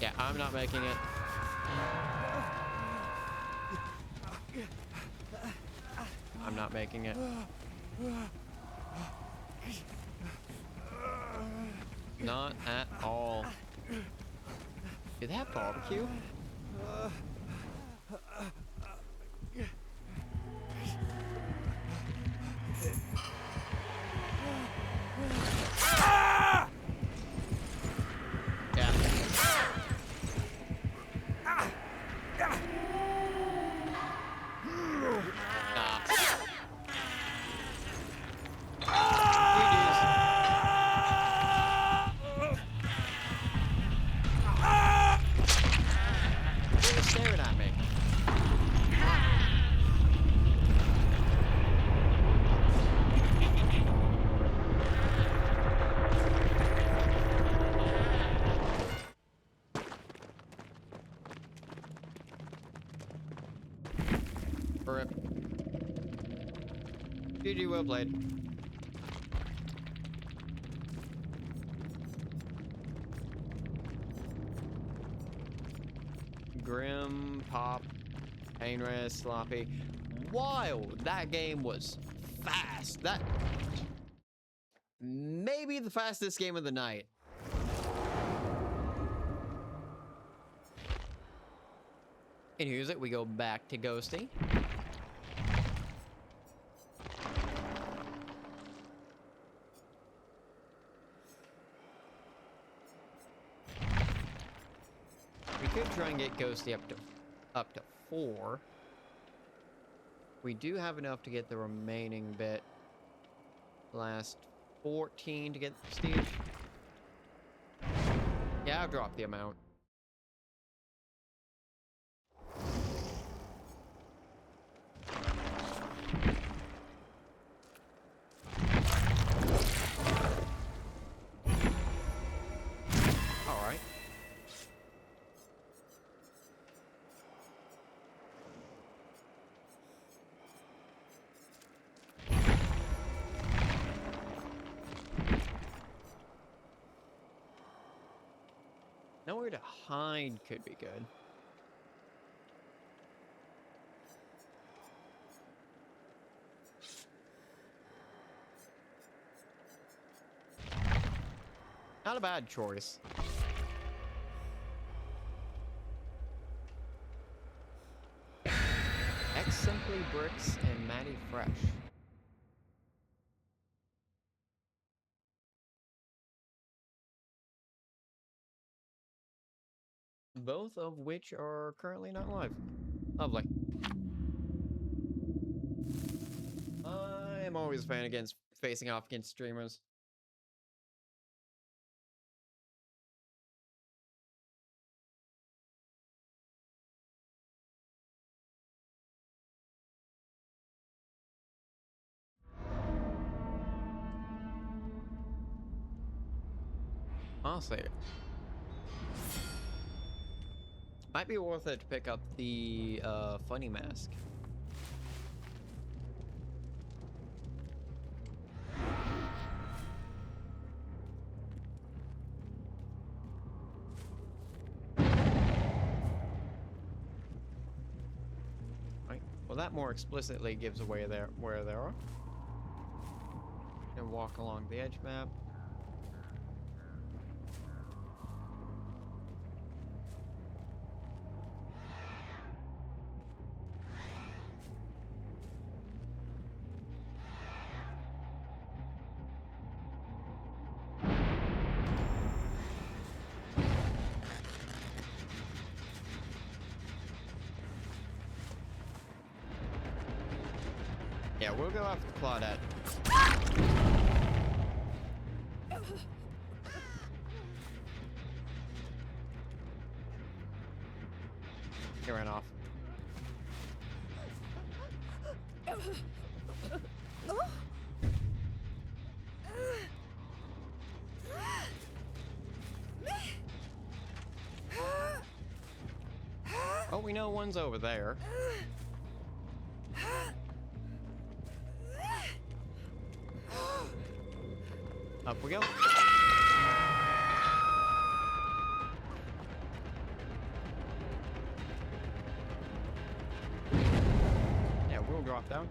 Yeah, I'm not making it. I'm not making it. Not at all. Do they have barbecue? Yeah. They're staring at me. Rip. GG, well played. Grim, Pop, Painrest, Sloppy. Wild! That game was fast. That maybe the fastest game of the night. And here's it. We go back to Ghosty. We could try and get Ghosty up to 4. We do have enough to get the remaining bit. Last 14 to get the prestige. Yeah, I've dropped the amount. All right. Nowhere to hide could be good. Not a bad choice. X Simply Bricks and Matty Fresh. Both of which are currently not live. Lovely. I am always a fan against facing off against streamers. Honestly, might be worth it to pick up the funny mask. Right. Well, that more explicitly gives away where they are. And walk along the edge map. Yeah, we'll go after Claudette. He ran off. Oh, we know one's over there. Up we go. Yeah, we'll drop down.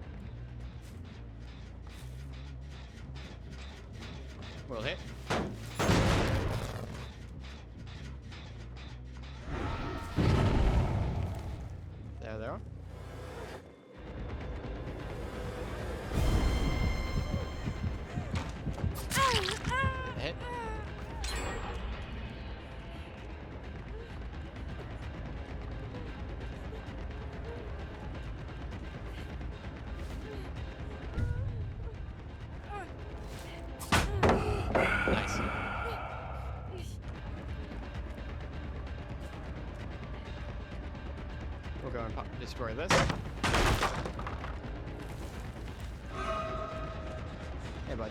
We'll hit. There they are. Hit. Nice. We'll go and destroy this. Hey, bud.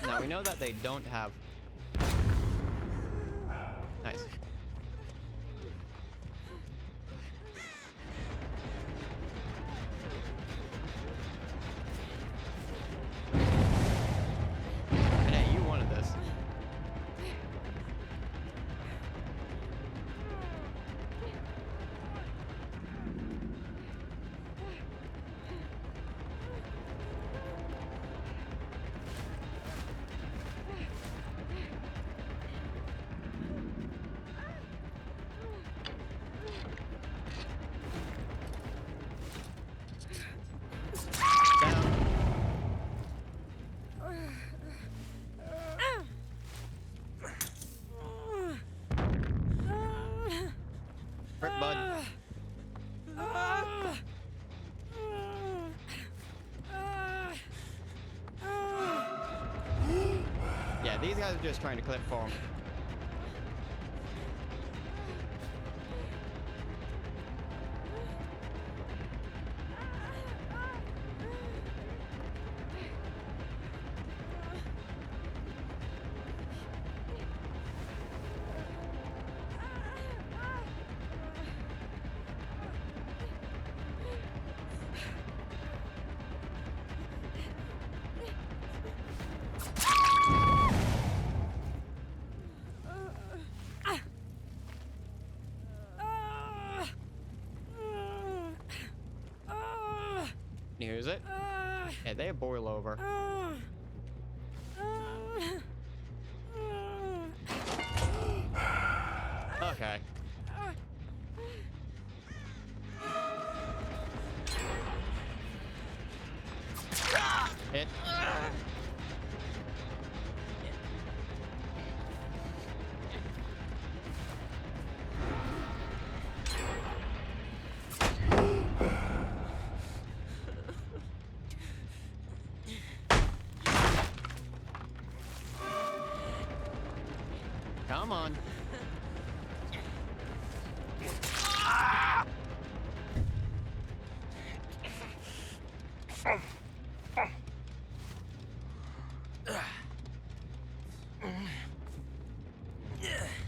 Now we know that they don't have. Nice. And hey, you wanted this. Rip, bud. Yeah, these guys are just trying to clip for him. you use it. Yeah, they have boil over. Okay. Hit. Come on.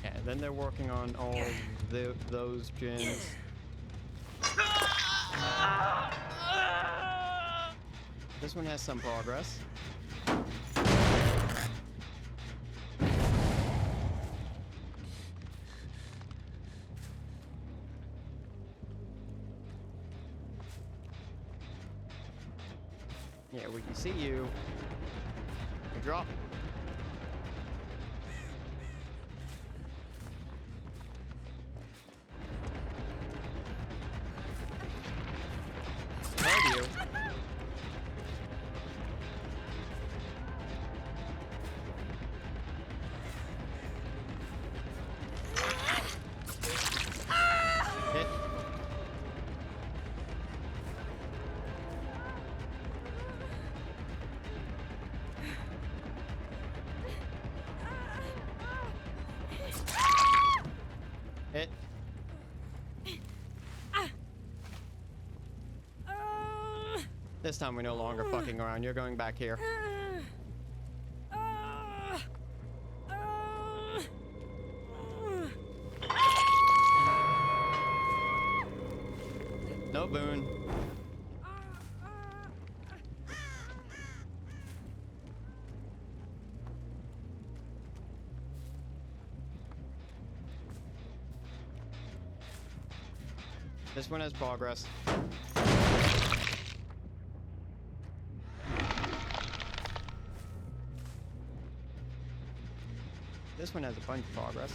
Yeah, then they're working on all those gens. This one has some progress. Yeah, we can see you. You drop. Love you. Hit. Hit. This time we're no longer fucking around. You're going back here. No boon. This one has progress. This one has a bunch of progress.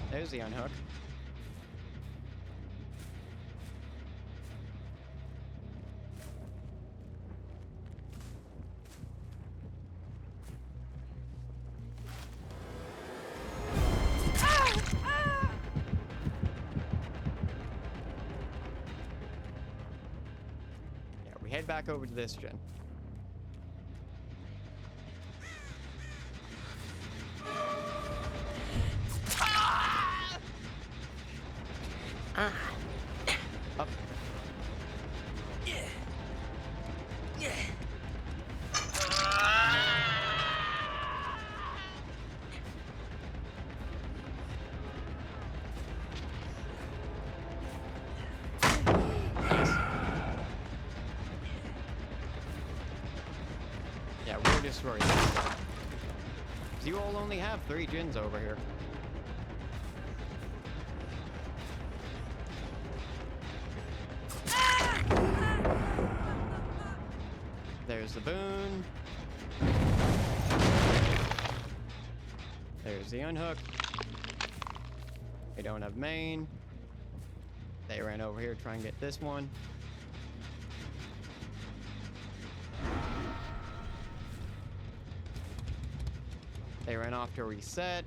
There's the unhook. Yeah, we head back over to this gen. Up. Yeah, we're destroying this stuff. So you all only have 3 gens over here. There's the boon. There's the unhook. They don't have main. They ran over here to try and get this one. They ran off to reset.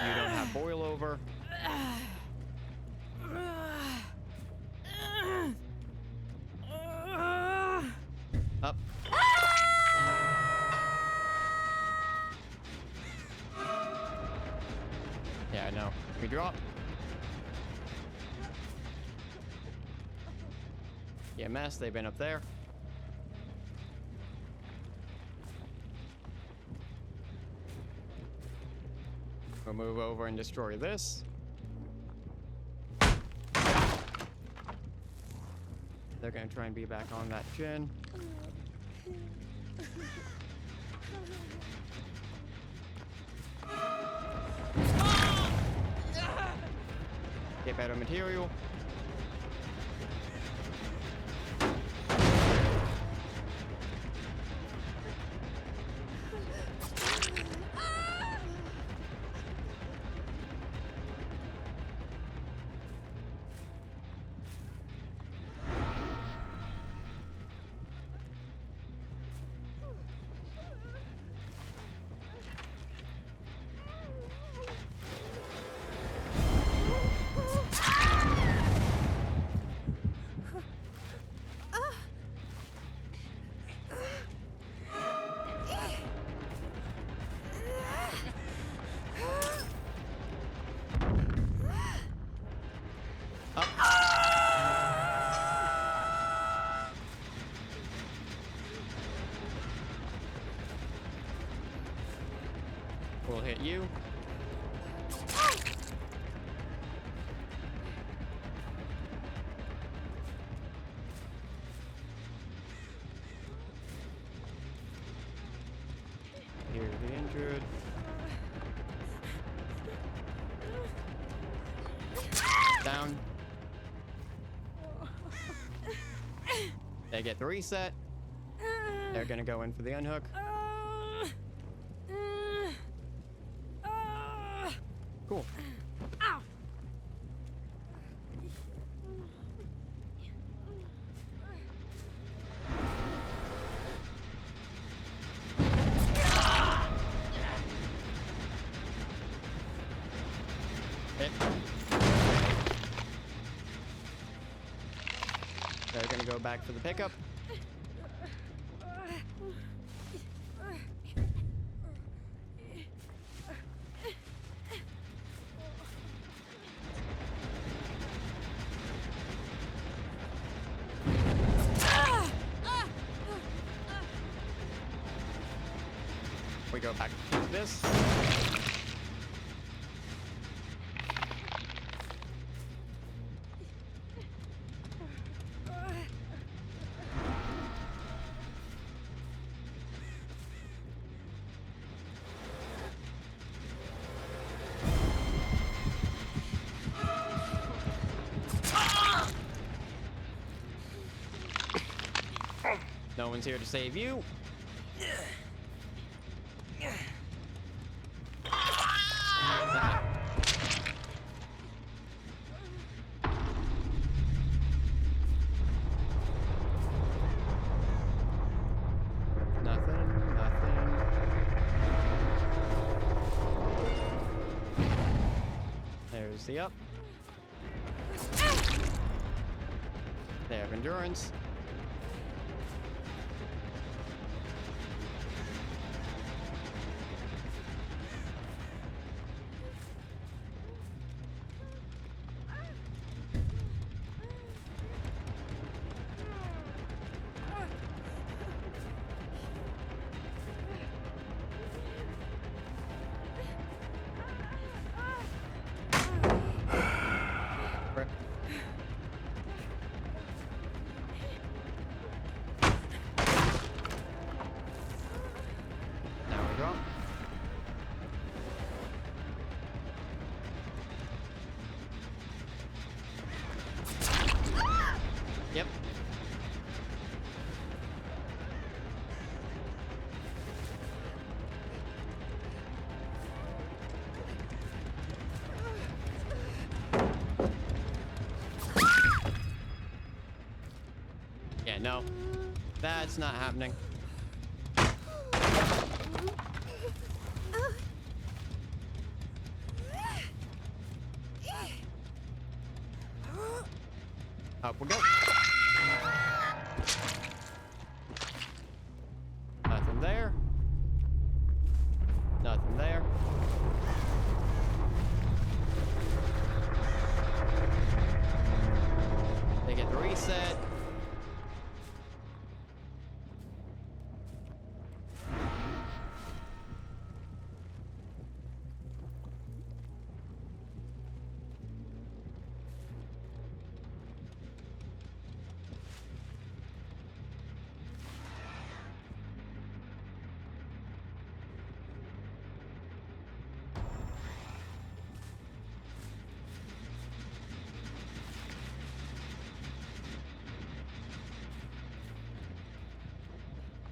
You don't have boil over. Up. Yeah, I know. We drop. Yeah, mess. They've been up there. move over and destroy this. They're gonna try and be back on that gen. Get better material. We'll hit you. Here's the injured. Down. They get the reset. They're gonna go in for the unhook. Cool. Ow. Hit. They're gonna go back for the pickup. We go back to this. No one's here to save you. Nothing. There's the up. They have endurance. Rip. Now we drop. Yep. Yeah, no. That's not happening. Up we go. Nothing there. Nothing there. They get the reset.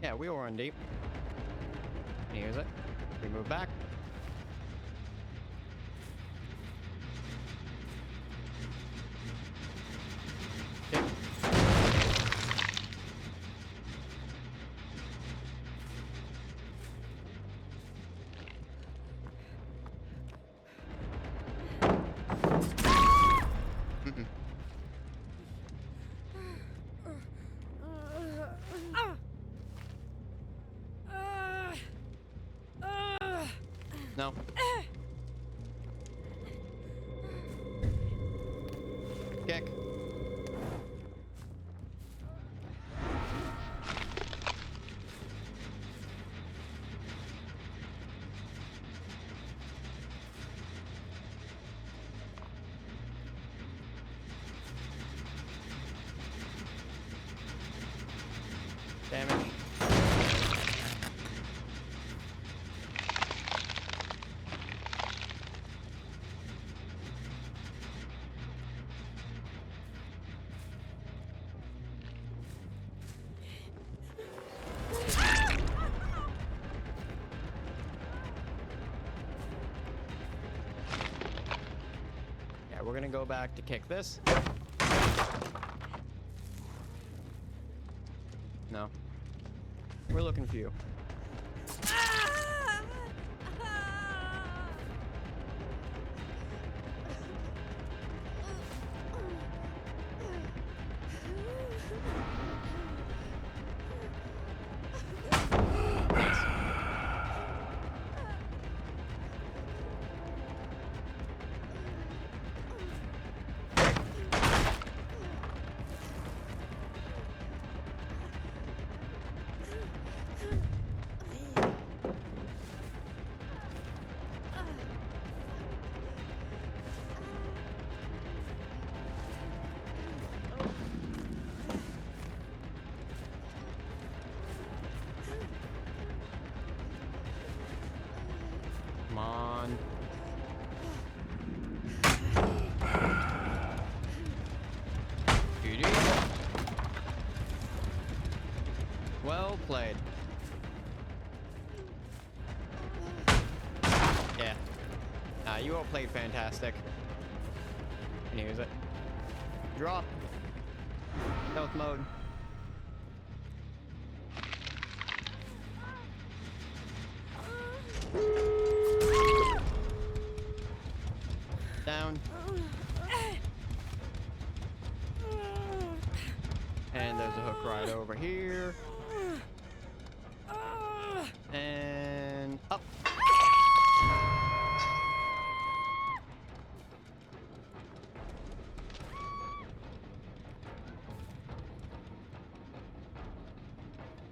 Yeah, we will run deep. Here's it. We move back. Yep. Mm-mm. No. Kick. Damage. Yeah, we're gonna go back to kick this. No. We're looking for you. Come on. GG. Well played. Yeah. You all played fantastic. And here's it. Drop. Stealth mode. Down. And there's a hook right over here. And up.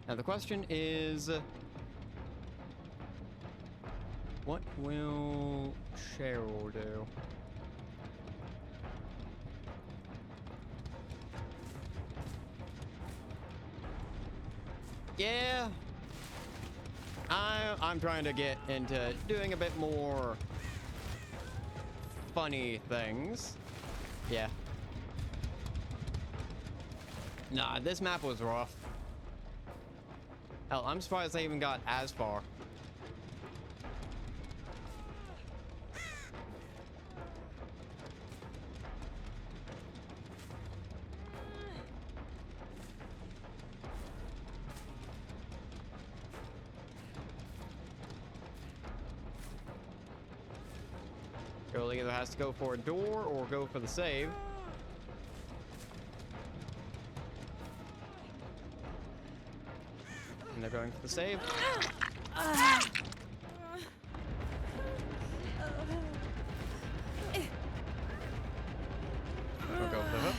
Now the question is, what will Cheryl do? Yeah, I'm trying to get into doing a bit more funny things. Yeah. Nah, this map was rough. Hell, I'm surprised I even got as far. Girl either has to go for a door or go for the save. And they're going for the save. We'll go for the hook.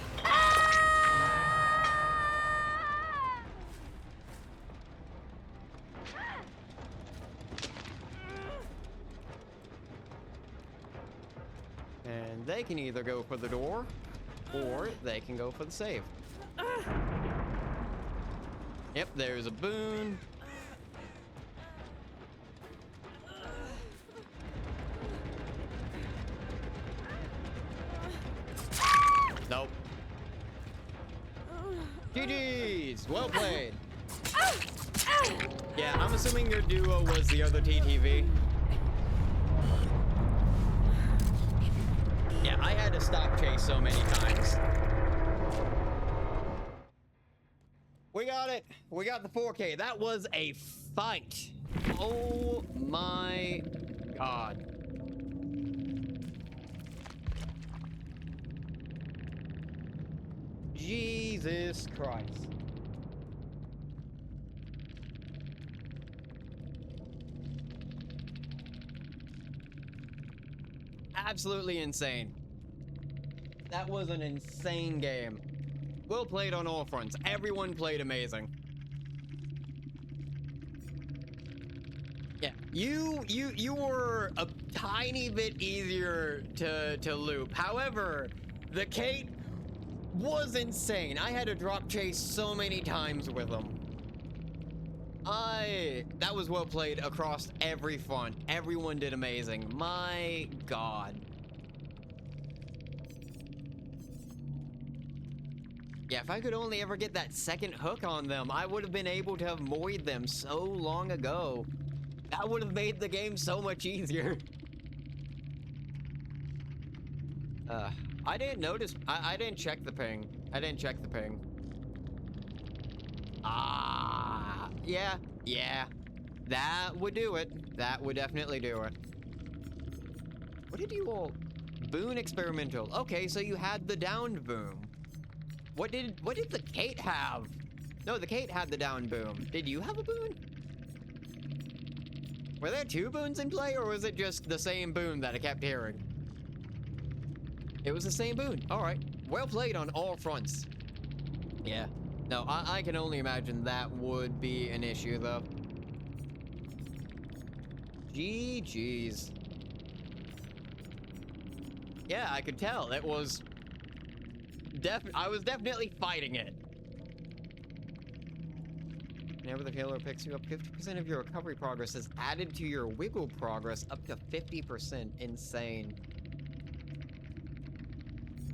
And they can either go for the door, or they can go for the save. Yep, there's a boon. Nope. GG's, well played. Yeah, I'm assuming your duo was the other TTV. Yeah, I had to stop chase so many times. We got it. We got the 4K. That was a fight. Oh my god. Jesus Christ. Absolutely insane. That was an insane game. Well played on all fronts. Everyone played amazing. Yeah, you were a tiny bit easier to loop. However, the Kate was insane. I had to drop chase so many times with him. That was well played across every front. Everyone did amazing. My god. Yeah, if I could only ever get that second hook on them, I would have been able to have moied them so long ago. That would have made the game so much easier. I didn't notice. I didn't check the ping. I didn't check the ping. Ah, yeah. That would do it. That would definitely do it. What did you all... Boon experimental. Okay, so you had the downed boom. What did the Kate have? No, the Kate had the down boom. Did you have a boon? Were there two boons in play, or was it just the same boon that I kept hearing? It was the same boon. All right. Well played on all fronts. Yeah. No, I can only imagine that would be an issue, though. GG's. Yeah, I could tell. It was... I was definitely fighting it. Whenever the killer picks you up, 50% of your recovery progress is added to your wiggle progress up to 50%. Insane.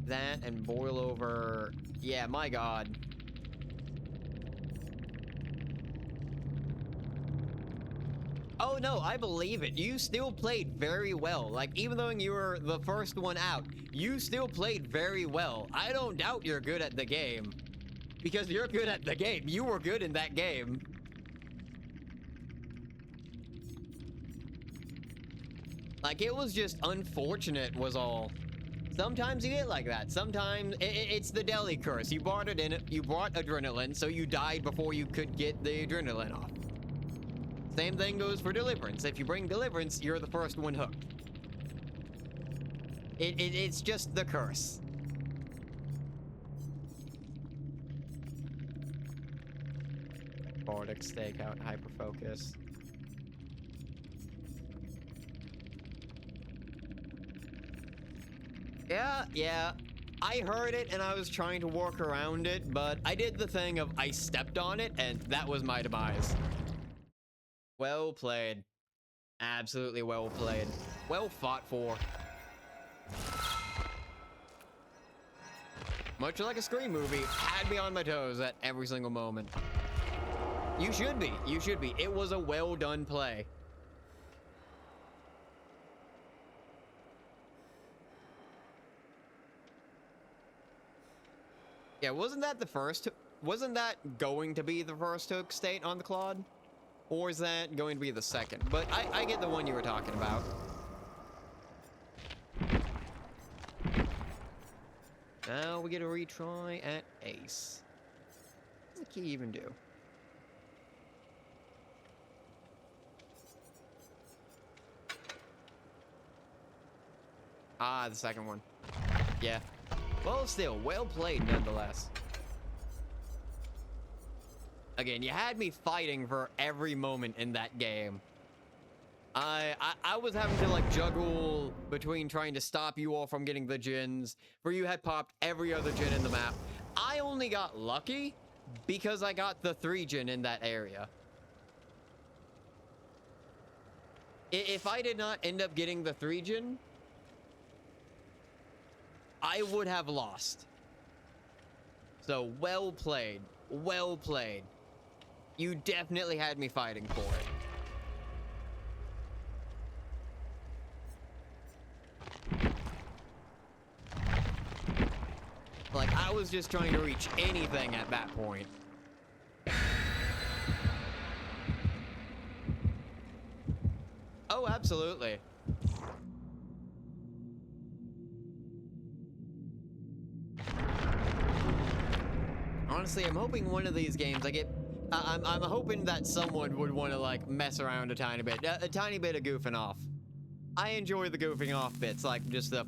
That and boil over. Yeah, my god. Oh no, I believe it. You still played very well. Like, even though you were the first one out, you still played very well. I don't doubt you're good at the game. Because you're good at the game. You were good in that game. Like, it was just unfortunate was all. Sometimes you get like that. Sometimes it's the deli curse. You brought it in. You brought adrenaline, so you died before you could get the adrenaline off. Same thing goes for deliverance. If you bring deliverance, you're the first one hooked. It's just the curse. Bardic stakeout, hyperfocus. Yeah. I heard it and I was trying to work around it, but I did the thing of I stepped on it and that was my demise. Well played. Absolutely well played. Well fought for. Much like a Scream movie, had me on my toes at every single moment. You should be. You should be. It was a well done play. Yeah, wasn't that the first? Wasn't that going to be the first hook state on the Claude? Or is that going to be the second? But I get the one you were talking about. Now we get a retry at Ace. What does the key even do? Ah, the second one. Yeah. Well, still, well played nonetheless. Again, you had me fighting for every moment in that game. I was having to like juggle between trying to stop you all from getting the gins, for you had popped every other gin in the map. I only got lucky because I got the 3 gin in that area. If I did not end up getting the 3 gin, I would have lost. So well played. Well played. You definitely had me fighting for it. Like, I was just trying to reach anything at that point. Oh, absolutely. Honestly, I'm hoping one of these games I get... I'm hoping that someone would want to, like, mess around a tiny bit. A tiny bit of goofing off. I enjoy the goofing off bits, like, just the...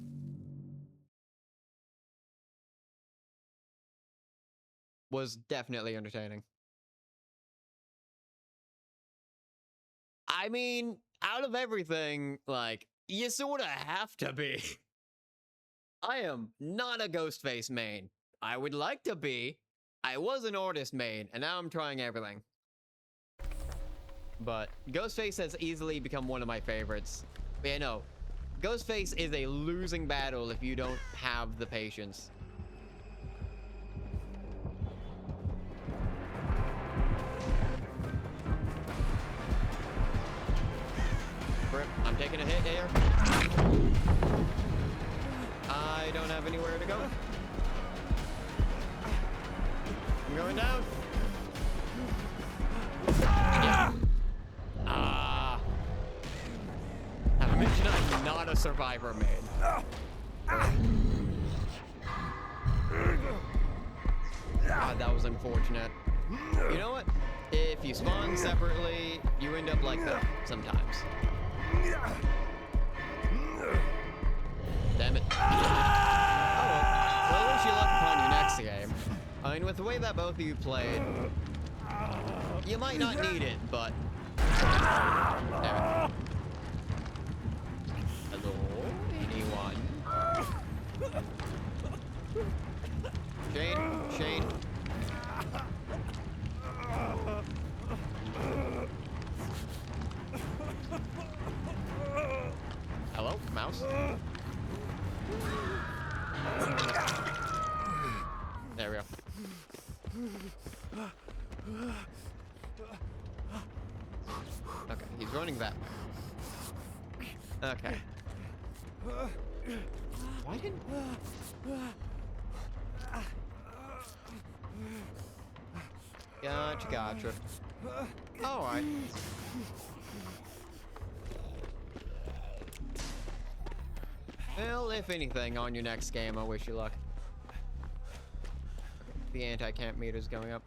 Was definitely entertaining. I mean, out of everything, like, you sorta have to be. I am not a Ghostface main. I would like to be. I was an Artist main, and now I'm trying everything. But Ghostface has easily become one of my favorites. But yeah, no. Ghostface is a losing battle if you don't have the patience. Rip, I'm taking a hit here. I don't have anywhere to go. I'm going down. Yeah. Have I mentioned I'm not a survivor main? God, that was unfortunate. You know what? If you spawn separately, you end up like that sometimes. Damn it. Oh well. Well, wish you luck upon your next game. I mean, with the way that both of you played, you might not need it, but... Damn it. Hello? Anyone? Shane? Hello? Mouse? There we go. Okay, he's running that way. Okay. Why didn't... Gotcha. Alright. Well, if anything, on your next game, I wish you luck. The anti-camp meter's going up.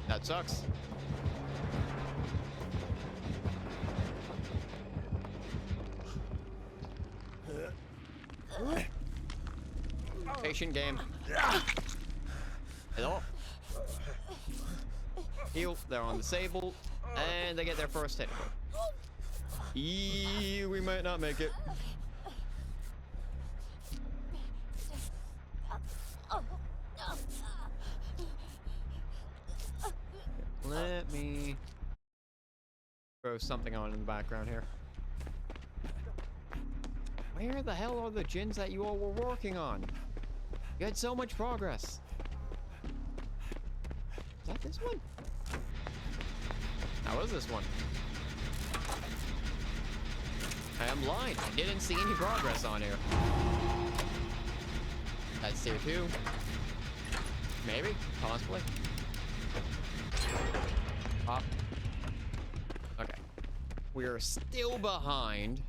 That sucks. Patient game. Hello? Heal, they're on disabled, and they get their first hit. We might not make it. Let me throw something on in the background here. Where the hell are the gens that you all were working on? You had so much progress. Is that this one? How is this one? I am blind. I didn't see any progress on here. That's tier 2. Maybe. Possibly. Pop. Okay. We're still behind.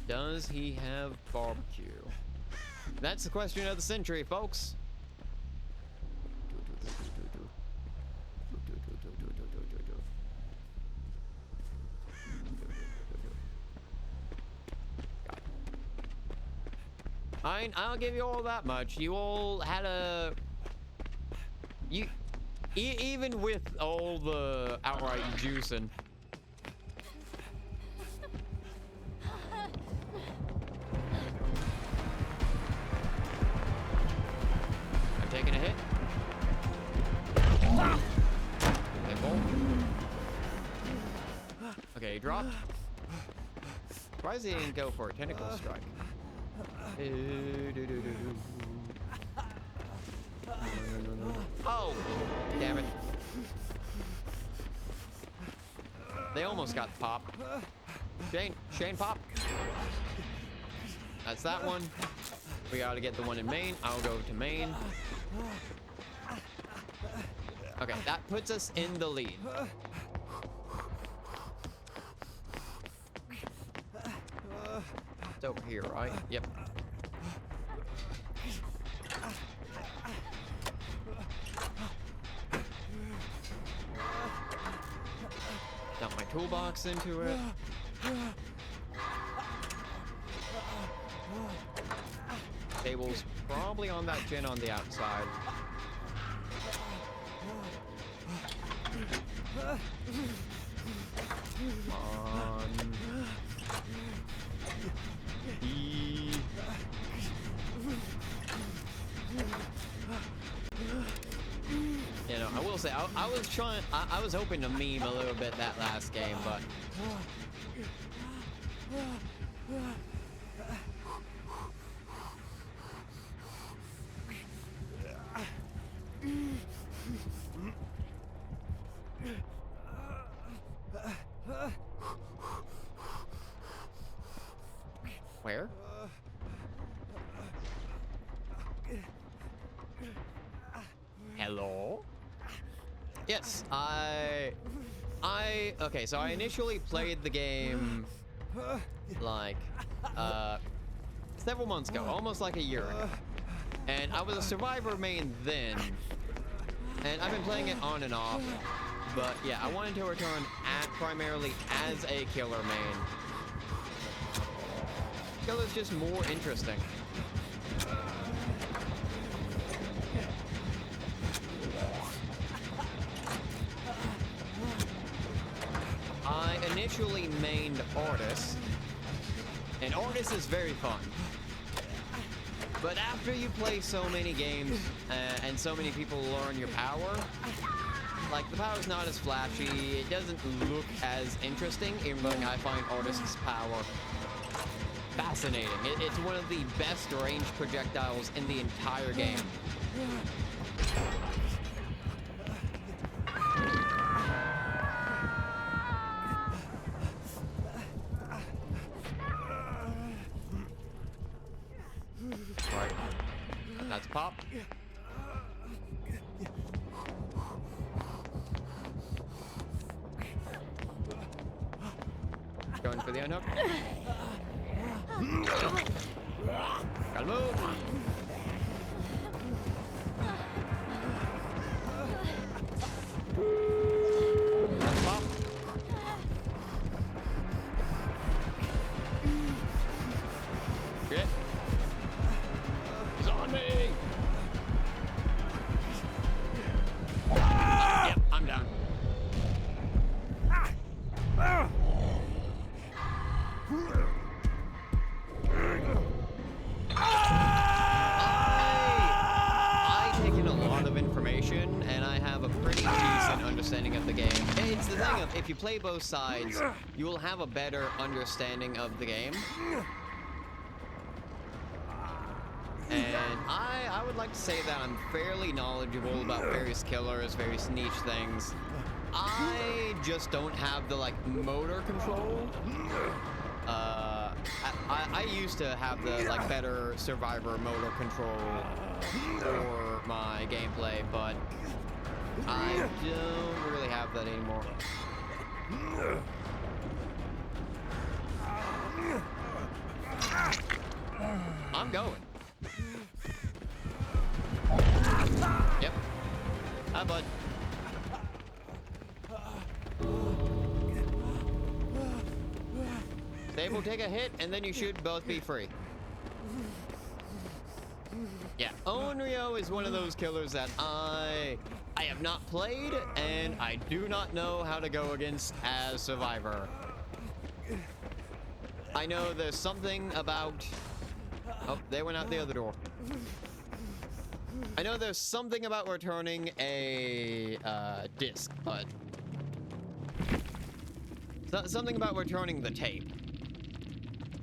Does he have barbecue? That's the question of the century, folks. I'll give you all that much. You all had a... even with all the outright juicing. I'm taking a hit. they dropped. Surprised they didn't go for a tentacle strike. Oh, damn it. They almost got the pop. Shane, pop. That's that one. We gotta get the one in main. I'll go to main. Okay, that puts us in the lead. It's over here, right? Yep. Dump my toolbox into it. Table's probably on that gen on the outside. On. You know, I will say, I was trying, I was hoping to meme a little bit that last game, but. Where? Hello? Yes, okay, so I initially played the game like several months ago, almost like a year ago. And I was a survivor main then. And I've been playing it on and off. But yeah, I wanted to return primarily as a killer main. Killer's just more interesting. I initially mained Artis, and Artis is very fun. But after you play so many games and so many people learn your power, like the power's not as flashy, it doesn't look as interesting, even though I find Artis's power fascinating. It's one of the best ranged projectiles in the entire game. Right. That's pop. Going for the unhook. Gotta move. That's pop. Shit. He's on me. Yep, I'm down. I take in a lot of information, and I have a pretty decent understanding of the game. It's the thing of, if you play both sides, you will have a better understanding of the game. And I would like to say that I'm fairly knowledgeable about various killers, various niche things. I just don't have the, like, motor control. I used to have the, like, better survivor motor control for my gameplay, but I don't really have that anymore. I'm going. Yep. Hi, bud. They will take a hit, and then you should both be free. Yeah, Onryo is one of those killers that I have not played, and I do not know how to go against as Survivor. I know there's something about... Oh, they went out the other door. I know there's something about returning a disc, but Something about returning the tape.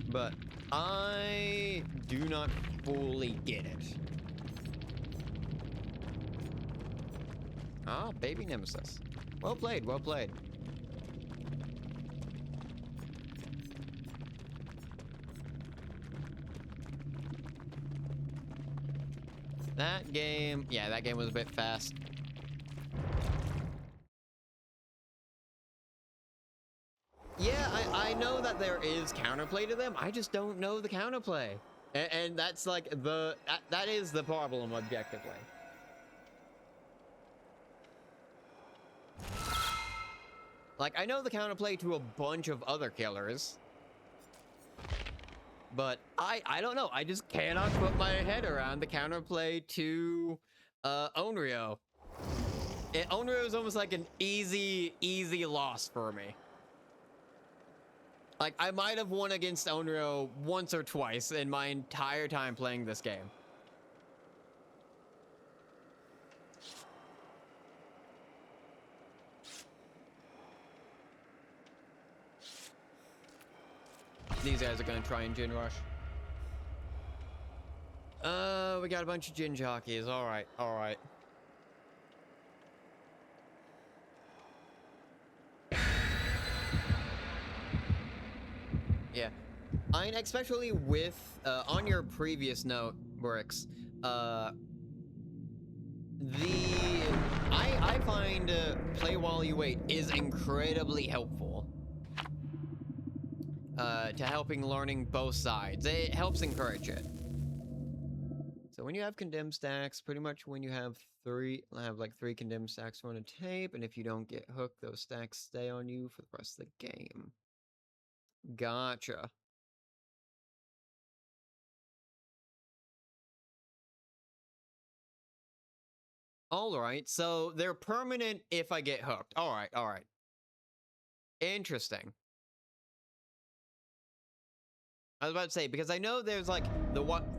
But I do not fully get it. Ah, baby Nemesis. Well played, well played. That game, yeah, that game was a bit fast. Yeah, I know that there is counterplay to them. I just don't know the counterplay. And that's like that is the problem objectively. Like, I know the counterplay to a bunch of other killers. But I don't know. I just cannot put my head around the counterplay to Onryo. Onryo is almost like an easy loss for me. Like, I might have won against Onryo once or twice in my entire time playing this game. These guys are gonna try and Jin rush. We got a bunch of Jin jockeys. Alright, alright. Yeah. I mean, especially with, on your previous note, Bricks, I find play while you wait is incredibly helpful. To helping learning both sides. It helps encourage it. So when you have condemned stacks, pretty much when you have like three condemned stacks on a tape, and if you don't get hooked, those stacks stay on you for the rest of the game. Gotcha. Alright, so they're permanent if I get hooked. Alright, alright. Interesting. I was about to say, because I know there's like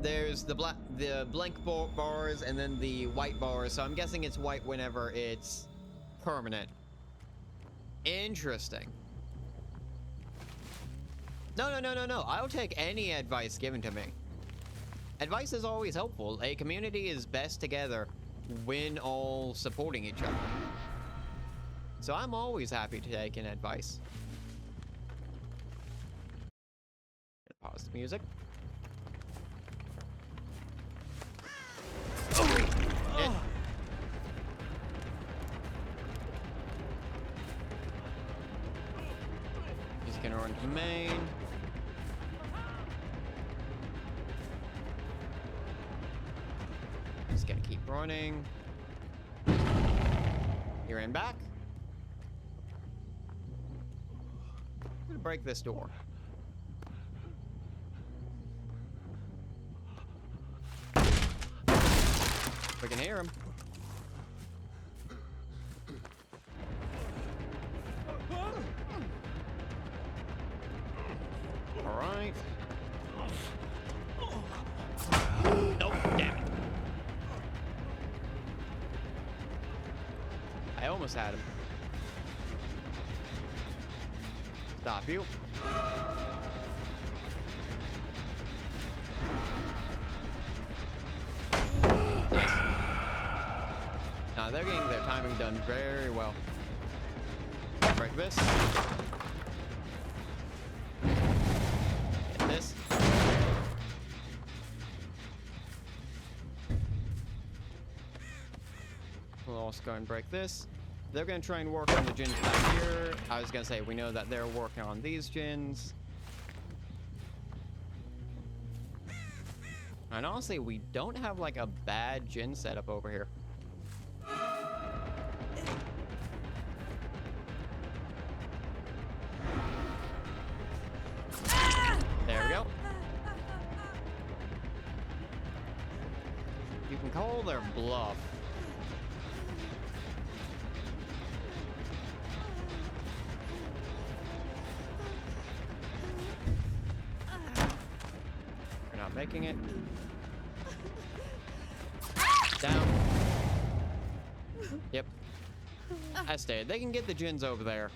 there's the blank bars and then the white bars, so I'm guessing it's white whenever it's permanent. Interesting. No. I'll take any advice given to me. Advice is always helpful. A community is best together when all supporting each other. So I'm always happy to take an advice. Pause the music. Oh. He's gonna run to main. He's gonna keep running. You're in back. I'm gonna break this door. We can hear him. All right. Nope, damn it. I almost had him. Stop you. They're getting their timing done very well. Break this. Get this. We'll also go and break this. They're going to try and work on the gins back here. I was going to say, we know that they're working on these gins. And honestly, we don't have like a bad gin setup over here. There we go. You can call their bluff. We're not making it. Down. Yep. I stayed. They can get the gins over there.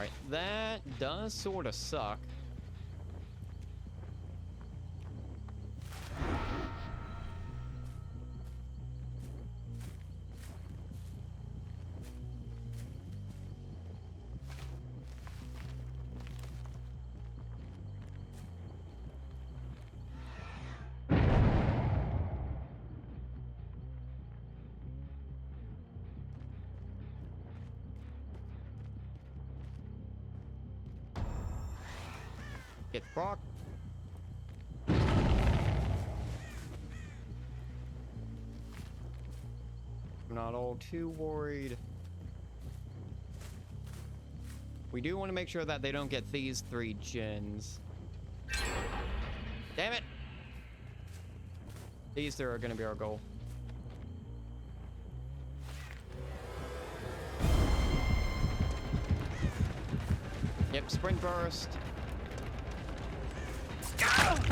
Alright, that does sort of suck. Get Brock. I'm not all too worried. We do want to make sure that they don't get these 3 gens. Damn it! These 3 are going to be our goal. Yep, sprint burst.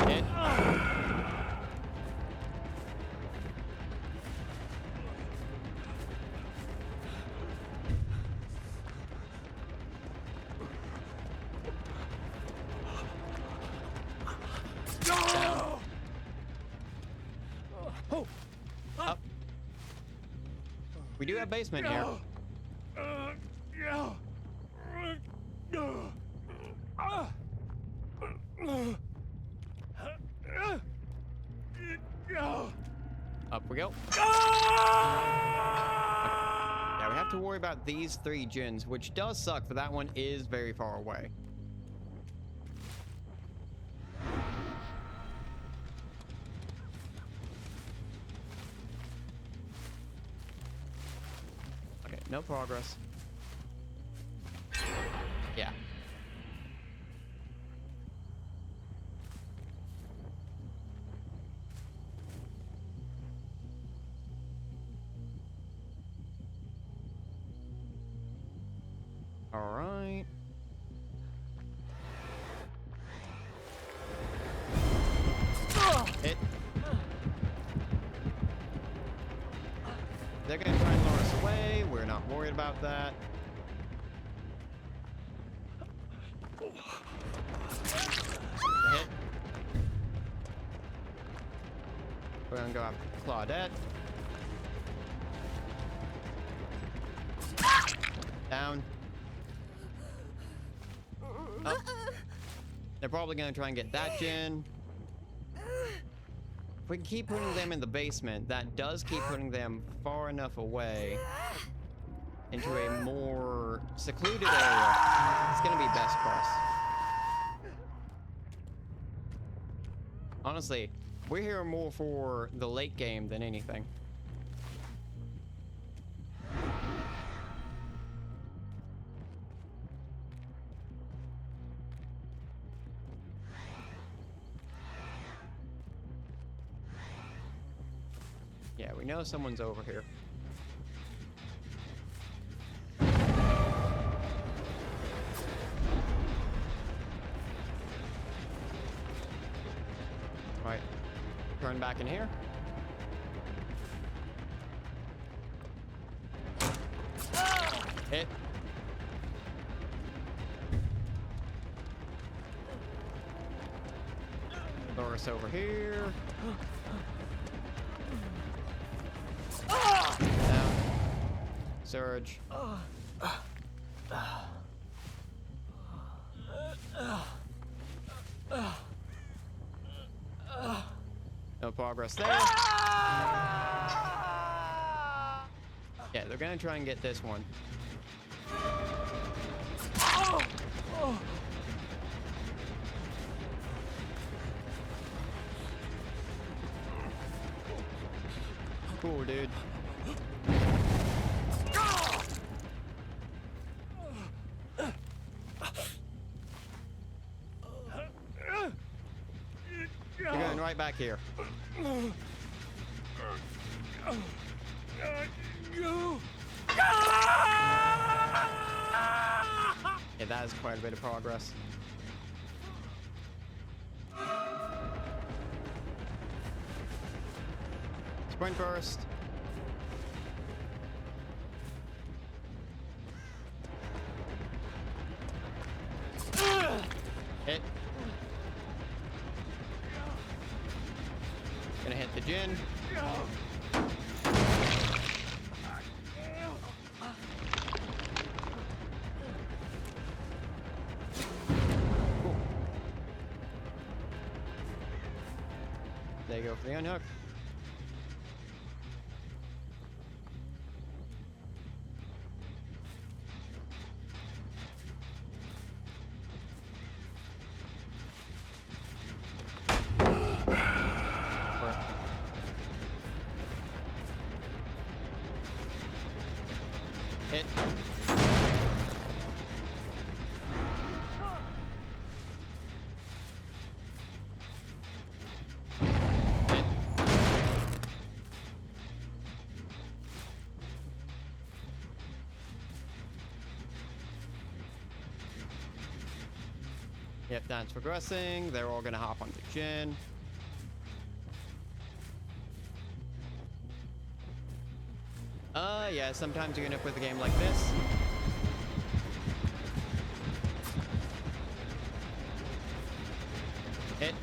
Hit. Down. Up. We do have basement here. Up we go. Yeah, we have to worry about these 3 gens, which does suck, but that one is very far away. Okay, no progress. Yeah. All right. Hit. They're gonna try and lure us away. We're not worried about that. Hit. We're gonna go after Claudette. Down. Up. They're probably gonna try and get that gen. If we can keep putting them in the basement, that does keep putting them far enough away into a more secluded area. It's gonna be best for us. Honestly, we're here more for the late game than anything. Yeah, we know someone's over here. Right. Turn back in here. Hit. Lure us over here. Down. Surge. No progress there. Yeah, they're gonna try and get this one. Cool, dude. You're going right back here. Yeah, that is quite a bit of progress. Sprint burst. gonna hit the Jin. Cool. There you go for the unhook. Hit. Hit. Yep, that's progressing. They're all gonna hop onto Jin. Yeah, sometimes you end up with a game like this. Hit.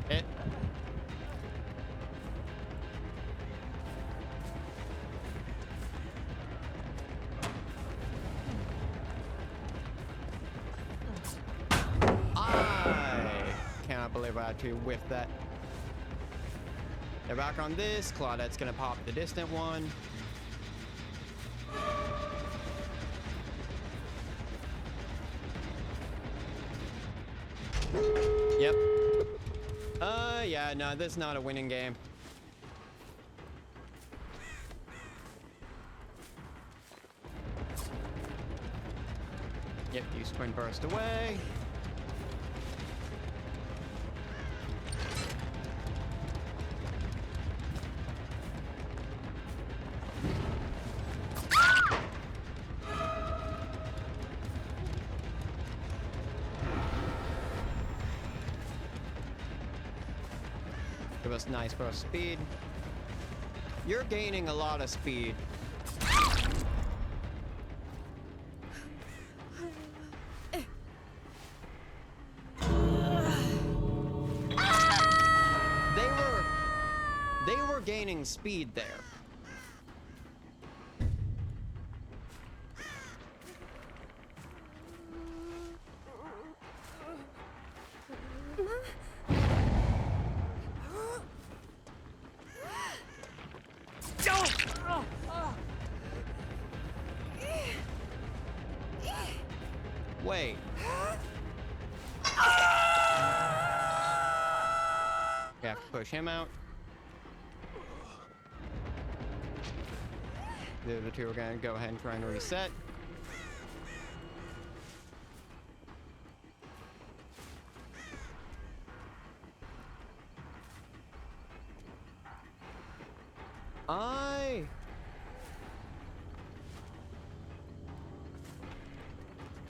Hit. I believe I actually whiffed that. They're back on this. Claudette's gonna pop the distant one. Yep. Yeah, no, this is not a winning game. Yep, you sprint burst away. Give us nice burst speed. You're gaining a lot of speed. They were gaining speed there. Wait. We have to push him out. The other two are gonna go ahead and try and reset.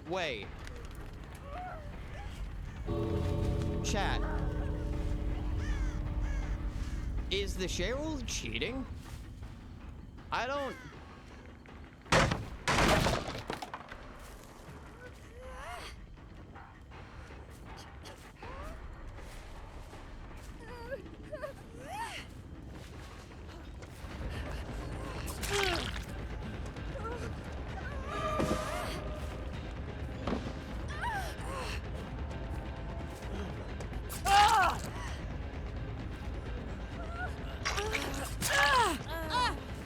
Wait. Chat. Is the Cheryl cheating? I don't...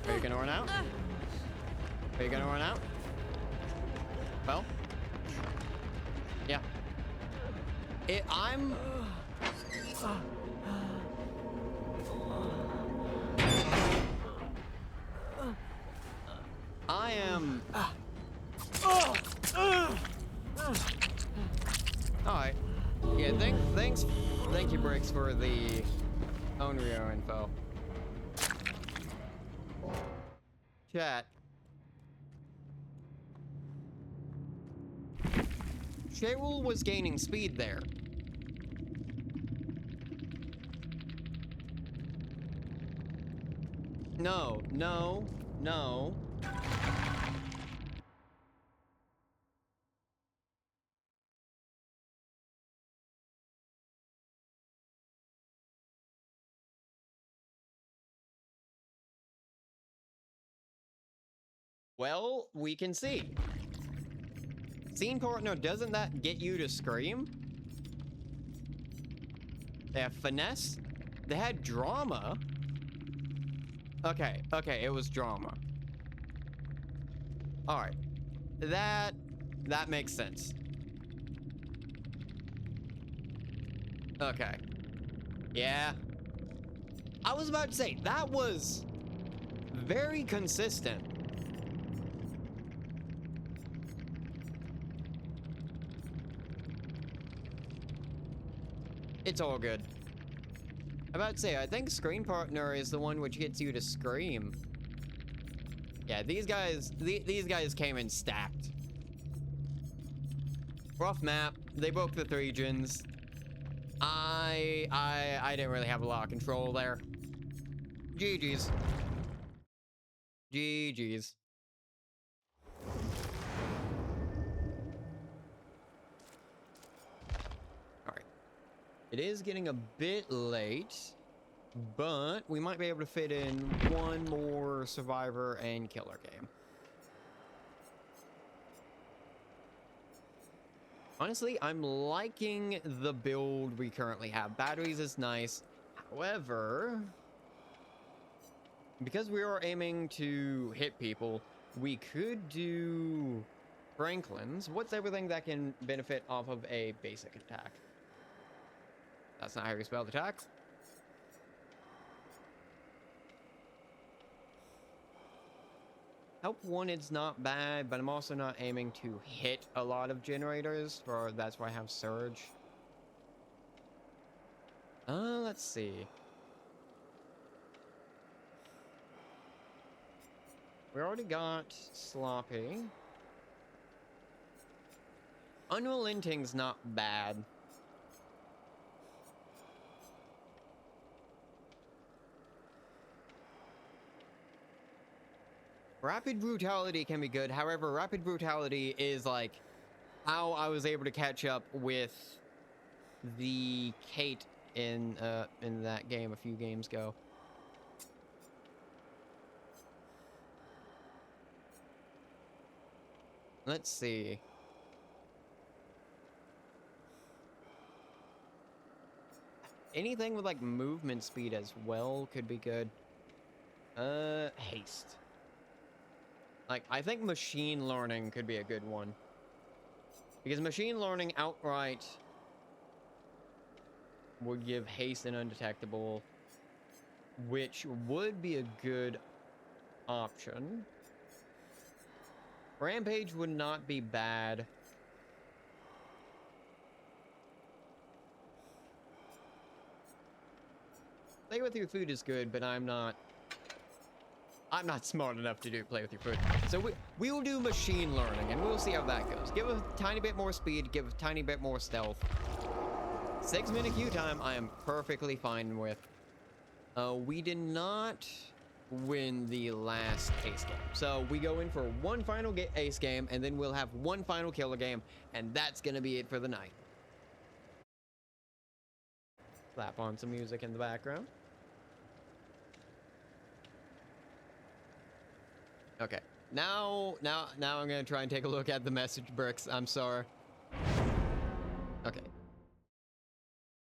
Are you gonna run out? Are you gonna run out? Well? Yeah. I am... Alright. Yeah, thank you, Bricks, for the Onryo info. Chat. Cheryl was gaining speed there. No, no, no. Well, we can see. Scene partner, doesn't that get you to scream? They have finesse. They had drama. Okay, okay, it was drama. All right, that makes sense. Okay, yeah. I was about to say that was very consistent. It's all good. I'm about to say, I think screen partner is the one which gets you to scream. Yeah, these guys came in stacked. Rough map. They broke the 3 gens. I didn't really have a lot of control there. GG's. GG's. Alright. It is getting a bit late, but we might be able to fit in one more survivor and killer game. Honestly, I'm liking the build we currently have. Batteries is nice. However, because we are aiming to hit people, we could do Franklin's. What's everything that can benefit off of a basic attack? That's not how you spell attack. Help Wanted's not bad, but I'm also not aiming to hit a lot of generators, for that's why I have Surge. Let's see. We already got Sloppy. Unrelenting's not bad. Rapid Brutality can be good. However, Rapid Brutality is like how I was able to catch up with the Kate in that game a few games ago. Let's see. Anything with like movement speed as well could be good. Haste. Like, I think machine learning could be a good one. Because machine learning outright would give haste and undetectable, which would be a good option. Rampage would not be bad. Play with your food is good, but I'm not smart enough to play with your food. So we will do machine learning, and we'll see how that goes. Give a tiny bit more speed, give a tiny bit more stealth. 6-minute queue time, I am perfectly fine with. We did not win the last ace game. So we go in for one final ace game, and then we'll have one final killer game, and that's gonna be it for the night. Slap on some music in the background. Okay, now I'm gonna try and take a look at the message bricks. I'm sorry. Okay.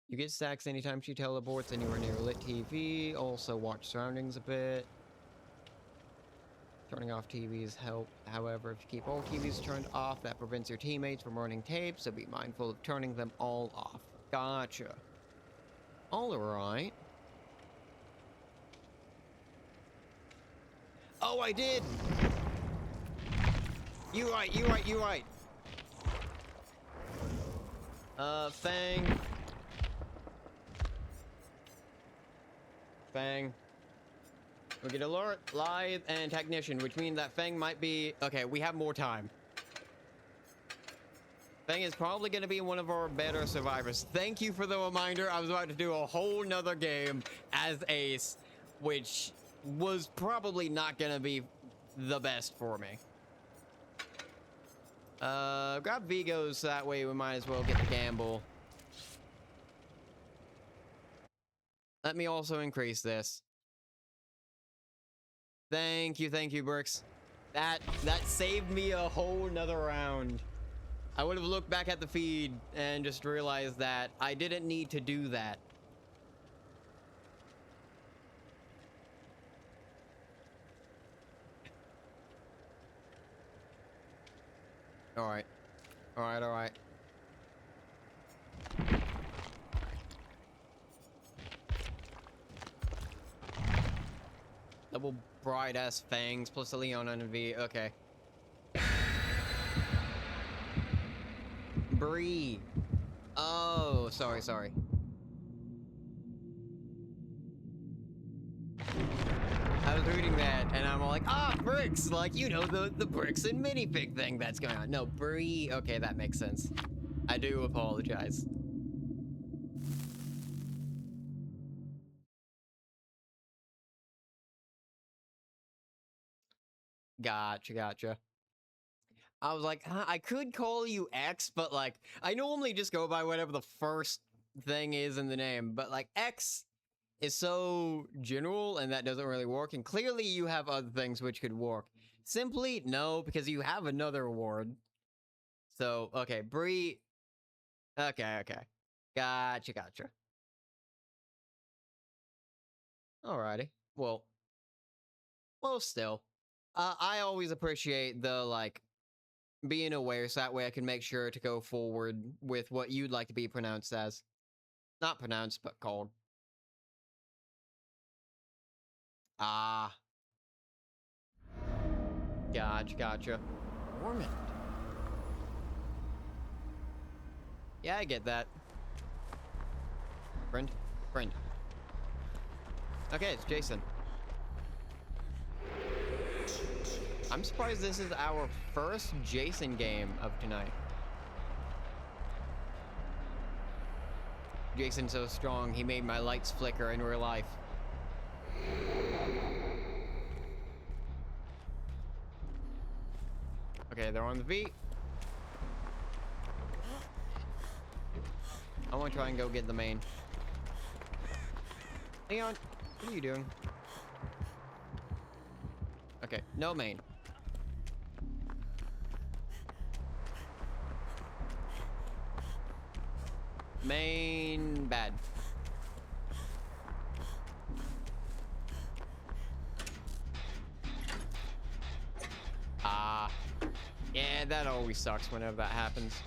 You get stacks anytime she teleports anywhere near lit TV. Also watch surroundings a bit. Turning off TVs help. However, if you keep all TVs turned off, that prevents your teammates from running tapes, so be mindful of turning them all off. Gotcha. All right. Oh, I did! You right. Fang. We get alert, live, and technician, which means that Fang might be... Okay, we have more time. Fang is probably going to be one of our better survivors. Thank you for the reminder. I was about to do a whole nother game as Ace, which was probably not gonna be the best for me. Grab Vigos so that way we might as well get the gamble. Let me also increase this. Thank you, Bricks. That saved me a whole nother round. I would have looked back at the feed and just realized that I didn't need to do that. Alright. Alright. Double bright ass fangs plus a Leon and a V. Okay. Bree. Oh, sorry. I was reading that and I'm all like, Bricks! Like, you know, the Bricks and minifig thing that's going on. No, Bree. Okay, that makes sense. I do apologize. Gotcha. I was like, I could call you X, but like, I normally just go by whatever the first thing is in the name, but like X is so general and that doesn't really work. And clearly you have other things which could work. Simply, no, because you have another award. So, okay, Bree. Okay. Gotcha. Alrighty. Well, still. I always appreciate the, like, being aware so that way I can make sure to go forward with what you'd like to be pronounced as. Not pronounced, but called. Ah. Gotcha. Ormond. Yeah, I get that. Friend. Okay, it's Jason. I'm surprised this is our first Jason game of tonight. Jason's so strong, he made my lights flicker in real life. Okay, they're on the V. I want to try and go get the main. Leon, what are you doing? Okay, no main. Main bad. Yeah, that always sucks whenever that happens.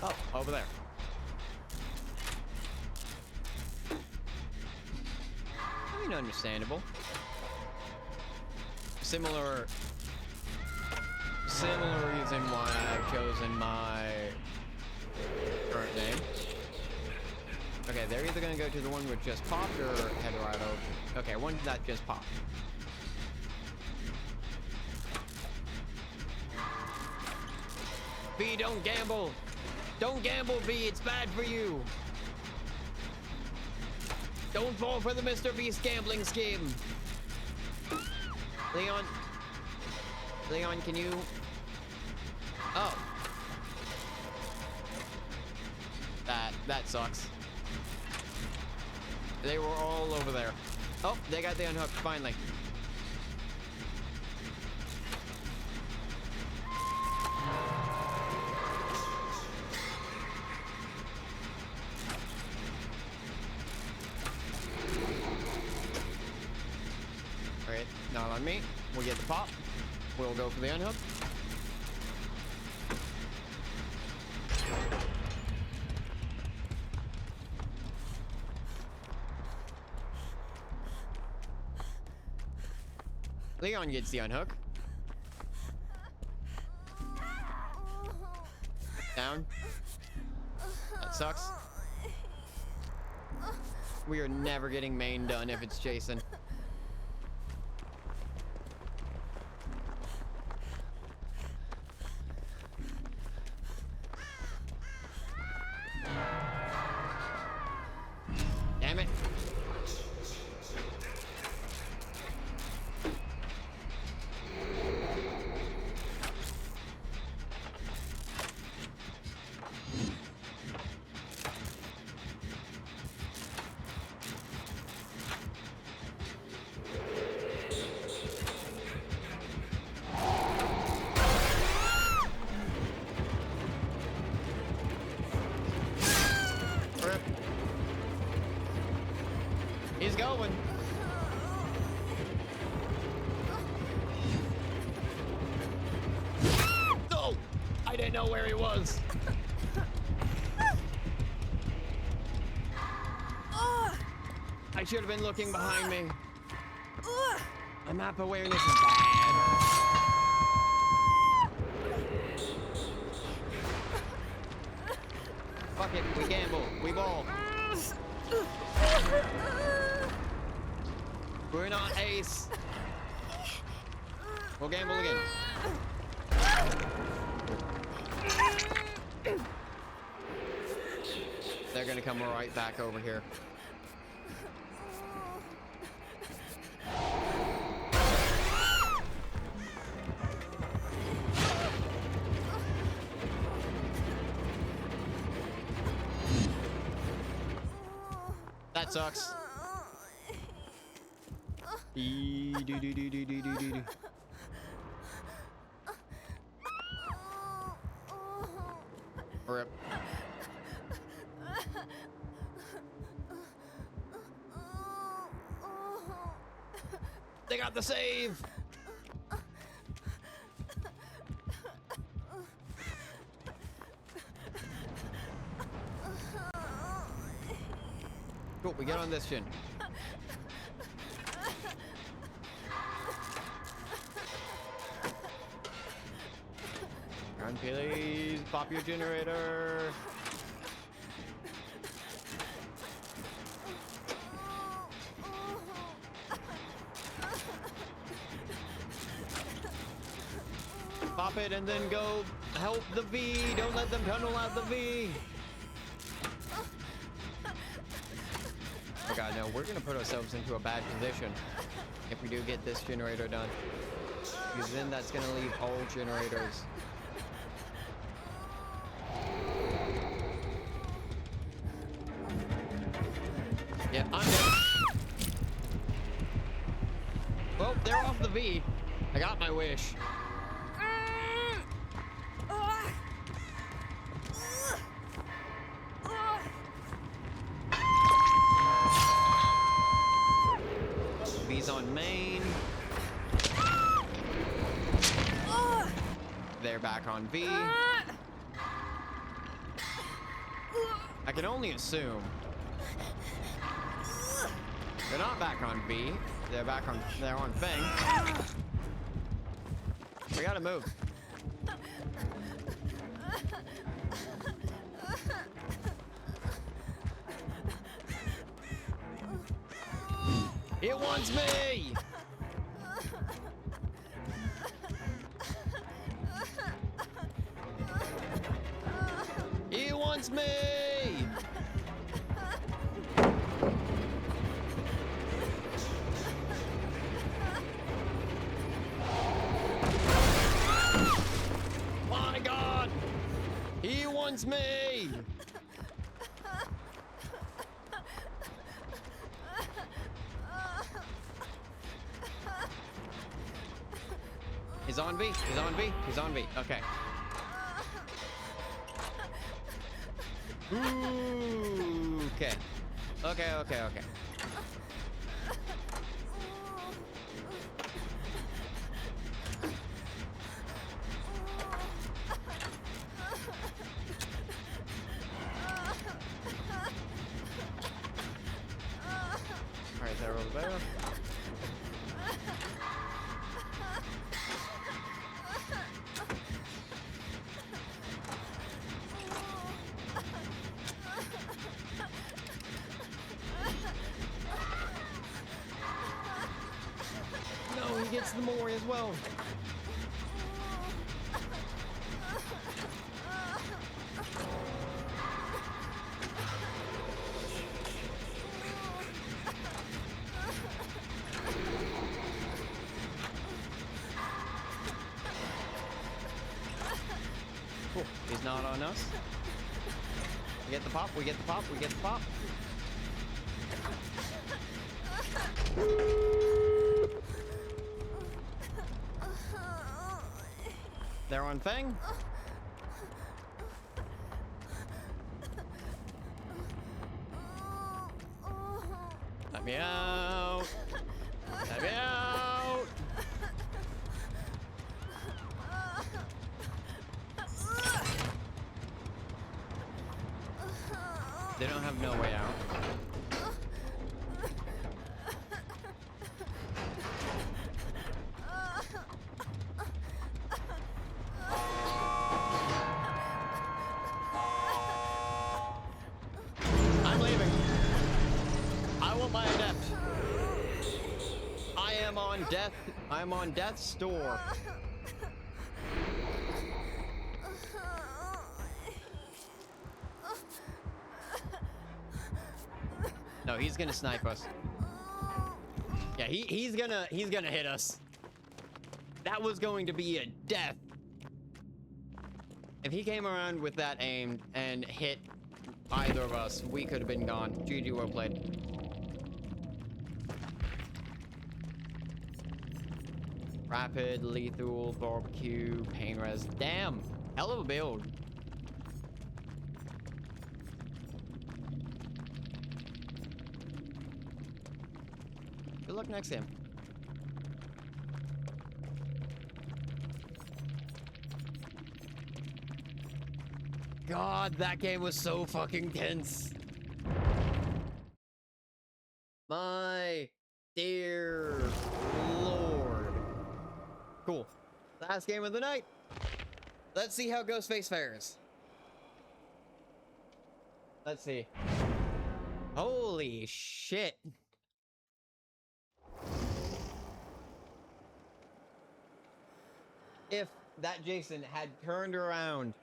Oh, over there. I mean, understandable. Similar reason why I've chosen my current name. Okay, they're either gonna go to the one which just popped or head right over. Okay, one that just popped. B, don't gamble! Don't gamble, B, it's bad for you! Don't fall for the Mr. Beast gambling scheme! Leon, can you... Oh. That sucks. They were all over there. Oh, they got the unhooked, finally. Alright, not on me. We'll get the pop. We'll go for the unhook. Leon gets the unhook. Down. That sucks. We are never getting main done if it's Jason. going. No! I didn't know where he was. I should have been looking behind me. My map awareness is bad. Fuck it, we gamble, we ball. We're not ace. We'll gamble again. They're gonna come right back over here. That sucks. Rip. They got the save. Cool, we get on this chin. Run, please. Pop your generator. Pop it and then go help the V. Don't let them tunnel out the V. Oh god, no, we're gonna put ourselves into a bad position if we do get this generator done. Because then that's gonna leave all generators. Yeah, I'm dead. Well, they're off the V. I got my wish. V's on main. They're back on V. I can only assume. They're not back on V. They're on Feng. We gotta move. It wants me! It wants me! My God! He wants me! He's on V. He's on V. He's on V. Okay. Ooh, okay. Okay, okay, okay. Alright, they're over there. No, he gets the Mori as well. Cool. He's not on us. We get the pop, we get the pop, we get the pop. They're on Feng. Let me out. Let me out. They don't have no way out. I'm leaving. I want my adept. I am on death. I'm on death's door. No, he's gonna snipe us. Yeah, he's gonna hit us. That was going to be a death. If he came around with that aim and hit either of us, we could have been gone. GG, well played. Rapid, lethal, barbecue, pain res. Damn, hell of a build. Good luck next time. God, that game was so fucking tense. My dear Lord. Cool. Last game of the night. Let's see how Ghostface fares. Let's see. Holy shit. If that Jason had turned around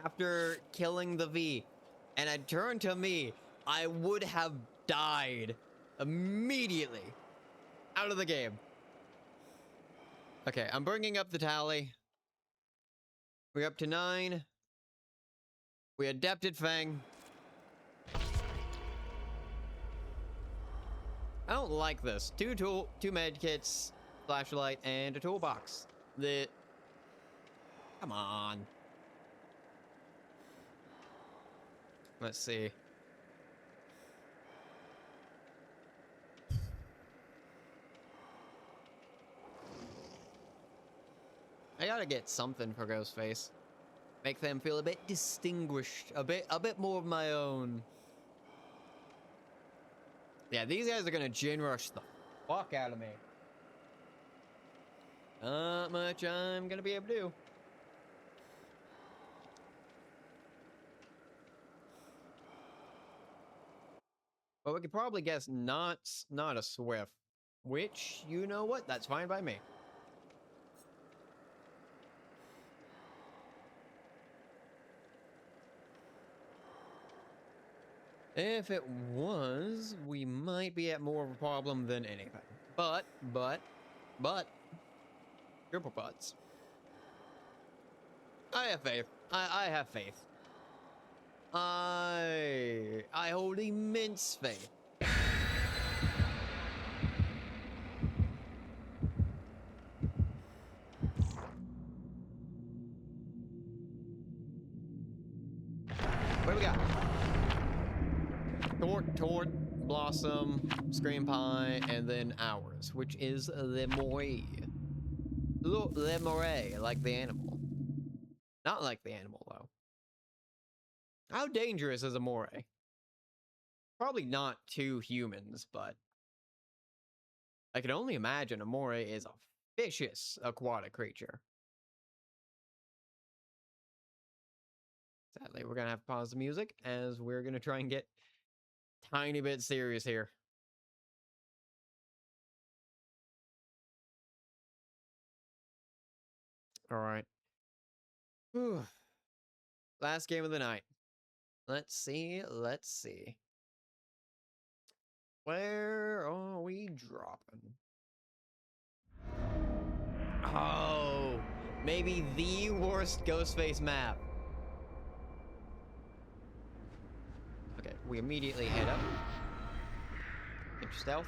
after killing the V and had turned to me, I would have died immediately out of the game. Okay, I'm bringing up the tally. We're up to 9. We adapted Fang. I don't like this. 2 med kits, flashlight, and a toolbox. Come on. Let's see. I gotta get something for Ghostface. Make them feel a bit distinguished, a bit more of my own. Yeah, these guys are gonna gin rush the fuck out of me. Not much I'm gonna be able to do. Well, we could probably guess not a Swift, which, you know what, that's fine by me. If it was, we might be at more of a problem than anything. But, triple butts. I have faith. I have faith. I hold immense faith. What do we got? Tort, Blossom, Scream Pie, and then ours, which is Le Moray. Le Moray, like the animal. Not like the animal, though. How dangerous is a moray? Probably not to humans, but I can only imagine a moray is a vicious aquatic creature. Sadly, we're gonna have to pause the music as we're gonna try and get tiny bit serious here. All right. Whew. Last game of the night. Let's see. Where are we dropping? Oh, maybe the worst Ghostface map. Okay, we immediately head up. Get your stealth.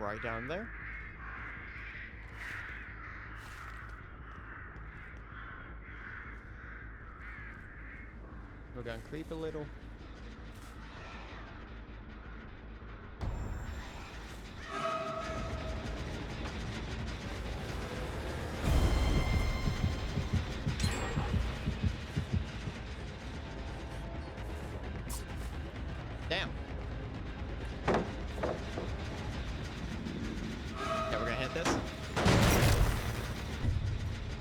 right down there. We're gonna creep a little. Damn. Yeah, we're gonna hit this.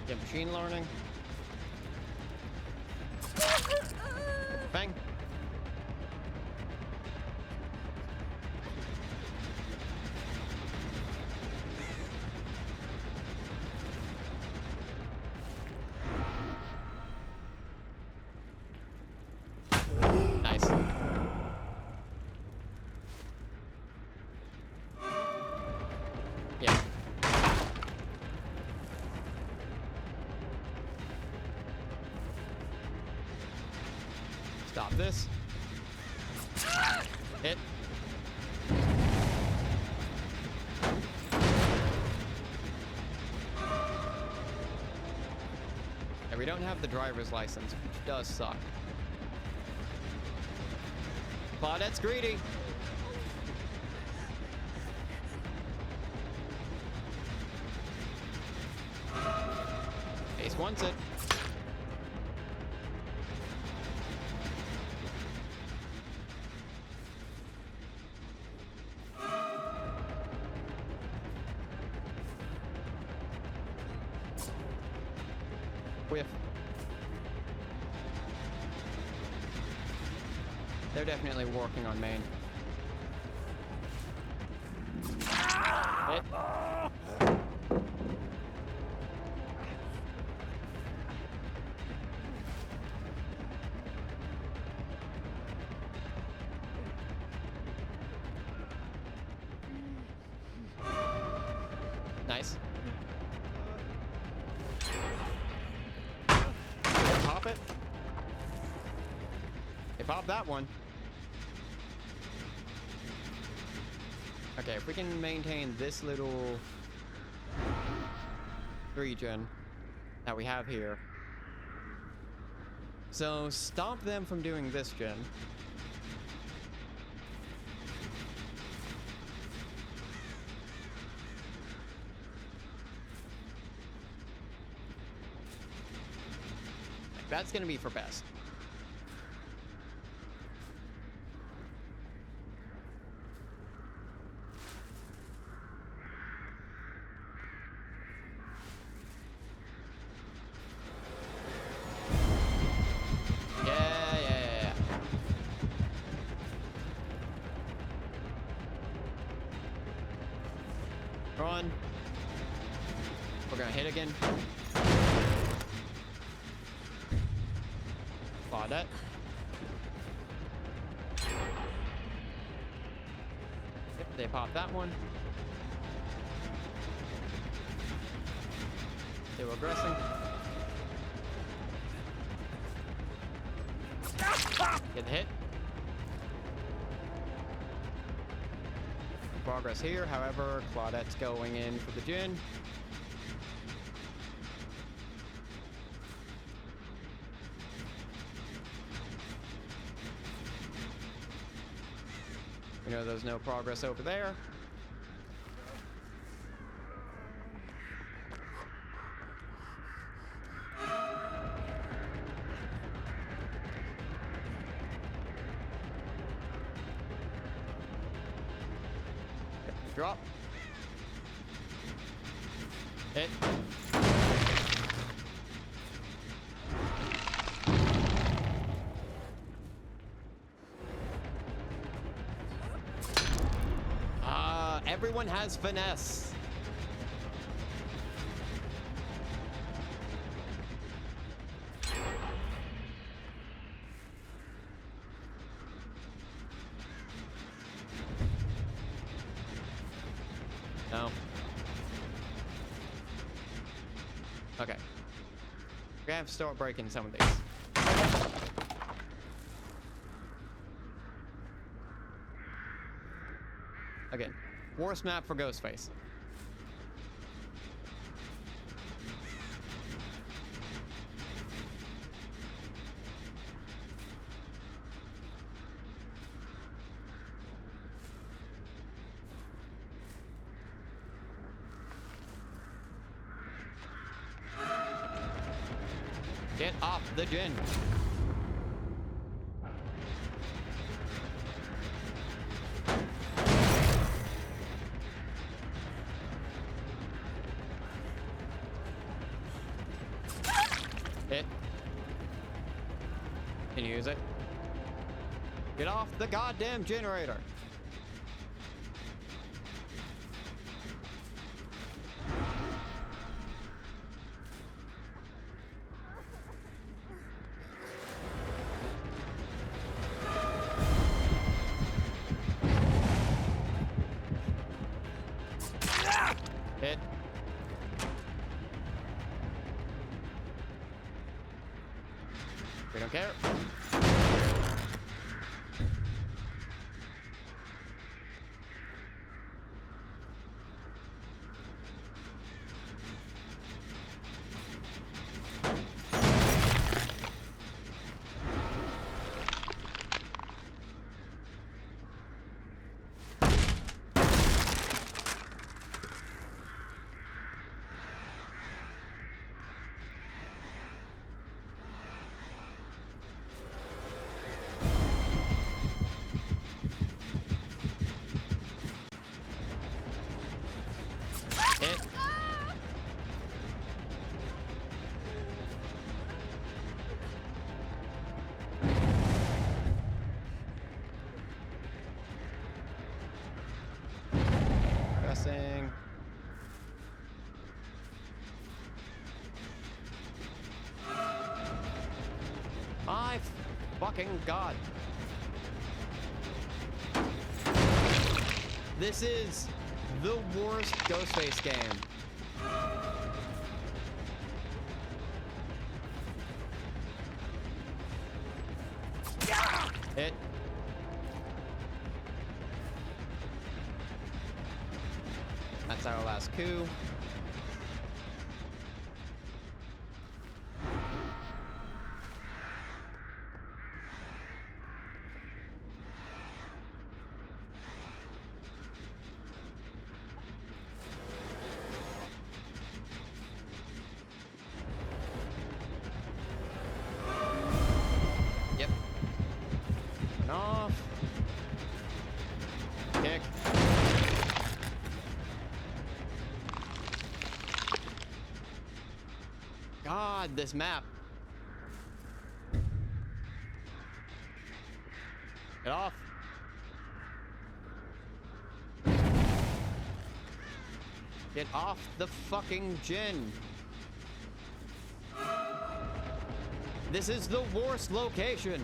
Get machine learning. Bang. Nice. Yeah. Stop this. Hit. And we don't have the driver's license, which does suck. Claudette's greedy. Ace wants it. Whiff. They're definitely working on main. Hit. Nice. Pop it. They popped that one. Okay, if we can maintain this little region that we have here. So stop them from doing this gen. That's gonna be for best. Yeah. Run. We're gonna hit again. Claudette. Yep, they popped that one. They were aggressing. Get the hit. Progress here, however, Claudette's going in for the Jin. We know there's no progress over there. Drop. Hit. Everyone has finesse. No. Okay. We're gonna have to start breaking some of these. Again. Worst map for Ghostface. Get off the gin. Hit. Can you use it? Get off the goddamn generator. Hit. We don't care. Hit. Pressing. My fucking god. This is the worst Ghostface game. Hit. That's our last coup. Yep. Off. Kick. God, this map. Get off. Get off the fucking gin. This is the worst location.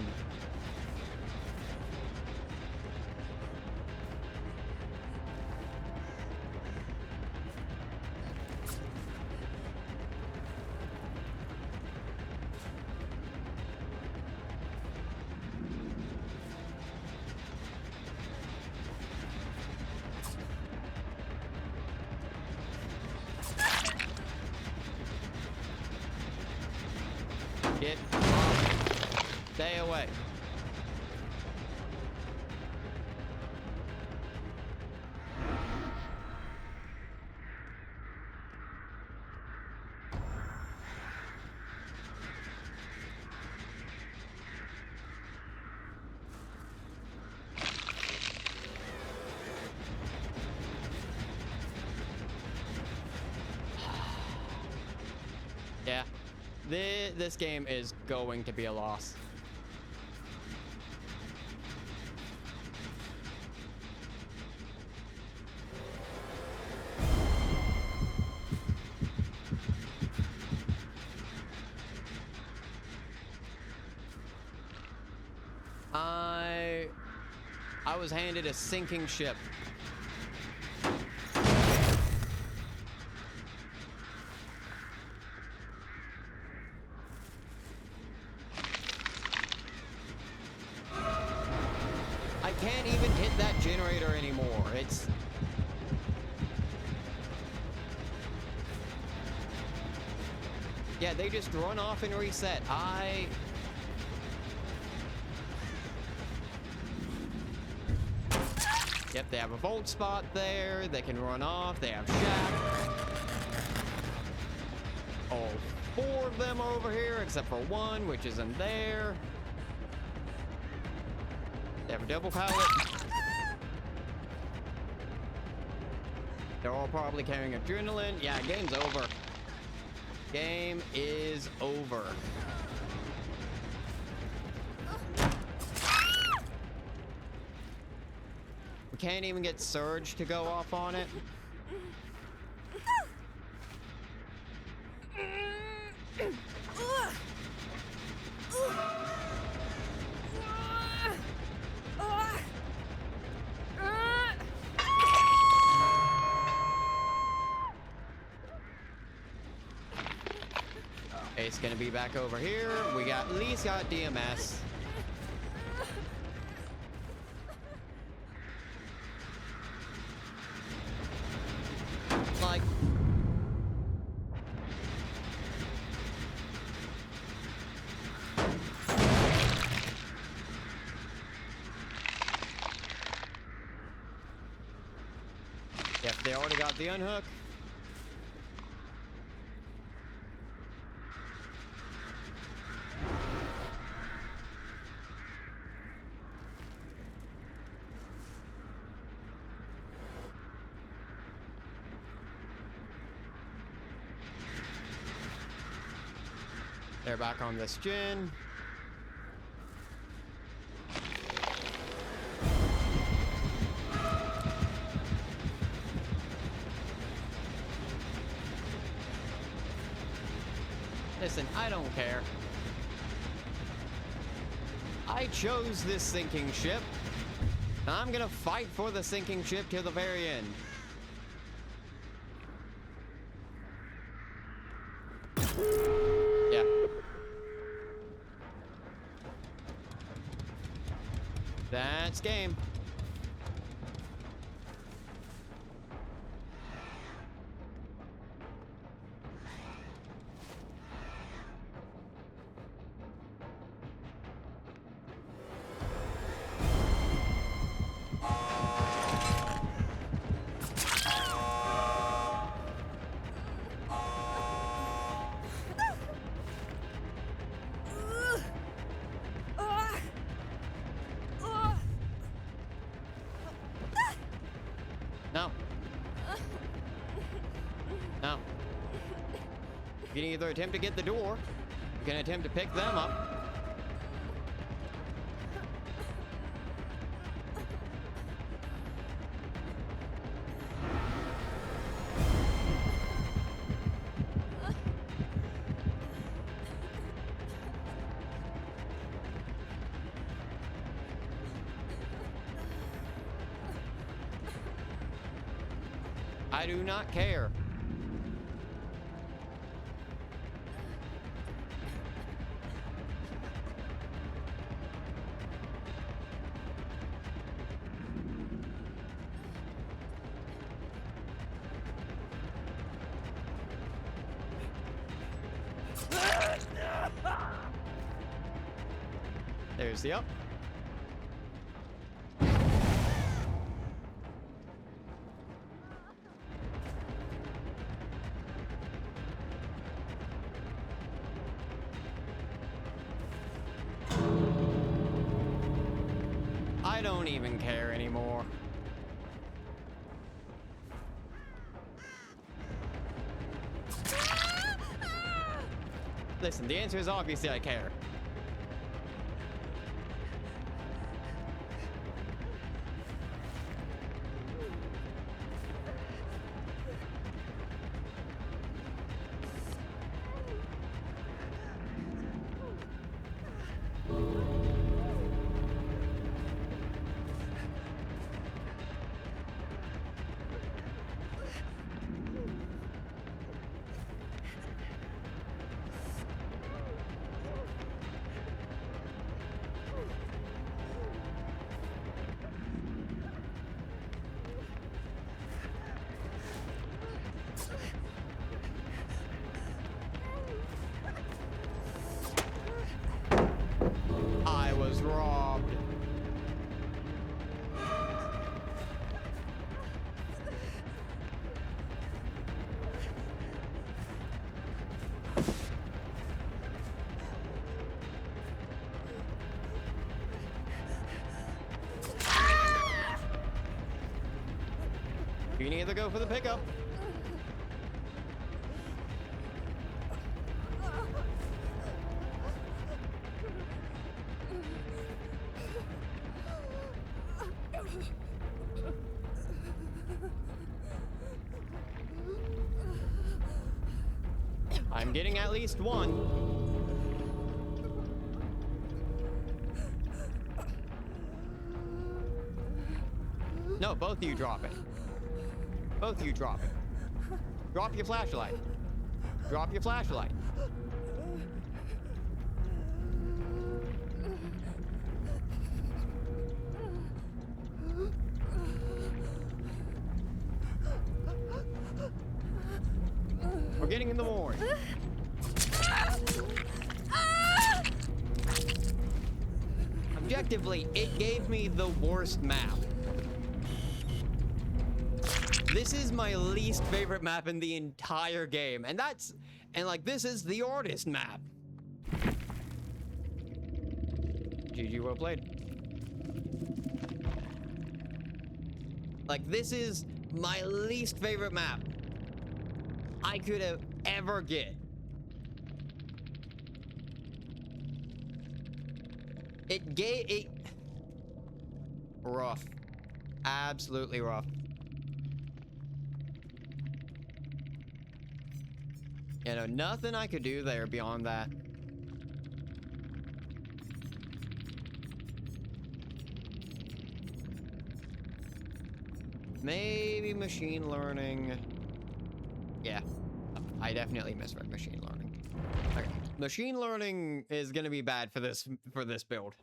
Get off. Stay away. Yeah. This game is going to be a loss. I was handed a sinking ship. I can't even hit that generator anymore. It's Yeah, they just run off and reset. Yep, they have a vault spot there. They can run off. They have shack. All four of them are over here, except for one, which isn't there. They have a double pallet. They're all probably carrying adrenaline. Yeah, game's over. Game is over. We can't even get Surge to go off on it. It's gonna be back over here. We got at least got DMS. Like, yep, they already got the unhook. They're back on this gen. Listen, I don't care. I chose this sinking ship. And I'm gonna fight for the sinking ship till the very end. Yeah. That's game. No. No. You can either attempt to get the door, you can attempt to pick them up. I do not care. There's the up. I don't even care anymore. Listen, the answer is obviously I care. You can either go for the pickup. I'm getting at least one. No, both of you drop it. Both of you drop it. Drop your flashlight. Drop your flashlight. We're getting in the morning. Objectively, it gave me the worst map. This is my least favorite map in the entire game, and like this is the artist map. GG, well played. Like this is my least favorite map I could have ever get. It rough. Absolutely rough. You know, nothing I could do there beyond that. Maybe machine learning. Yeah, I definitely misread machine learning. Okay, machine learning is gonna be bad for this build.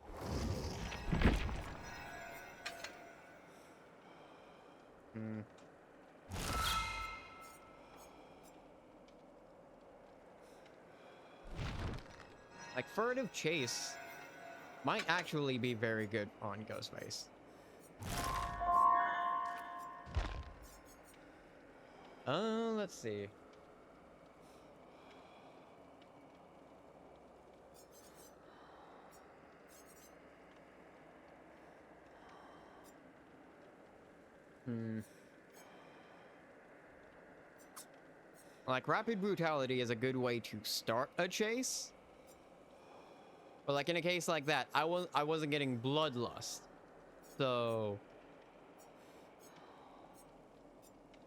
Like furtive chase might actually be very good on Ghostface. Let's see. Like rapid brutality is a good way to start a chase. But like in a case like that, I wasn't getting bloodlust. So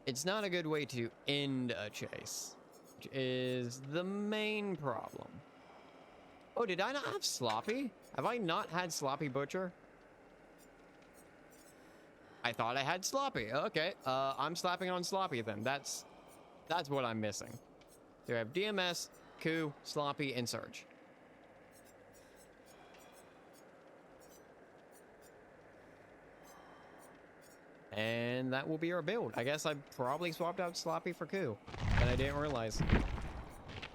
it's not a good way to end a chase, which is the main problem. Oh, did I not have Sloppy? Have I not had Sloppy Butcher? I thought I had Sloppy. Okay, I'm slapping on Sloppy then. That's what I'm missing. So we have DMS, Coup, Sloppy, and Surge. And that will be our build. I guess I probably swapped out Sloppy for Coup, and I didn't realize.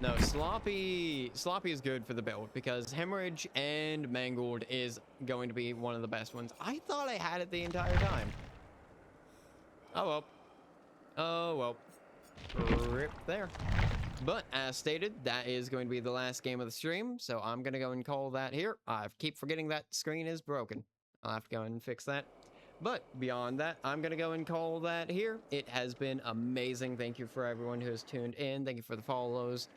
No, Sloppy is good for the build because Hemorrhage and Mangled is going to be one of the best ones. I thought I had it the entire time. Oh well. Oh well. Rip there. But as stated, that is going to be the last game of the stream, so I'm gonna go and call that here. I keep forgetting that screen is broken. I'll have to go and fix that. But beyond that, I'm gonna go and call that here. It has been amazing. Thank you for everyone who has tuned in. Thank you for the follows.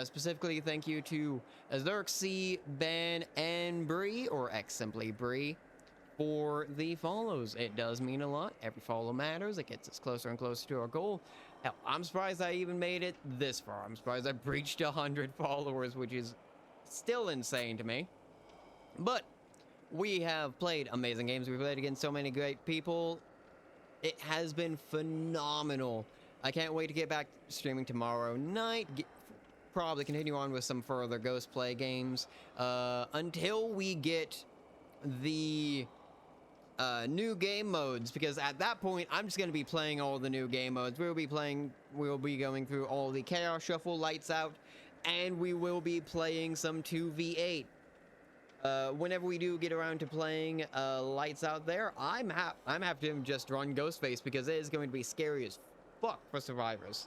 Specifically, thank you to Xerxes, Ben, and Bree, or X simply Bree, for the follows. It does mean a lot. Every follow matters. It gets us closer and closer to our goal. Hell, I'm surprised I even made it this far. I'm surprised I breached 100 followers, which is still insane to me. But we have played amazing games. We've played against so many great people. It has been phenomenal. I can't wait to get back streaming tomorrow night. Probably continue on with some further Ghost Play games until we get the new game modes, because at that point I'm just going to be playing all the new game modes. We'll be going through all the Chaos Shuffle, Lights Out, and we will be playing some 2v8. Whenever we do get around to playing Lights Out there, I'm happy to just run Ghostface because it is going to be scary as fuck for survivors.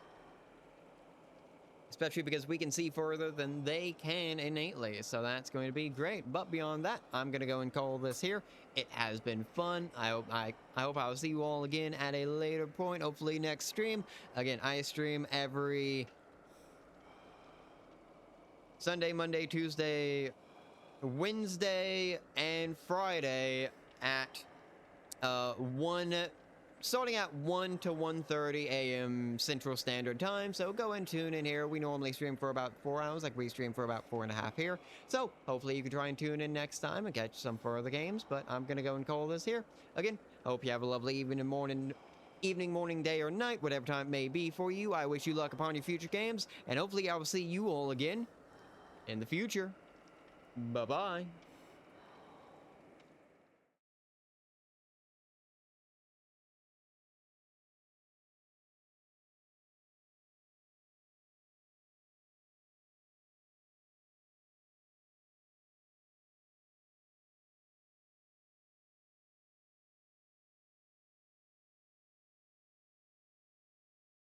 especially because we can see further than they can innately. So that's going to be great. But beyond that, I'm going to go and call this here. It has been fun. I hope I'll see you all again at a later point, hopefully next stream. Again, I stream every Sunday, Monday, Tuesday, Wednesday, and Friday at 1, starting at 1 to 1:30 a.m. Central Standard Time. So go and tune in here. We normally stream for about 4 hours, like we stream for about 4.5 here. So hopefully you can try and tune in next time and catch some further games. But I'm gonna go and call this here. Again, hope you have a lovely evening, morning, day, or night, whatever time it may be for you. I wish you luck upon your future games, and hopefully I will see you all again in the future. Bye-bye.